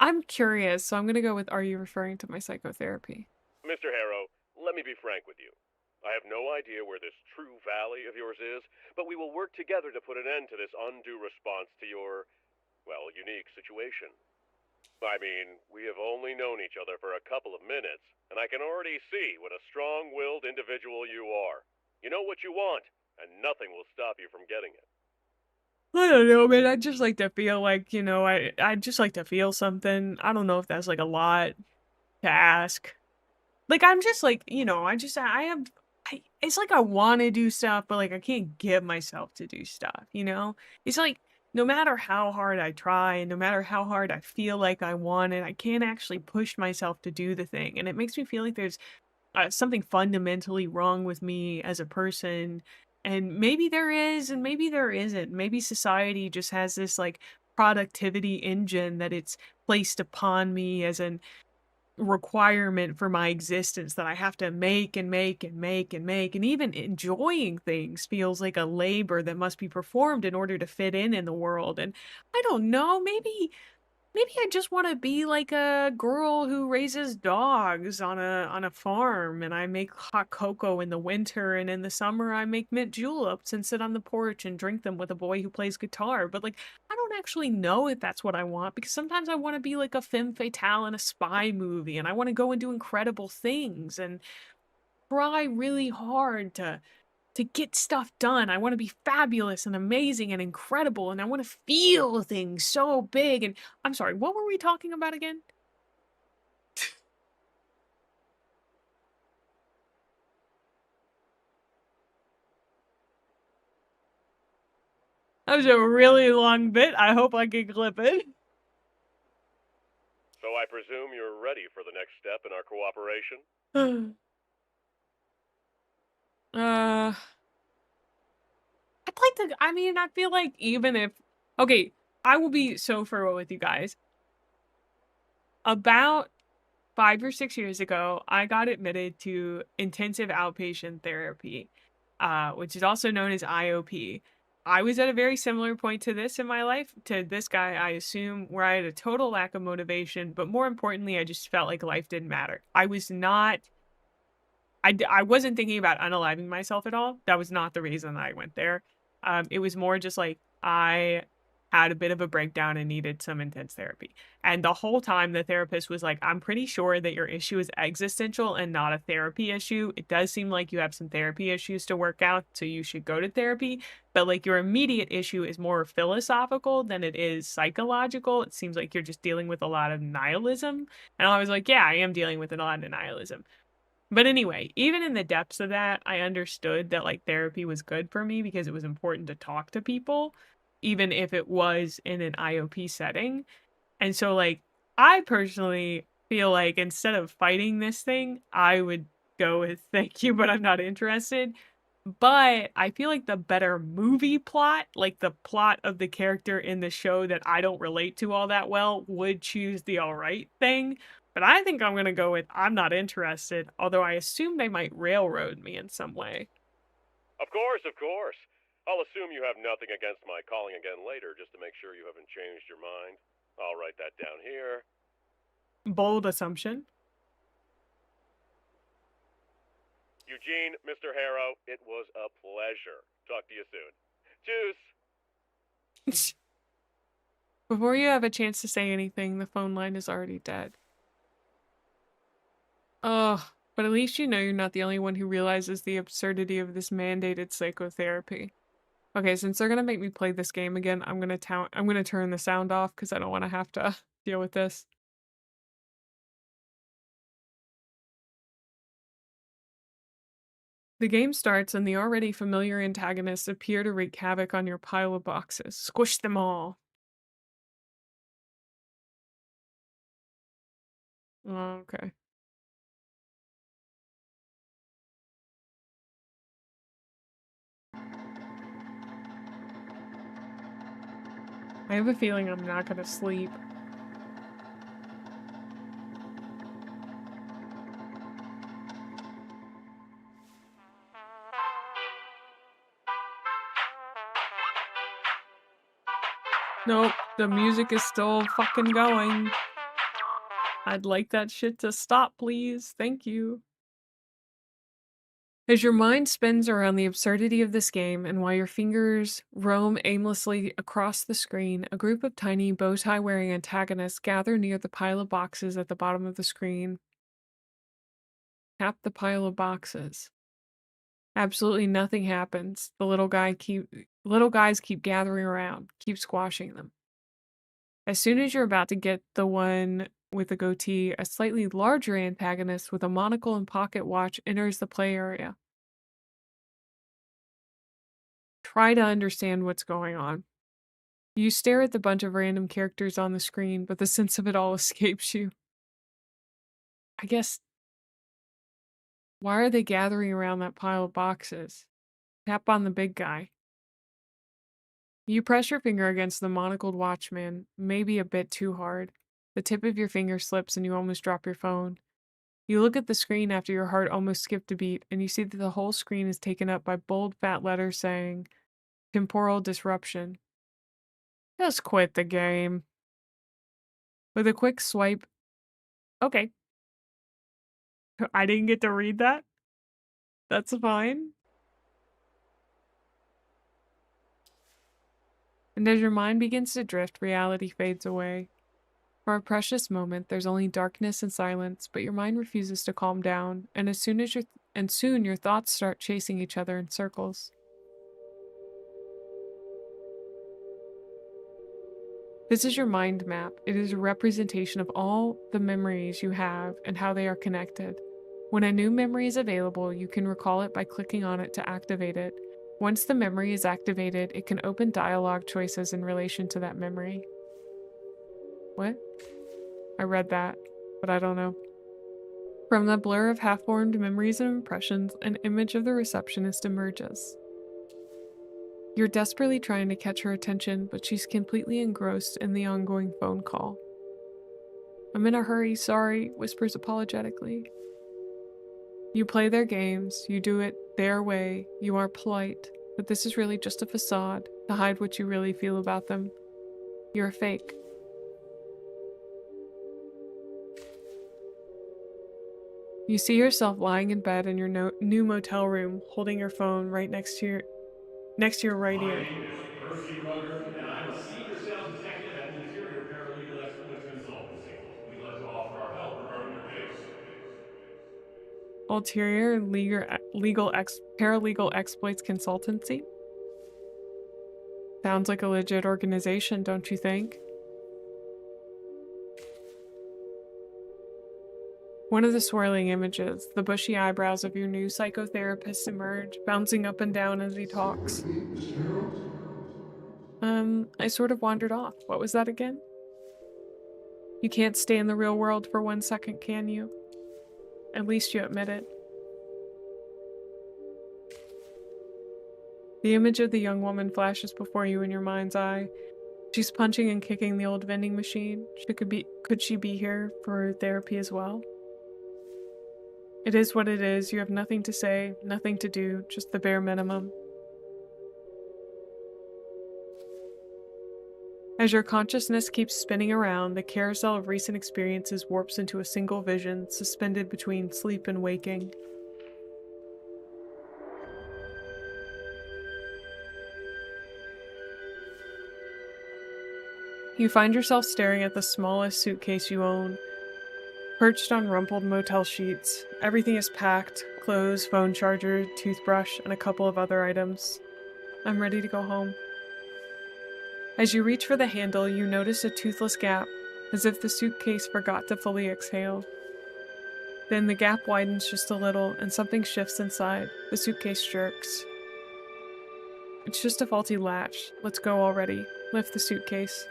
I'm curious, so I'm gonna go with are you referring to my psychotherapy? Mr. Harrow, let me be frank with you. I have no idea where this true valley of yours is, but we will work together to put an end to this undue response to your, well, unique situation. I mean, we have only known each other for a couple of minutes, and I can already see what a strong-willed individual you are. You know what you want, and nothing will stop you from getting it. I don't know, man. I just like to feel like, I just like to feel something. I don't know if that's like a lot to ask. Like, I'm just like, it's like I want to do stuff, but like I can't get myself to do stuff, you know? It's like no matter how hard I try and no matter how hard I feel like I want it, I can't actually push myself to do the thing. And it makes me feel like there's something fundamentally wrong with me as a person. And maybe there is, and maybe there isn't. Maybe society just has this like productivity engine that it's placed upon me as an requirement for my existence that I have to make and make and make and make. And even enjoying things feels like a labor that must be performed in order to fit in the world. And I don't know, maybe I just want to be like a girl who raises dogs on a farm and I make hot cocoa in the winter and in the summer I make mint juleps and sit on the porch and drink them with a boy who plays guitar. But like I don't actually know if that's what I want because sometimes I want to be like a femme fatale in a spy movie and I want to go and do incredible things and try really hard to get stuff done. I want to be fabulous and amazing and incredible, and I want to feel things so big. And I'm sorry, what were we talking about again? That was a really long bit. I hope I can clip it. So I presume you're ready for the next step in our cooperation? I'd like to, I mean, I feel like even if, okay, I will be so thorough with you guys. About 5 or 6 years ago, I got admitted to intensive outpatient therapy, which is also known as IOP. I was at a very similar point to this in my life, to this guy, I assume, where I had a total lack of motivation, but more importantly, I just felt like life didn't matter. I was not, I wasn't thinking about unaliving myself at all. That was not the reason I went there. It was more just like I had a bit of a breakdown and needed some intense therapy. And the whole time the therapist was like, I'm pretty sure that your issue is existential and not a therapy issue. It does seem like you have some therapy issues to work out, so you should go to therapy. But like your immediate issue is more philosophical than it is psychological. It seems like you're just dealing with a lot of nihilism. And I was like, yeah, I am dealing with a lot of nihilism. But anyway, even in the depths of that, I understood that like therapy was good for me because it was important to talk to people, even if it was in an IOP setting. And so like I personally feel like instead of fighting this thing, I would go with thank you, but I'm not interested. But I feel like the better movie plot, like the plot of the character in the show that I don't relate to all that well, would choose the alright thing. But I think I'm gonna go with I'm not interested, although I assume they might railroad me in some way. Of course, of course. I'll assume you have nothing against my calling again later just to make sure you haven't changed your mind. I'll write that down here. Bold assumption. Eugene, Mr. Harrow, it was a pleasure. Talk to you soon. Tschüss. Before you have a chance to say anything, the phone line is already dead. Ugh, but at least you know you're not the only one who realizes the absurdity of this mandated psychotherapy. Okay, since they're gonna make me play this game again, I'm gonna turn the sound off because I don't want to have to deal with this. The game starts and the already familiar antagonists appear to wreak havoc on your pile of boxes. Squish them all. Okay. I have a feeling I'm not gonna sleep. Nope, the music is still fucking going. I'd like that shit to stop, please. Thank you. As your mind spins around the absurdity of this game and while your fingers roam aimlessly across the screen, a group of tiny bow-tie wearing antagonists gather near the pile of boxes at the bottom of the screen. Tap the pile of boxes. Absolutely nothing happens. The little guys keep gathering around, keep squashing them. As soon as you're about to get the one with the goatee, a slightly larger antagonist with a monocle and pocket watch enters the play area. Try to understand what's going on. You stare at the bunch of random characters on the screen, but the sense of it all escapes you. I guess, why are they gathering around that pile of boxes? Tap on the big guy. You press your finger against the monocled watchman, maybe a bit too hard. The tip of your finger slips and you almost drop your phone. You look at the screen after your heart almost skipped a beat, and you see that the whole screen is taken up by bold fat letters saying, Temporal Disruption. Just quit the game. With a quick swipe. Okay. I didn't get to read that. That's fine. And as your mind begins to drift, reality fades away. For a precious moment, there's only darkness and silence, but your mind refuses to calm down, and soon your thoughts start chasing each other in circles. This is your mind map. It is a representation of all the memories you have and how they are connected. When a new memory is available, you can recall it by clicking on it to activate it. Once the memory is activated, it can open dialogue choices in relation to that memory. What? I read that, but I don't know. From the blur of half-formed memories and impressions, an image of the receptionist emerges. You're desperately trying to catch her attention, but she's completely engrossed in the ongoing phone call. "I'm in a hurry, sorry," whispers apologetically. You play their games, you do it their way, you are polite, but this is really just a facade to hide what you really feel about them. You're a fake. You see yourself lying in bed in your new motel room, holding your phone right next to your right ear. My name is Percy Rugger, and I'm a senior sales executive at Interior Paralegal Exploits Consultancy. We'd like to offer our help regarding your case. Ulterior Paralegal Exploits Consultancy? Sounds like a legit organization, don't you think? One of the swirling images, the bushy eyebrows of your new psychotherapist emerge, bouncing up and down as he talks. I sort of wandered off. What was that again? You can't stay in the real world for 1 second, can you? At least you admit it. The image of the young woman flashes before you in your mind's eye. She's punching and kicking the old vending machine. Could she be here for therapy as well? It is what it is. You have nothing to say, nothing to do, just the bare minimum. As your consciousness keeps spinning around, the carousel of recent experiences warps into a single vision, suspended between sleep and waking. You find yourself staring at the smallest suitcase you own, perched on rumpled motel sheets. Everything is packed: clothes, phone charger, toothbrush, and a couple of other items. I'm ready to go home. As you reach for the handle, you notice a toothless gap, as if the suitcase forgot to fully exhale. Then the gap widens just a little, and something shifts inside. The suitcase jerks. It's just a faulty latch. Let's go already. Lift the suitcase.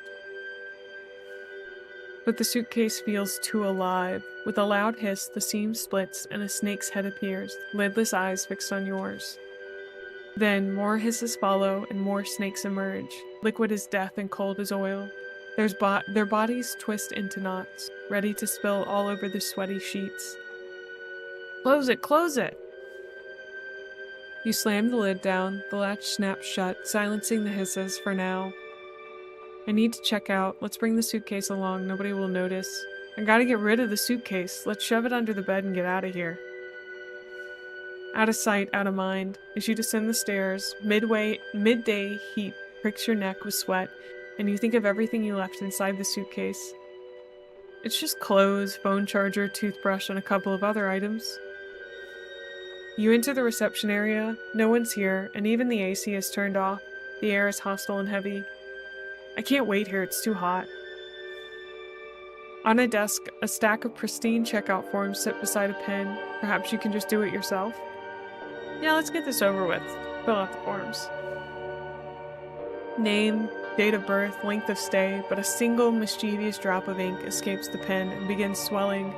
But the suitcase feels too alive. With a loud hiss, the seam splits and a snake's head appears, lidless eyes fixed on yours. Then more hisses follow and more snakes emerge, liquid as death and cold as oil. Their bodies twist into knots, ready to spill all over the sweaty sheets. Close it! Close it! You slam the lid down, the latch snaps shut, silencing the hisses for now. I need to check out. Let's bring the suitcase along. Nobody will notice. I gotta get rid of the suitcase. Let's shove it under the bed and get out of here. Out of sight, out of mind. As you descend the stairs, midday heat pricks your neck with sweat, and you think of everything you left inside the suitcase. It's just clothes, phone charger, toothbrush, and a couple of other items. You enter the reception area. No one's here, and even the AC is turned off. The air is hostile and heavy. I can't wait here, it's too hot. On a desk, a stack of pristine checkout forms sit beside a pen. Perhaps you can just do it yourself? Yeah, let's get this over with. Fill out the forms. Name, date of birth, length of stay, but a single mischievous drop of ink escapes the pen and begins swelling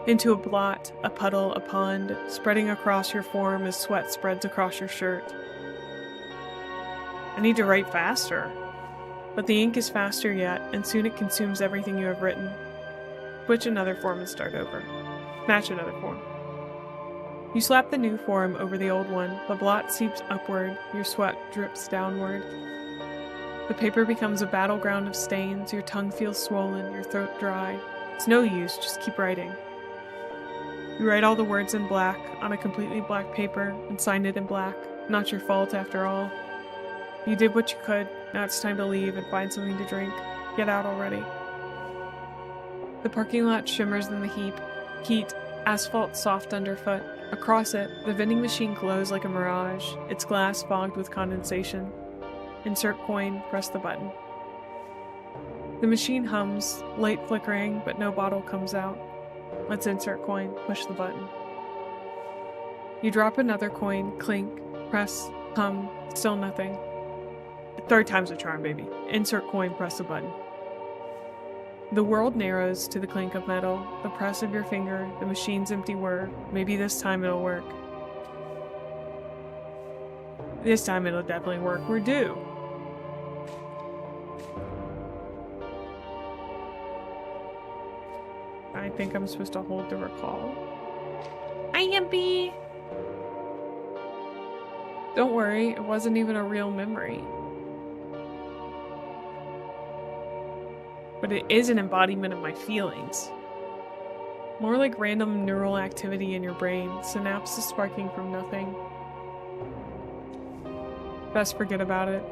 into a blot, a puddle, a pond, spreading across your form as sweat spreads across your shirt. I need to write faster. But the ink is faster yet, and soon it consumes everything you have written. Switch another form and start over. Match another form. You slap the new form over the old one. The blot seeps upward, your sweat drips downward. The paper becomes a battleground of stains, your tongue feels swollen, your throat dry. It's no use, just keep writing. You write all the words in black, on a completely black paper, and sign it in black. Not your fault, after all. You did what you could, now it's time to leave and find something to drink. Get out already. The parking lot shimmers in the heat, asphalt soft underfoot. Across it, the vending machine glows like a mirage, its glass fogged with condensation. Insert coin, press the button. The machine hums, light flickering, but no bottle comes out. Let's insert coin, push the button. You drop another coin, clink, press, Still nothing. Third time's a charm, baby. Insert coin, press the button. The world narrows to the clink of metal, the press of your finger, the machine's empty whir. Maybe this time it'll work. This time it'll definitely work. We're due. I think I'm supposed to hold to recall. I am B. Don't worry, it wasn't even a real memory. But it is an embodiment of my feelings. More like random neural activity in your brain, synapses sparking from nothing. Best forget about it.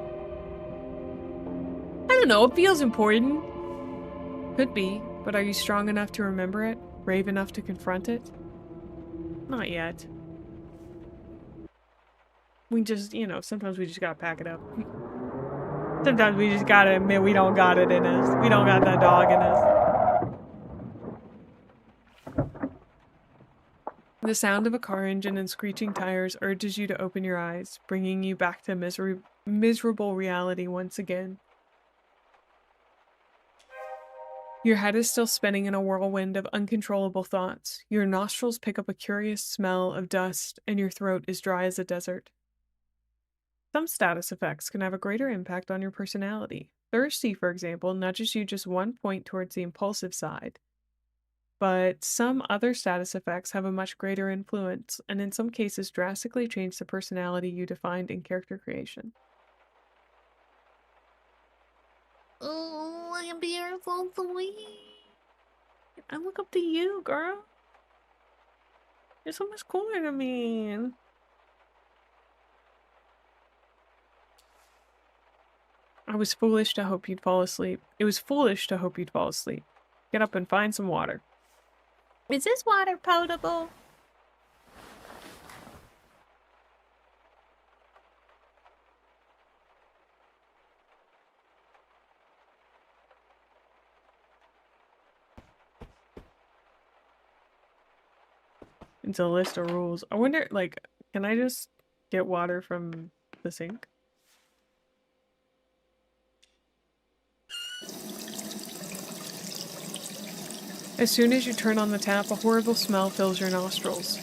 I don't know, it feels important. Could be, but are you strong enough to remember it? Brave enough to confront it? Not yet. We just, you know, sometimes we just gotta pack it up. Sometimes we just gotta admit we don't got it in us. We don't got that dog in us. The sound of a car engine and screeching tires urges you to open your eyes, bringing you back to miserable reality once again. Your head is still spinning in a whirlwind of uncontrollable thoughts. Your nostrils pick up a curious smell of dust, and your throat is dry as a desert. Some status effects can have a greater impact on your personality. Thirsty, for example, nudges you just 1 point towards the impulsive side. But some other status effects have a much greater influence, and in some cases drastically change the personality you defined in character creation. Oh, I am beautiful, sweet. I look up to you, girl. You're so much cooler than me. I was foolish to hope you'd fall asleep. It was foolish to hope you'd fall asleep. Get up and find some water. Is this water potable? It's a list of rules. I wonder, like, can I just get water from the sink? As soon as you turn on the tap, a horrible smell fills your nostrils.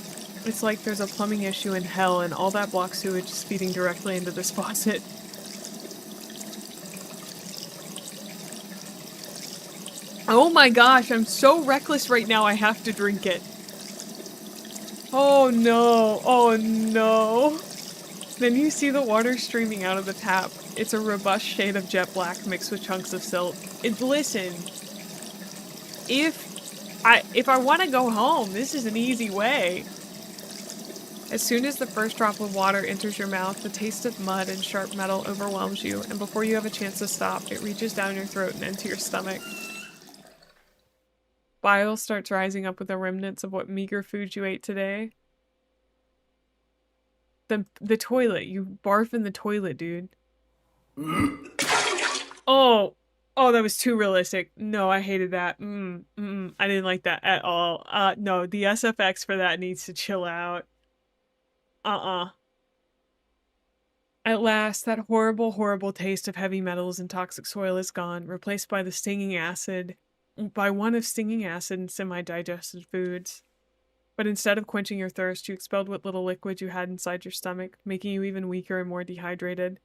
It's like there's a plumbing issue in hell and all that block sewage is feeding directly into this faucet. Oh my gosh, I'm so reckless right now I have to drink it. Oh no, oh no. Then you see the water streaming out of the tap. It's a robust shade of jet black mixed with chunks of silt. Listen, if I want to go home, this is an easy way. As soon as the first drop of water enters your mouth, the taste of mud and sharp metal overwhelms you, and before you have a chance to stop, it reaches down your throat and into your stomach. Bile starts rising up with the remnants of what meager food you ate today. The toilet. You barf in the toilet, dude. Oh, that was too realistic. No, I hated that. I didn't like that at all. No, the SFX for that needs to chill out. At last, that horrible, horrible taste of heavy metals and toxic soil is gone, replaced by one of stinging acid and semi-digested foods. But instead of quenching your thirst, you expelled what little liquid you had inside your stomach, making you even weaker and more dehydrated.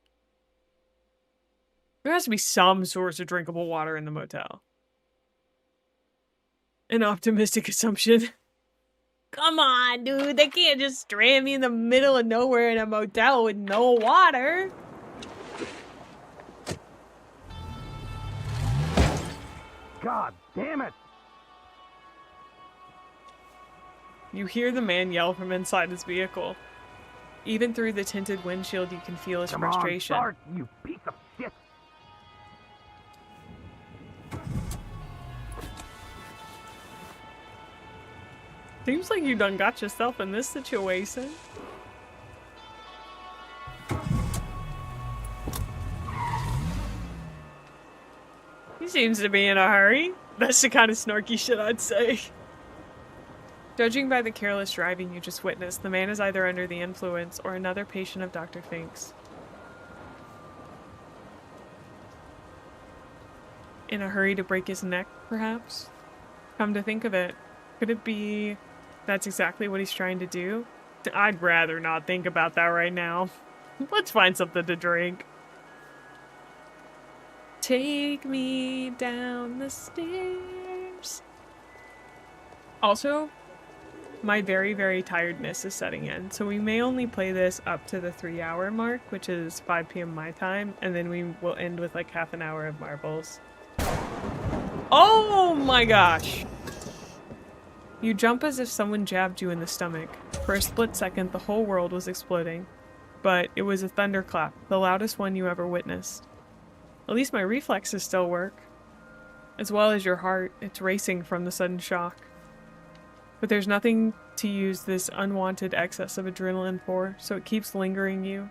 There has to be some source of drinkable water in the motel. An optimistic assumption. Come on, dude. They can't just strand me in the middle of nowhere in a motel with no water. God damn it! You hear the man yell from inside his vehicle. Even through the tinted windshield, you can feel his frustration. Come on, start, you piece of shit! Seems like you done got yourself in this situation. He seems to be in a hurry. That's the kind of snarky shit I'd say. Judging by the careless driving you just witnessed, the man is either under the influence or another patient of Dr. Fink's. In a hurry to break his neck, perhaps? Come to think of it, could it be that's exactly what he's trying to do? I'd rather not think about that right now. Let's find something to drink. Take me down the stairs. Also, my very, very tiredness is setting in, so we may only play this up to the 3-hour mark, which is 5 p.m. my time, and then we will end with like half an hour of marbles. Oh my gosh! You jump as if someone jabbed you in the stomach. For a split second, the whole world was exploding. But it was a thunderclap, the loudest one you ever witnessed. At least my reflexes still work. As well as your heart, it's racing from the sudden shock. But there's nothing to use this unwanted excess of adrenaline for, so it keeps lingering,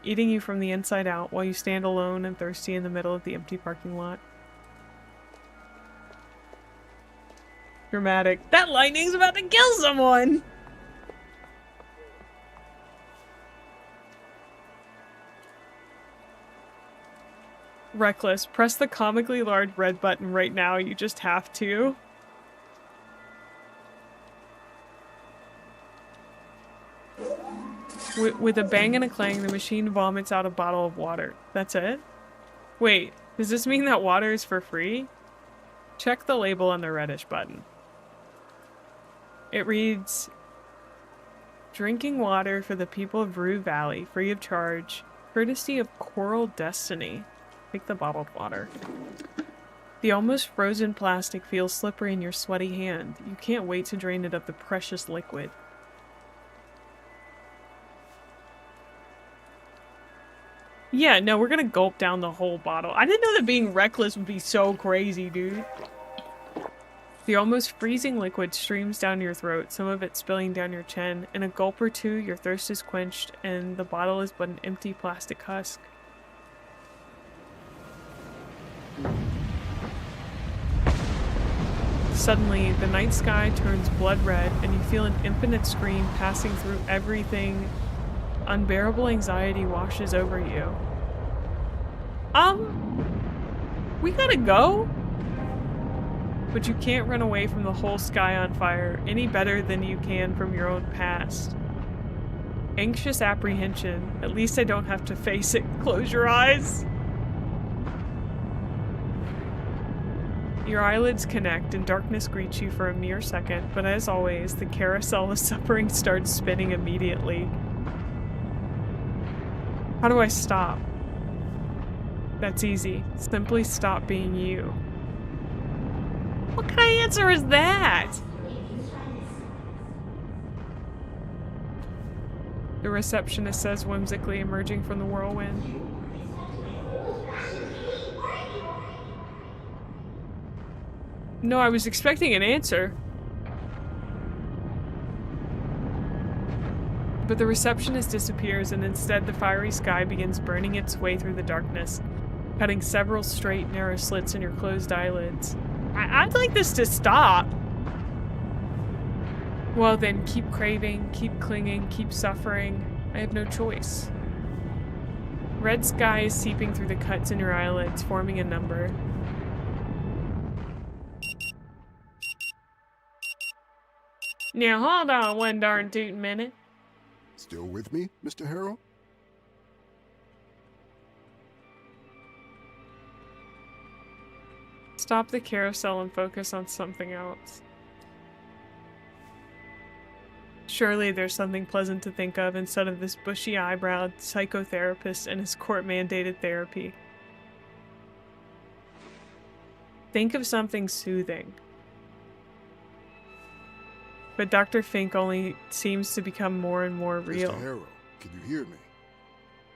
eating you from the inside out while you stand alone and thirsty in the middle of the empty parking lot. Dramatic. That lightning's about to kill someone! Reckless. Press the comically large red button right now. You just have to. With a bang and a clang, the machine vomits out a bottle of water. That's it? Wait, does this mean that water is for free? Check the label on the reddish button. It reads, "Drinking water for the people of Rue Valley, free of charge, courtesy of Coral Destiny." Take the bottled water. The almost frozen plastic feels slippery in your sweaty hand. You can't wait to drain it of the precious liquid. Yeah, no, we're gonna gulp down the whole bottle. I didn't know that being reckless would be so crazy, dude. The almost freezing liquid streams down your throat, some of it spilling down your chin. In a gulp or two, your thirst is quenched, and the bottle is but an empty plastic husk. Suddenly, the night sky turns blood red, and you feel an infinite scream passing through everything. Unbearable anxiety washes over you. We gotta go? But you can't run away from the whole sky on fire any better than you can from your own past. Anxious apprehension. At least I don't have to face it. Close your eyes. Your eyelids connect and darkness greets you for a mere second, but as always, the carousel of suffering starts spinning immediately. How do I stop? That's easy. Simply stop being you. What kind of answer is that? The receptionist says whimsically, emerging from the whirlwind. No, I was expecting an answer. But the receptionist disappears, and instead the fiery sky begins burning its way through the darkness, cutting several straight, narrow slits in your closed eyelids. I'd like this to stop. Well then, keep craving, keep clinging, keep suffering. I have no choice. Red sky is seeping through the cuts in your eyelids, forming a number. Now hold on one darn tootin' minute. Still with me, Mr. Harrow? Stop the carousel and focus on something else. Surely there's something pleasant to think of instead of this bushy-eyebrowed psychotherapist and his court-mandated therapy. Think of something soothing. But Dr. Fink only seems to become more and more real. Mr. Harrow, can you hear me?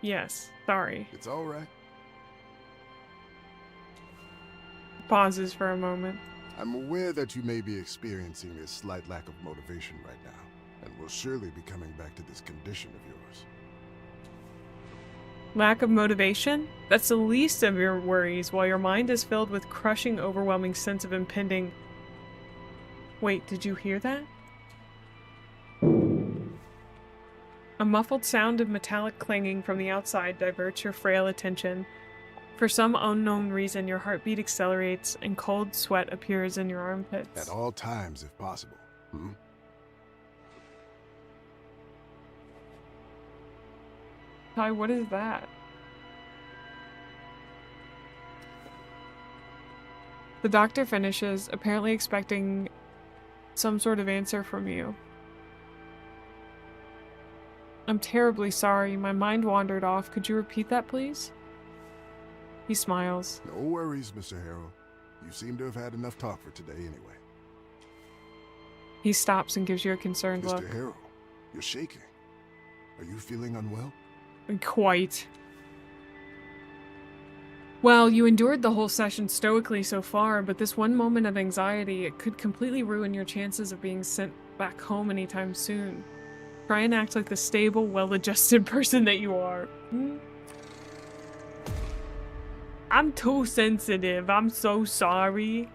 Yes, sorry. It's all right. Pauses for a moment. I'm aware that you may be experiencing a slight lack of motivation right now, and will surely be coming back to this condition of yours. Lack of motivation? That's the least of your worries, while your mind is filled with crushing, overwhelming sense of impending... Wait, did you hear that? A muffled sound of metallic clanging from the outside diverts your frail attention. For some unknown reason, your heartbeat accelerates and cold sweat appears in your armpits. At all times, if possible. Ty, what is that? The doctor finishes, apparently expecting some sort of answer from you. I'm terribly sorry. My mind wandered off. Could you repeat that, please? He smiles. No worries, Mr. Harrow. You seem to have had enough talk for today anyway. He stops and gives you a concerned look. Mr. Harrow, you're shaking. Are you feeling unwell? Quite. Well, you endured the whole session stoically so far, but this one moment of anxiety, it could completely ruin your chances of being sent back home anytime soon. Try and act like the stable, well-adjusted person that you are. I'm too sensitive. I'm so sorry.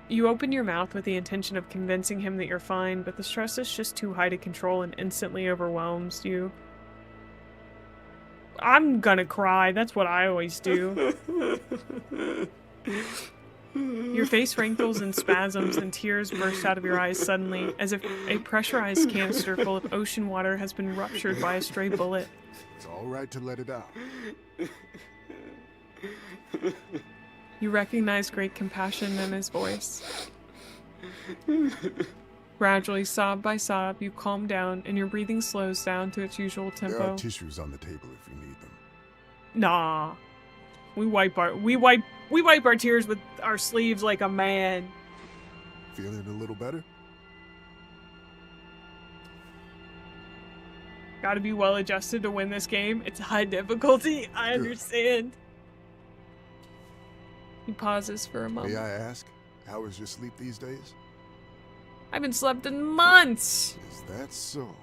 You open your mouth with the intention of convincing him that you're fine, but the stress is just too high to control and instantly overwhelms you. I'm gonna cry. That's what I always do. Your face wrinkles in spasms and tears burst out of your eyes suddenly, as if a pressurized canister full of ocean water has been ruptured by a stray bullet. It's all right to let it out. You recognize great compassion in his voice. Gradually, sob by sob, you calm down and your breathing slows down to its usual tempo. There are tissues on the table if you need them. Nah. We wipe our tears with our sleeves like a man. Feeling a little better? Gotta be well adjusted to win this game. It's high difficulty. I understand. He pauses for a moment. May I ask, how is your sleep these days? I haven't slept in months. Is that so?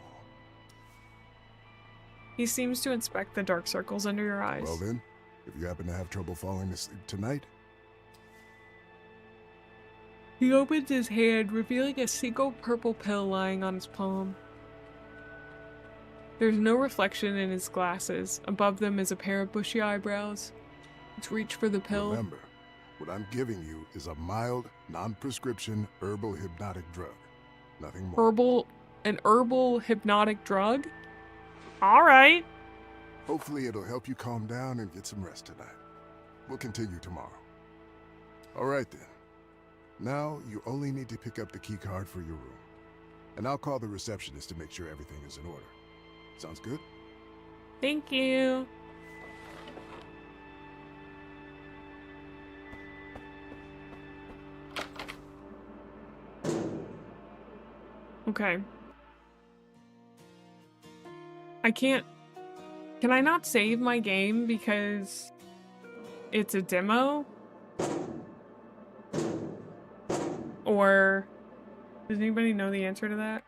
He seems to inspect the dark circles under your eyes. Well then, if you happen to have trouble falling asleep tonight. He opens his hand, revealing a single purple pill lying on his palm. There's no reflection in his glasses. Above them is a pair of bushy eyebrows. Let's reach for the pill. Remember, what I'm giving you is a mild, non-prescription herbal hypnotic drug. Nothing more. An herbal hypnotic drug? Alright. Hopefully it'll help you calm down and get some rest tonight. We'll continue tomorrow. Alright then. Now you only need to pick up the key card for your room. And I'll call the receptionist to make sure everything is in order. Sounds good? Thank you. Okay. Can I not save my game because it's a demo? Or does anybody know the answer to that?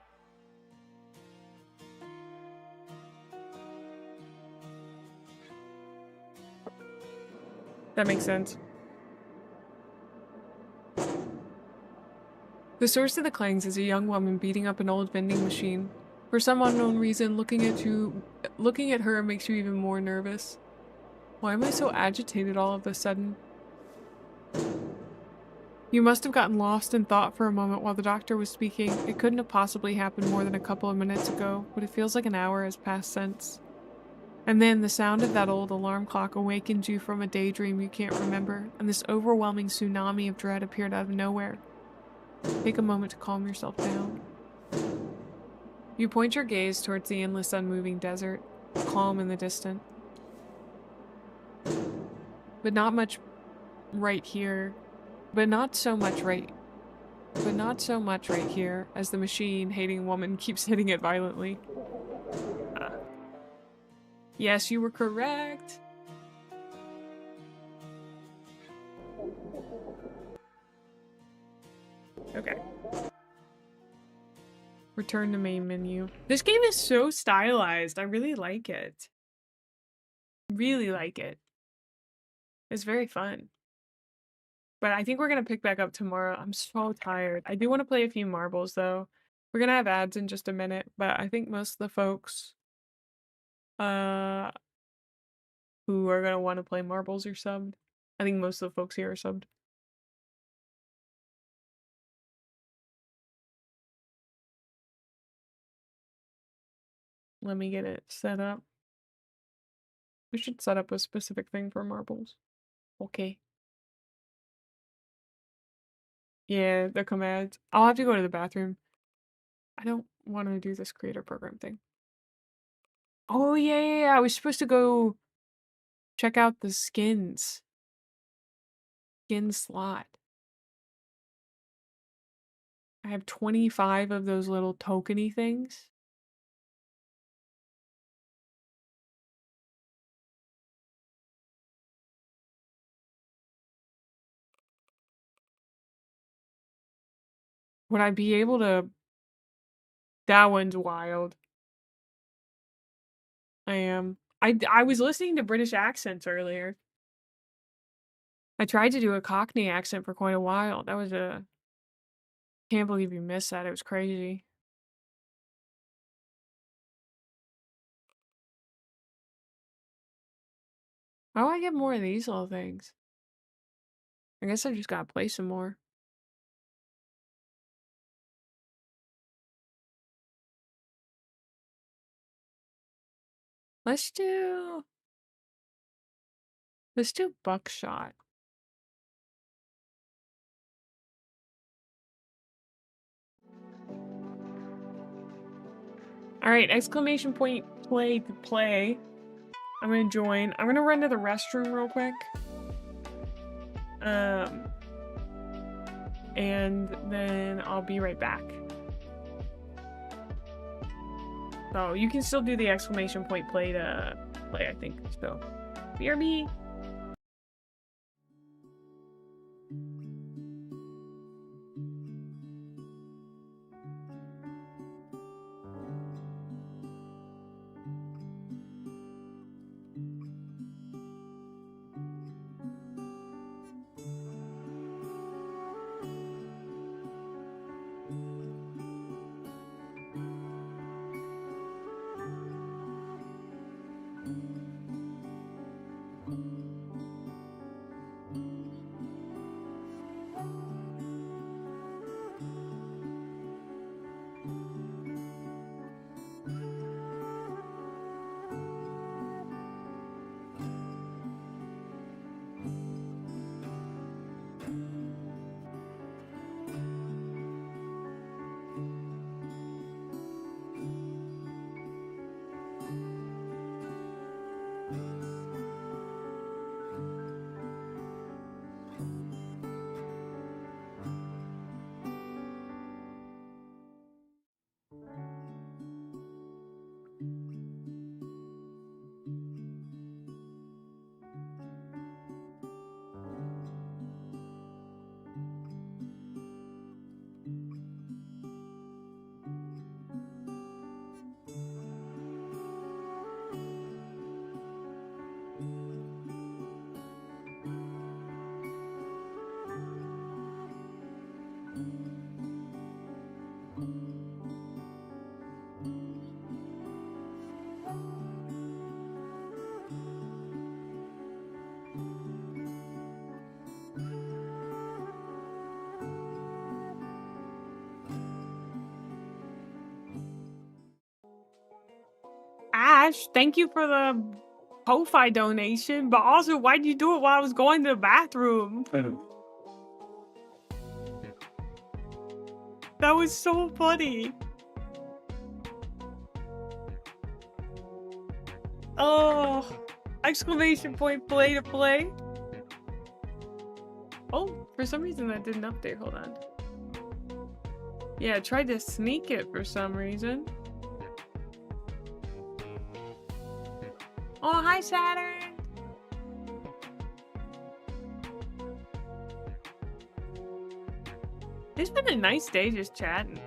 That makes sense. The source of the clangs is a young woman beating up an old vending machine. For some unknown reason, looking at her makes you even more nervous. Why am I so agitated all of a sudden? You must have gotten lost in thought for a moment while the doctor was speaking. It couldn't have possibly happened more than a couple of minutes ago, but it feels like an hour has passed since. And then the sound of that old alarm clock awakens you from a daydream you can't remember, and this overwhelming tsunami of dread appeared out of nowhere. Take a moment to calm yourself down. You point your gaze towards the endless unmoving desert, calm in the distant. But not so much right here, as the machine-hating woman keeps hitting it violently. Yes, you were correct. Okay. Return to main menu. This game is so stylized. I really like it. Really like it. It's very fun. But I think we're gonna pick back up tomorrow. I'm so tired. I do want to play a few marbles though. We're gonna have ads in just a minute, but I think most of the folks who are gonna want to play marbles are subbed. I think most of the folks here are subbed. Let me get it set up. We should set up a specific thing for marbles. Okay. Yeah, the commands. I'll have to go to the bathroom. I don't want to do this creator program thing. Oh, yeah. I was supposed to go check out the skins. Skin slot. I have 25 of those little tokeny things. Would I be able to... That one's wild. I am. I was listening to British accents earlier. I tried to do a Cockney accent for quite a while. That was a... Can't believe you missed that. It was crazy. How do I get more of these little things? I guess I just gotta play some more. Let's do buckshot. Alright, exclamation point play to play. I'm gonna join. I'm gonna run to the restroom real quick. And then I'll be right back. So you can still do the exclamation point play to play, I think. So, BRB. Ash, thank you for the Ko-Fi donation, but also, why'd you do it while I was going to the bathroom? That was so funny. Oh, exclamation point play to play. Oh, for some reason that didn't update. Hold on. Yeah, I tried to sneak it for some reason. Oh, hi, Saturn. It's been a nice day just chatting.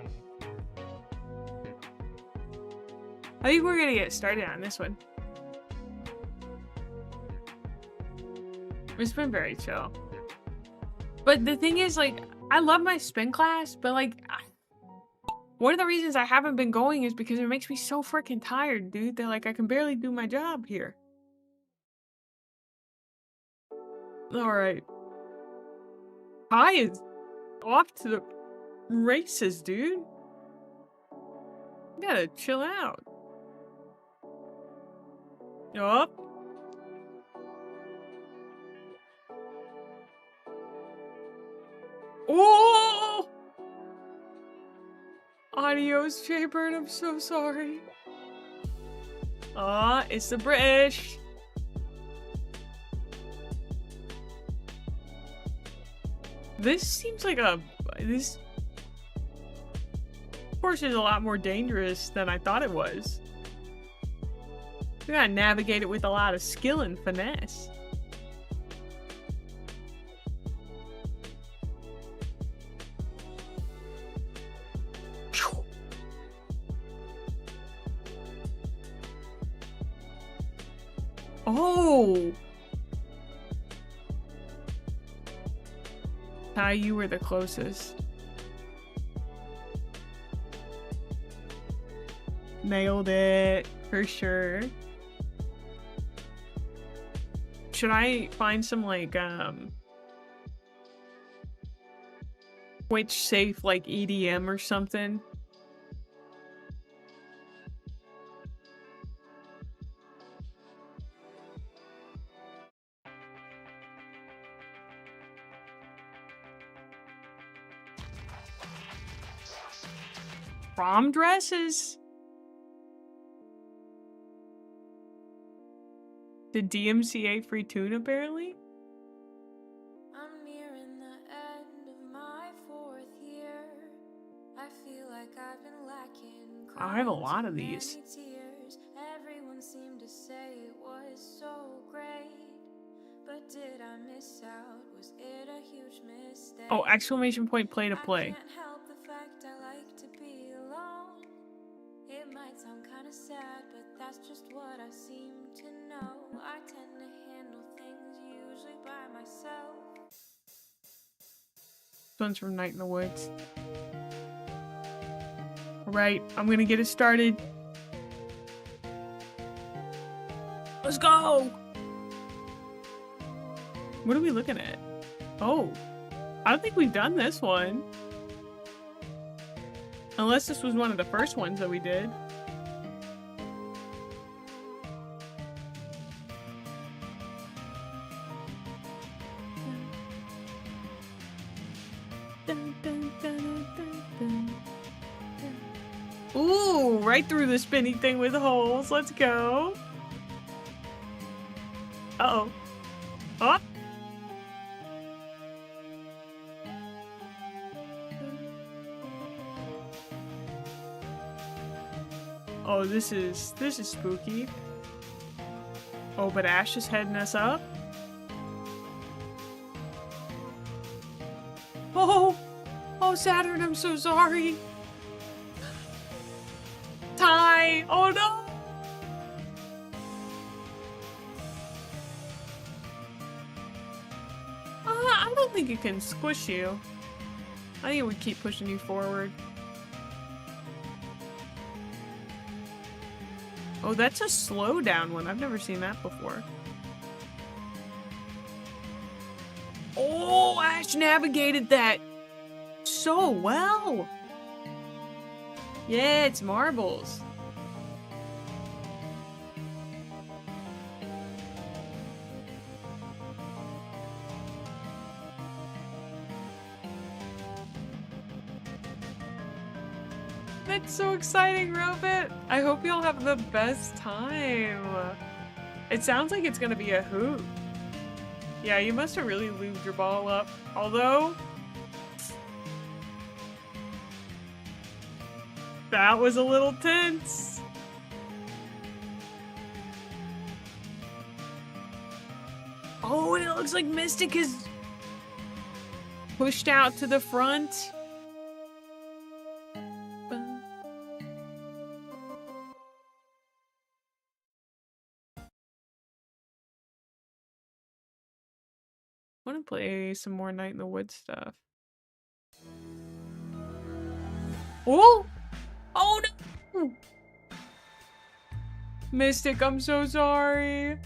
I think we're gonna get started on this one. It's been very chill. But the thing is, like, I love my spin class, but like, One of the reasons I haven't been going is because it makes me so freaking tired, dude. That like I can barely do my job here. Alright. Kai is off to the races, dude. You gotta chill out. Yup. Oh! Adios, Jayburn. I'm so sorry. It's the British. This seems like this course is a lot more dangerous than I thought it was. We gotta navigate it with a lot of skill and finesse. Oh! Ty, you were the closest. Nailed it, for sure. Should I find some, like, Twitch safe, like, EDM or something? Prom dresses? The DMCA free tune, apparently? I'm nearing the end of my 4th year. I feel like I've been lacking. I have a lot of these. Tears. Everyone seemed to say it was so great. But did I miss out? Was it a huge mistake? Oh, exclamation point, play to play. I can't help the fact I like to be alone. It might sound kind of sad, but that's just what I seem to know. I tend to handle things usually by myself. This one's from Night in the Woods. Alright, I'm gonna get it started. Let's go! What are we looking at? Oh, I don't think we've done this one. Unless this was one of the first ones that we did. Ooh, right through the spinny thing with holes. Let's go. Uh-oh. Oh. Oh, this is spooky. Oh, but Ash is heading us up. Oh! Oh, Saturn, I'm so sorry. Ty! Oh no! I don't think it can squish you. I think it would keep pushing you forward. Oh, that's a slow down one. I've never seen that before. Oh, Ash navigated that so well. Yeah, it's marbles. That's so exciting, Robit. I hope you'll have the best time. It sounds like it's gonna be a hoot. Yeah, you must have really lubed your ball up. Although, that was a little tense. Oh, and it looks like Mystic is pushed out to the front. I want to play some more Night in the Woods stuff. Oh! Mystic, I'm so sorry.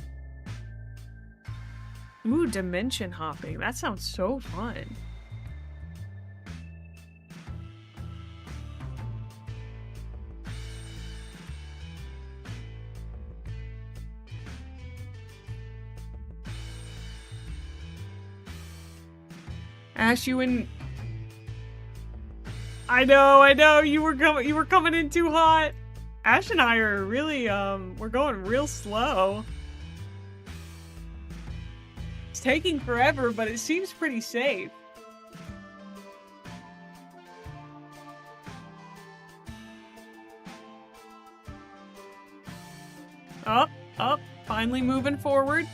Ooh, dimension hopping. That sounds so fun. Ash, you and... I know, you were coming in too hot. Ash and I are really, we're going real slow. It's taking forever, but it seems pretty safe. Up, finally moving forward.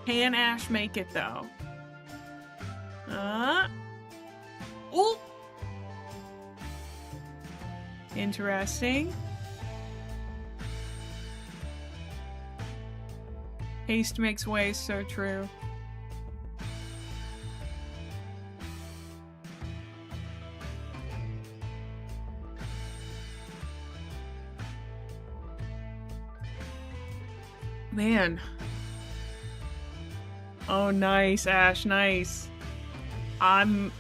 Can Ash make it, though? Oh! Interesting. Haste makes way, so true. Man. Oh, nice, Ash, nice. I'm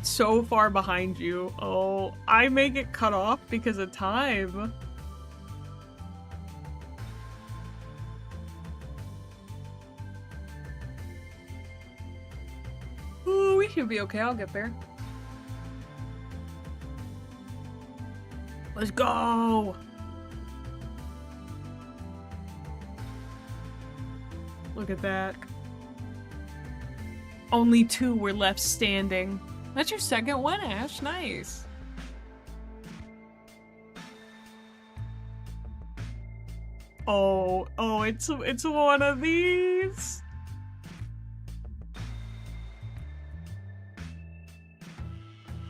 so far behind you. Oh, I may get cut off because of time. Ooh, we should be okay. I'll get there. Let's go! Look at that. Only 2 were left standing. That's your second one, Ash. Nice. Oh, it's one of these.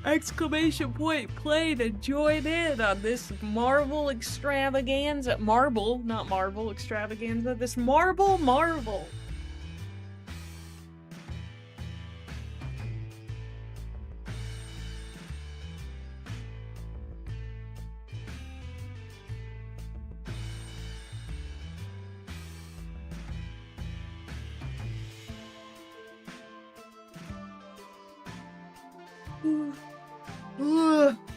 Exclamation point play to join in on this Marvel extravaganza. Marble, not Marvel extravaganza. This Marvel Marvel.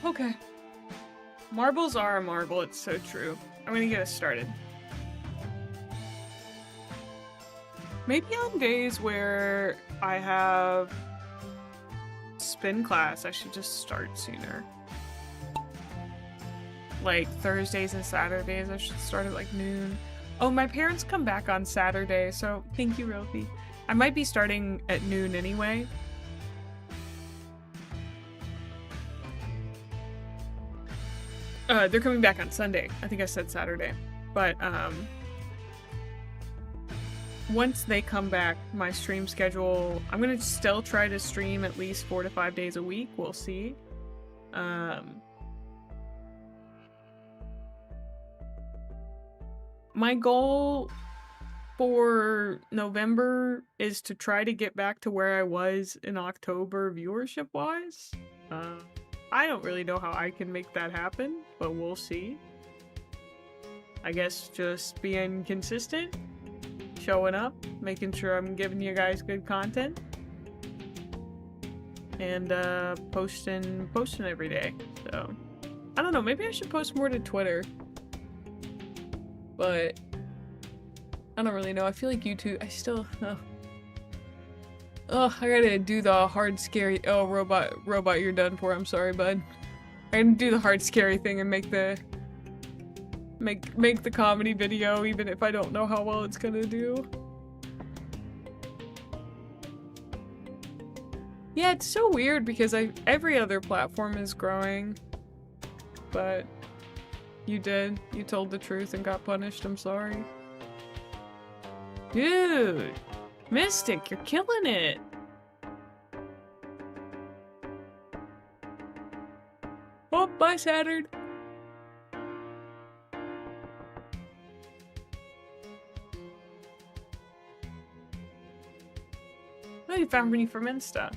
Okay. Marbles are a marble, it's so true. I'm gonna get us started. Maybe on days where I have spin class, I should just start sooner. Like Thursdays and Saturdays, I should start at like noon. Oh, my parents come back on Saturday, so thank you, Rofi. I might be starting at noon anyway. They're coming back on Sunday. I think I said Saturday. But, once they come back, my stream schedule, I'm gonna still try to stream at least 4 to 5 days a week. We'll see. My goal for November is to try to get back to where I was in October viewership-wise. I don't really know how I can make that happen, but we'll see. I guess just being consistent, showing up, making sure I'm giving you guys good content, and posting every day. So I don't know, maybe I should post more to Twitter, but I don't really know. I feel like YouTube, I still I gotta do the hard scary. Oh, robot, you're done for. I'm sorry, bud. I gotta do the hard scary thing and make the comedy video, even if I don't know how well it's gonna do. Yeah, it's so weird because every other platform is growing, but you told the truth and got punished. I'm sorry, dude. Mystic, you're killing it. Oh, bye, Saturn. Oh, you found me from Insta.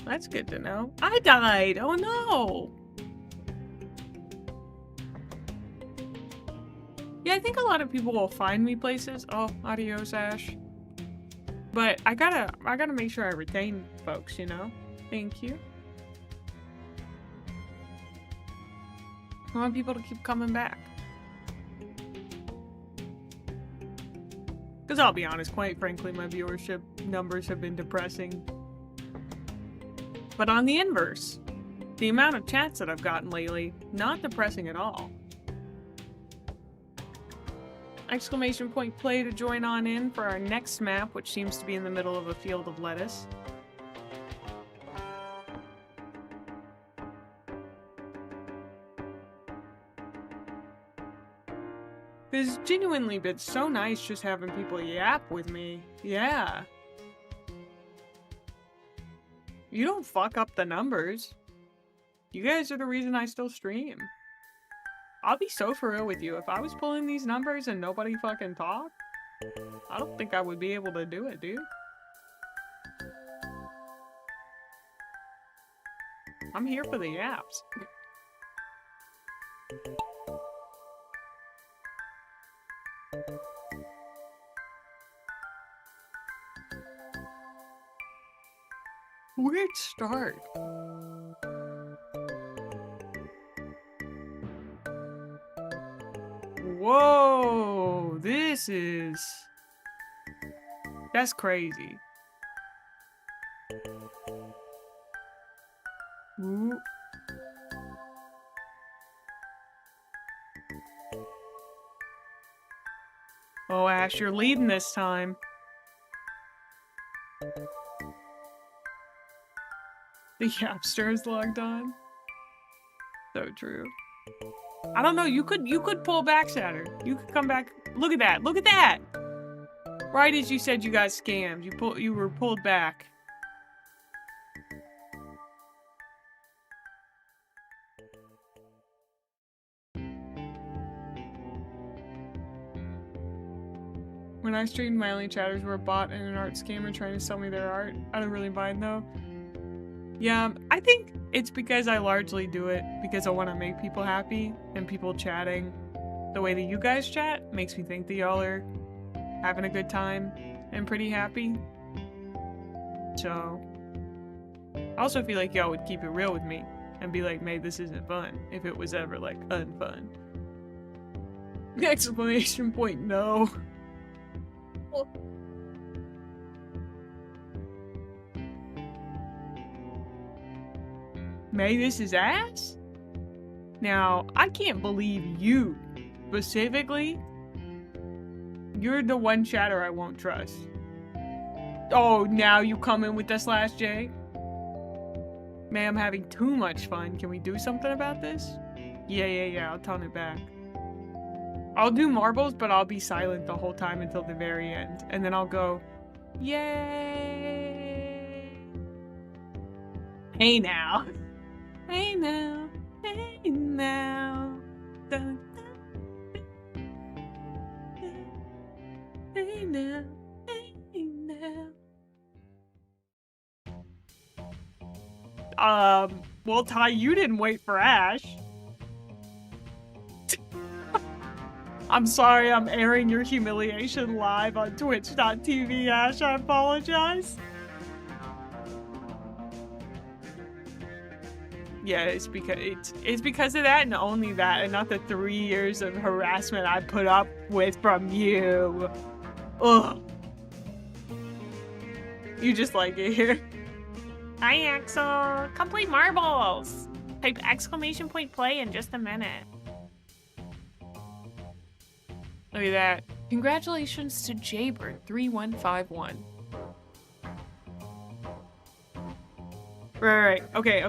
That's good to know. I died. Oh no. Yeah, I think a lot of people will find me places. Oh, adios, Ash. But I gotta make sure I retain folks, you know? Thank you. I want people to keep coming back. Because I'll be honest, quite frankly, my viewership numbers have been depressing. But on the inverse, the amount of chats that I've gotten lately, not depressing at all. Exclamation point play to join on in for our next map, which seems to be in the middle of a field of lettuce. It's genuinely been so nice just having people yap with me. Yeah. You don't fuck up the numbers. You guys are the reason I still stream. I'll be so for real with you. If I was pulling these numbers and nobody fucking talked, I don't think I would be able to do it, dude. I'm here for the yaps. Weird start. Whoa, that's crazy. Ooh. Oh, Ash, you're leading this time. The Yapster is logged on. So true. I don't know, you could pull back, Saturn. You could come back. Look at that. Look at that. Right as you said you got scammed, you were pulled back. When I streamed, my only chatters were a bot and an art scammer trying to sell me their art. I don't really mind though. Yeah, I think it's because I largely do it because I want to make people happy, and people chatting the way that you guys chat makes me think that y'all are having a good time and pretty happy. So, I also feel like y'all would keep it real with me and be like, Mae, this isn't fun, if it was ever like unfun. Exclamation point, no. Mae, this is ass? Now, I can't believe you, specifically, you're the one chatter I won't trust. Oh, now you come in with the /J? Mae, I'm having too much fun. Can we do something about this? Yeah, I'll tone it back. I'll do marbles, but I'll be silent the whole time until the very end. And then I'll go, yay! Hey now. Hey now. Hey now. Dun, dun, dun. Hey now. Hey now. Well, Ty, you didn't wait for Ash. I'm sorry I'm airing your humiliation live on twitch.tv, Ash. I apologize. Yeah, it's because of that and only that, and not the 3 years of harassment I put up with from you. Ugh. You just like it here. Hi, Axel. Come play marbles. Type exclamation point play in just a minute. Look at that. Congratulations to Jaybird3151. Right. Okay.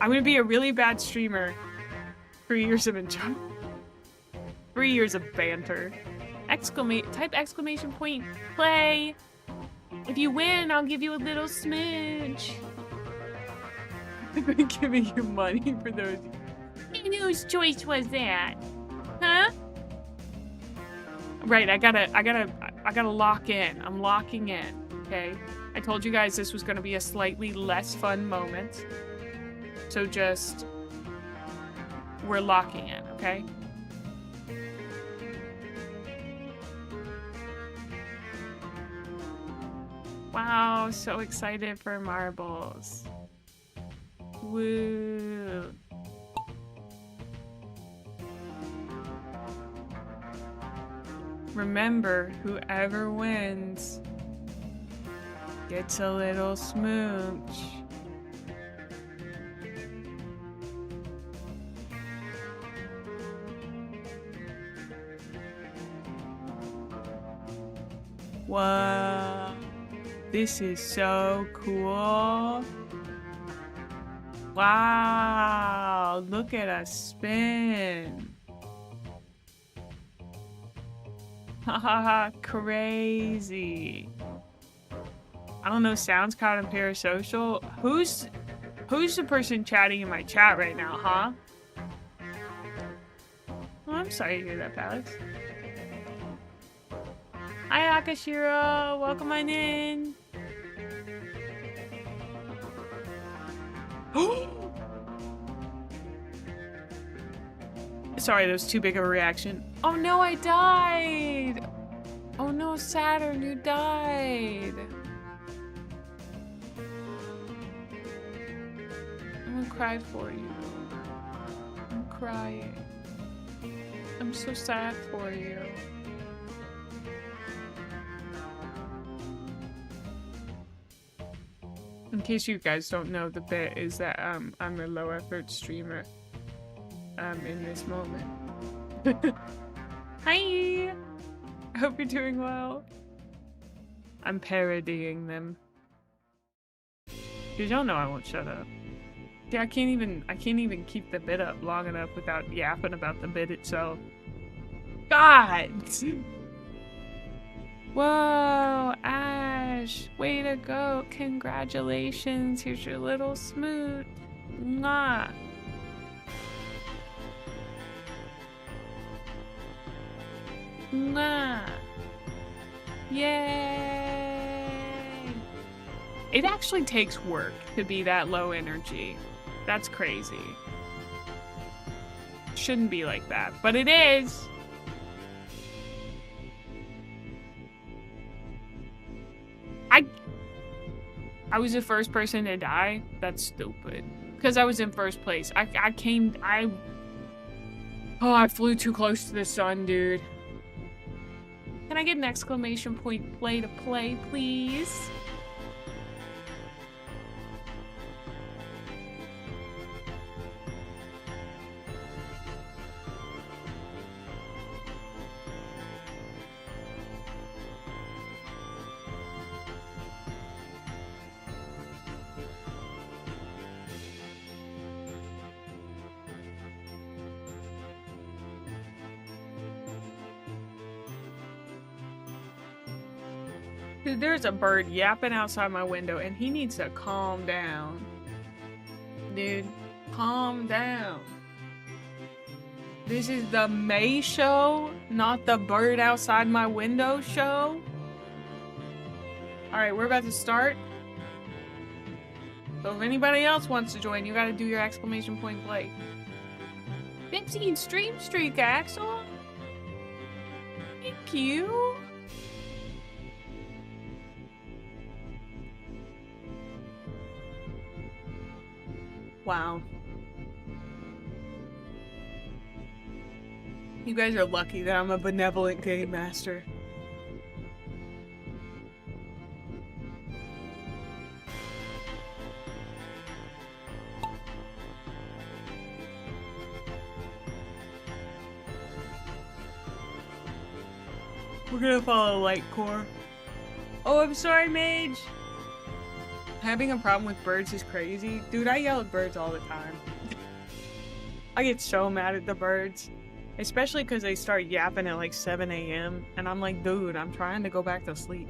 I'm gonna be a really bad streamer. 3 years of enjoyment. 3 years of banter. Type exclamation point play. If you win, I'll give you a little smooch. I've been giving you money for those. And whose choice was that? Huh? Right, I gotta lock in. I'm locking in, okay? I told you guys this was gonna be a slightly less fun moment. So we're locking in, okay? Wow, so excited for marbles. Woo. Remember, whoever wins gets a little smooch. Whoa, this is so cool. Wow, look at us spin. Haha, crazy. I don't know, sounds caught in parasocial. Who's the person chatting in my chat right now, huh? Oh, I'm sorry to hear that, Alex. Hi, Akashiro. Welcome on in. Sorry, that was too big of a reaction. Oh no, I died. Oh no, Saturn, you died. I'm gonna cry for you. I'm crying. I'm so sad for you. In case you guys don't know, the bit is that I'm a low effort streamer in this moment. Hi! I hope you're doing well. I'm parodying them. Cause y'all know I won't shut up. Yeah, I can't even keep the bit up long enough without yapping about the bit itself. God! Whoa, Ash, way to go. Congratulations. Here's your little smoot. Mwah. Mwah. Yay. It actually takes work to be that low energy. That's crazy. Shouldn't be like that, but it is. I was the first person to die? That's stupid. Because I was in first place. I flew too close to the sun, dude. Can I get an exclamation point play to play, please? Dude, there's a bird yapping outside my window and he needs to calm down. Dude, calm down. This is the May show, not the bird outside my window show. Alright, we're about to start. So if anybody else wants to join, you gotta do your exclamation point play. 15 stream streak, Axel. Thank you. Wow. You guys are lucky that I'm a benevolent game master. We're gonna follow Light Core. Oh, I'm sorry, Mage! Having a problem with birds is crazy. Dude, I yell at birds all the time. I get so mad at the birds. Especially because they start yapping at like 7 a.m. And I'm like, dude, I'm trying to go back to sleep.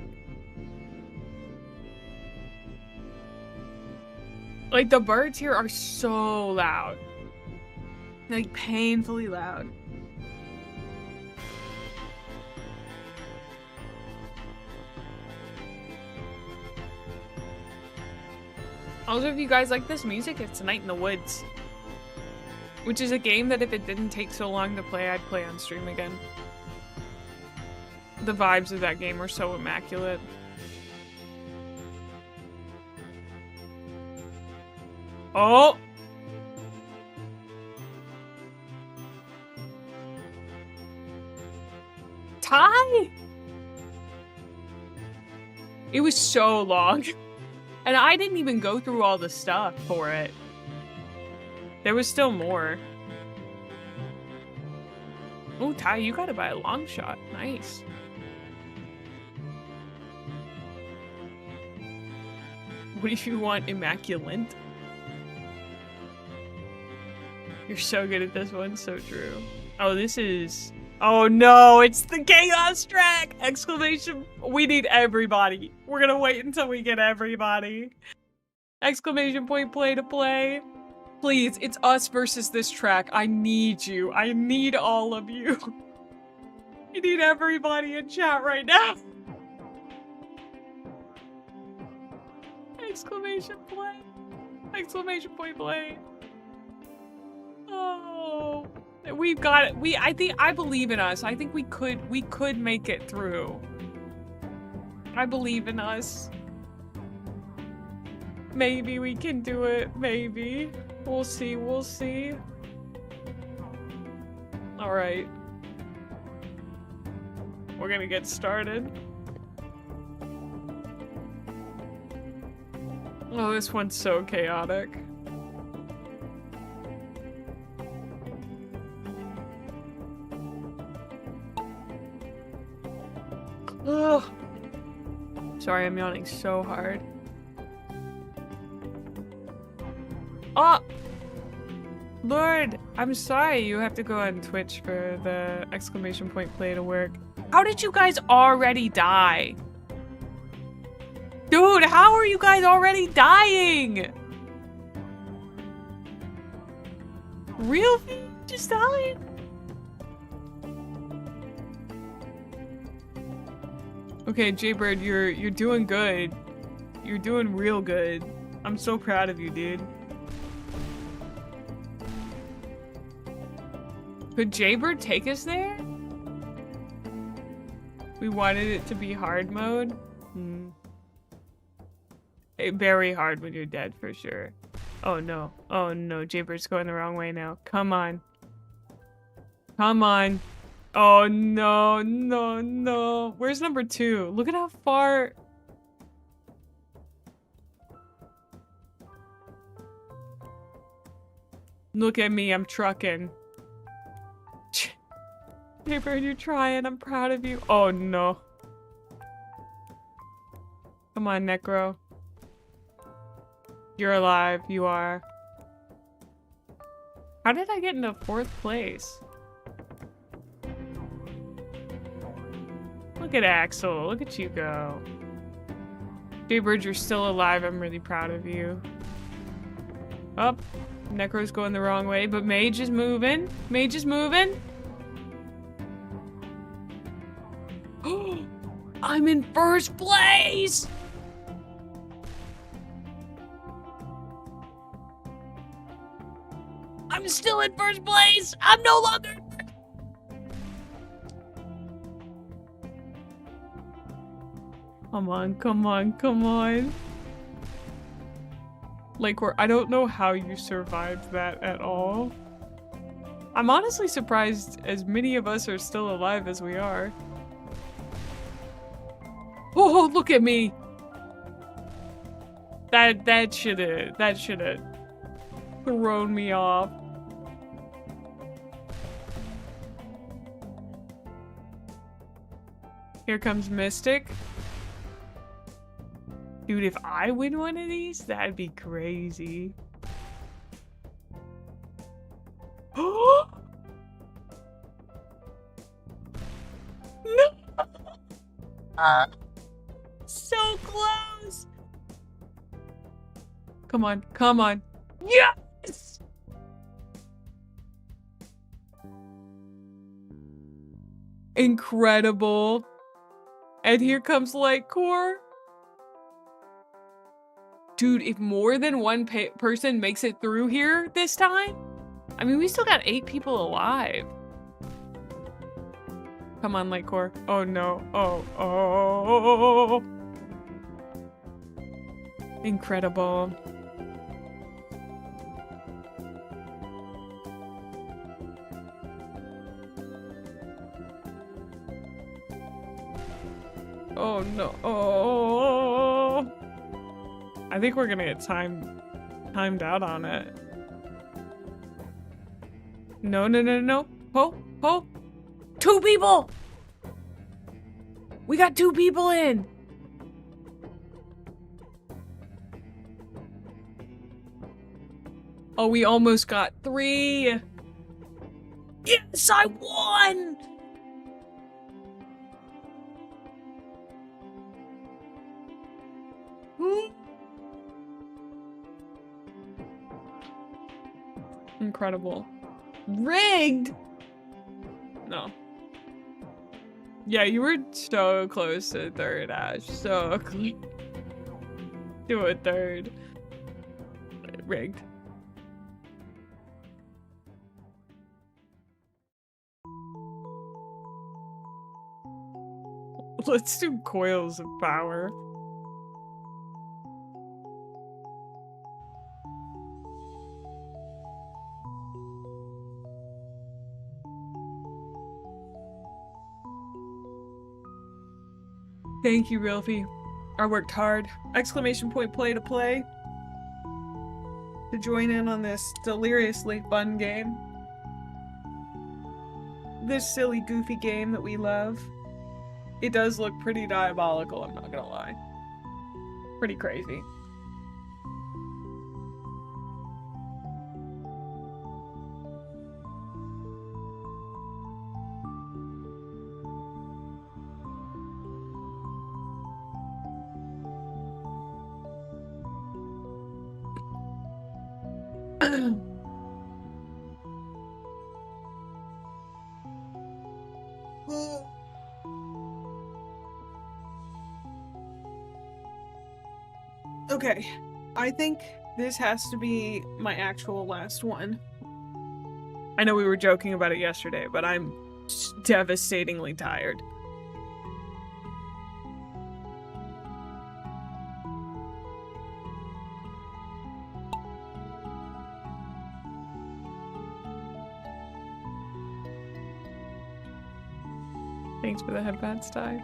Like, the birds here are so loud. Like, painfully loud. Also, if you guys like this music, it's Night in the Woods. Which is a game that if it didn't take so long to play, I'd play on stream again. The vibes of that game are so immaculate. Oh! Tie? It was so long. And I didn't even go through all the stuff for it. There was still more. Oh, Ty, you gotta buy a long shot. Nice. What if you want immaculate? You're so good at this one, so true. Oh, this is... Oh no, it's the chaos track! Exclamation... We need everybody. We're gonna wait until we get everybody. Exclamation point play to play. Please, it's us versus this track. I need you. I need all of you. I need everybody in chat right now. Exclamation play. Exclamation point play. Oh, we've got it. I believe in us. I think we could make it through. I believe in us. Maybe we can do it. Maybe. We'll see. We'll see. All right. We're gonna get started. Oh, this one's so chaotic. Ugh. Sorry, I'm yawning so hard. Oh! Lord, I'm sorry you have to go on Twitch for the exclamation point play to work. How did you guys already die? Dude, how are you guys already dying? Real just died? Okay, Jaybird, you're doing good. You're doing real good. I'm so proud of you, dude. Could Jaybird take us there? We wanted it to be hard mode? Hmm. Very hard when you're dead, for sure. Oh no. Oh no, Jaybird's going the wrong way now. Come on. Come on. Oh no, no, no. Where's number 2? Look at how far... Look at me, I'm trucking. Jaybird, you're trying. I'm proud of you. Oh no. Come on, Necro. You're alive. You are. How did I get into 4th place? Look at Axel. Look at you go. Jaybird, you're still alive. I'm really proud of you. Up. Necro's going the wrong way, but Mage is moving. Mage is moving. I'm in 1st place! I'm still in 1st place! I'm no longer... Come on, come on, come on. Like, I don't know how you survived that at all. I'm honestly surprised as many of us are still alive as we are. Oh, look at me! That should've thrown me off. Here comes Mystic. Dude, if I win one of these, that'd be crazy. Oh! No! So close! Come on, come on. Yes! Incredible. And here comes Lightcore. Dude, if more than one person makes it through here this time, I mean, we still got 8 people alive. Come on, Lightcore. Oh no. Oh. Incredible. Oh no. Oh. I think we're gonna get timed out on it. No, no, no, no. Ho, ho. 2 people! We got 2 people in! Oh, we almost got 3! Yes, I won! Incredible. Rigged? No. Yeah, you were so close to 3rd, Ash. So close to a 3rd. Rigged. Let's do coils of power. Thank you, Rilfy. I worked hard. Exclamation point play to play. To join in on this deliriously fun game. This silly, goofy game that we love. It does look pretty diabolical, I'm not gonna lie. Pretty crazy. Okay, I think this has to be my actual last one. I know we were joking about it yesterday, but I'm devastatingly tired. Thanks for the headbands, Ty.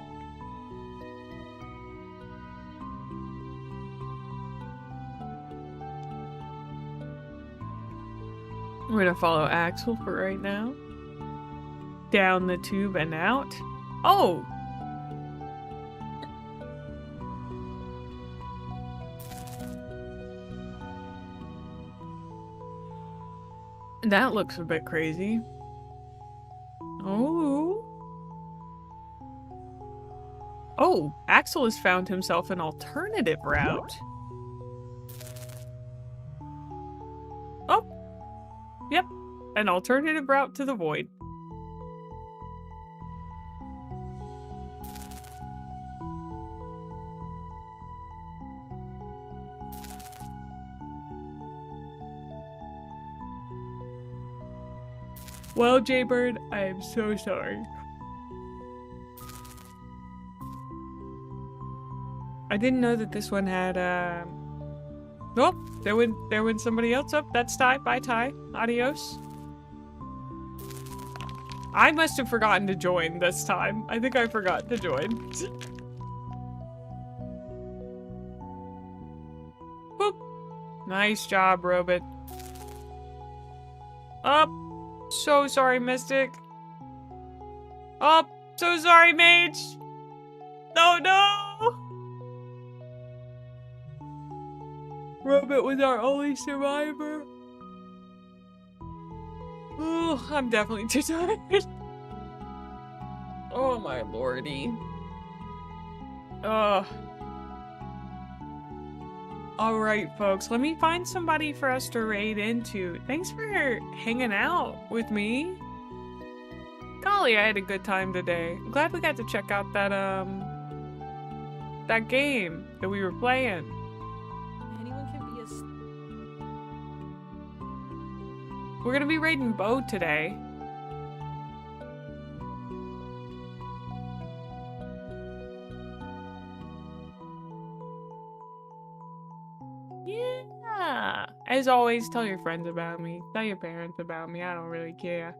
We're gonna follow Axel for right now. Down the tube and out. Oh! That looks a bit crazy. Oh. Oh, Axel has found himself an alternative route. Oh. Yep. An alternative route to the void. Well, Jaybird, I am so sorry. I didn't know that this one had, Oh, there went somebody else up. That's Ty. Bye, Ty. Adios. I must have forgotten to join this time. I think I forgot to join. Boop. Nice job, Robot. Up. So sorry, Mystic. Oh, so sorry, Mage. No, no. Robot was our only survivor. Oh, I'm definitely too tired. Oh my lordy. Ugh. Alright, folks, let me find somebody for us to raid into. Thanks for hanging out with me. Golly, I had a good time today. I'm glad we got to check out that, that game that we were playing. Anyone can be a... We're gonna be raiding Bo today. Yeah. As always, tell your friends about me. Tell your parents about me. I don't really care.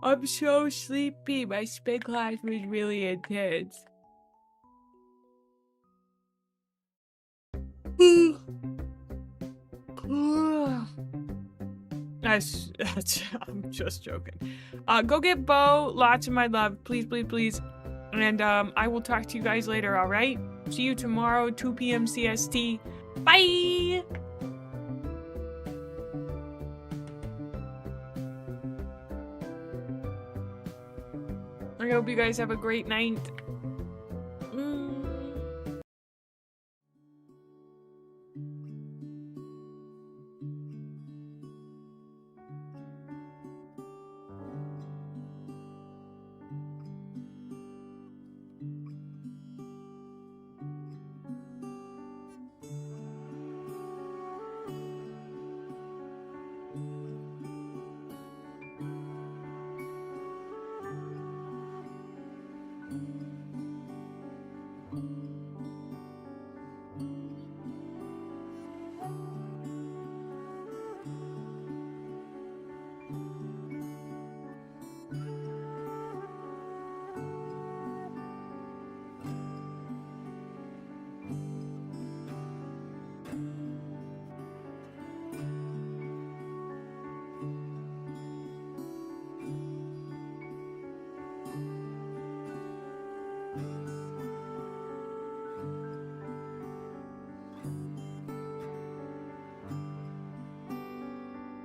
I'm so sleepy. My spin class was really intense. I'm just joking. Go get Bo. Lots of my love. Please, please, please. And I will talk to you guys later, alright? See you tomorrow, 2 p.m. CST. Bye! I hope you guys have a great night.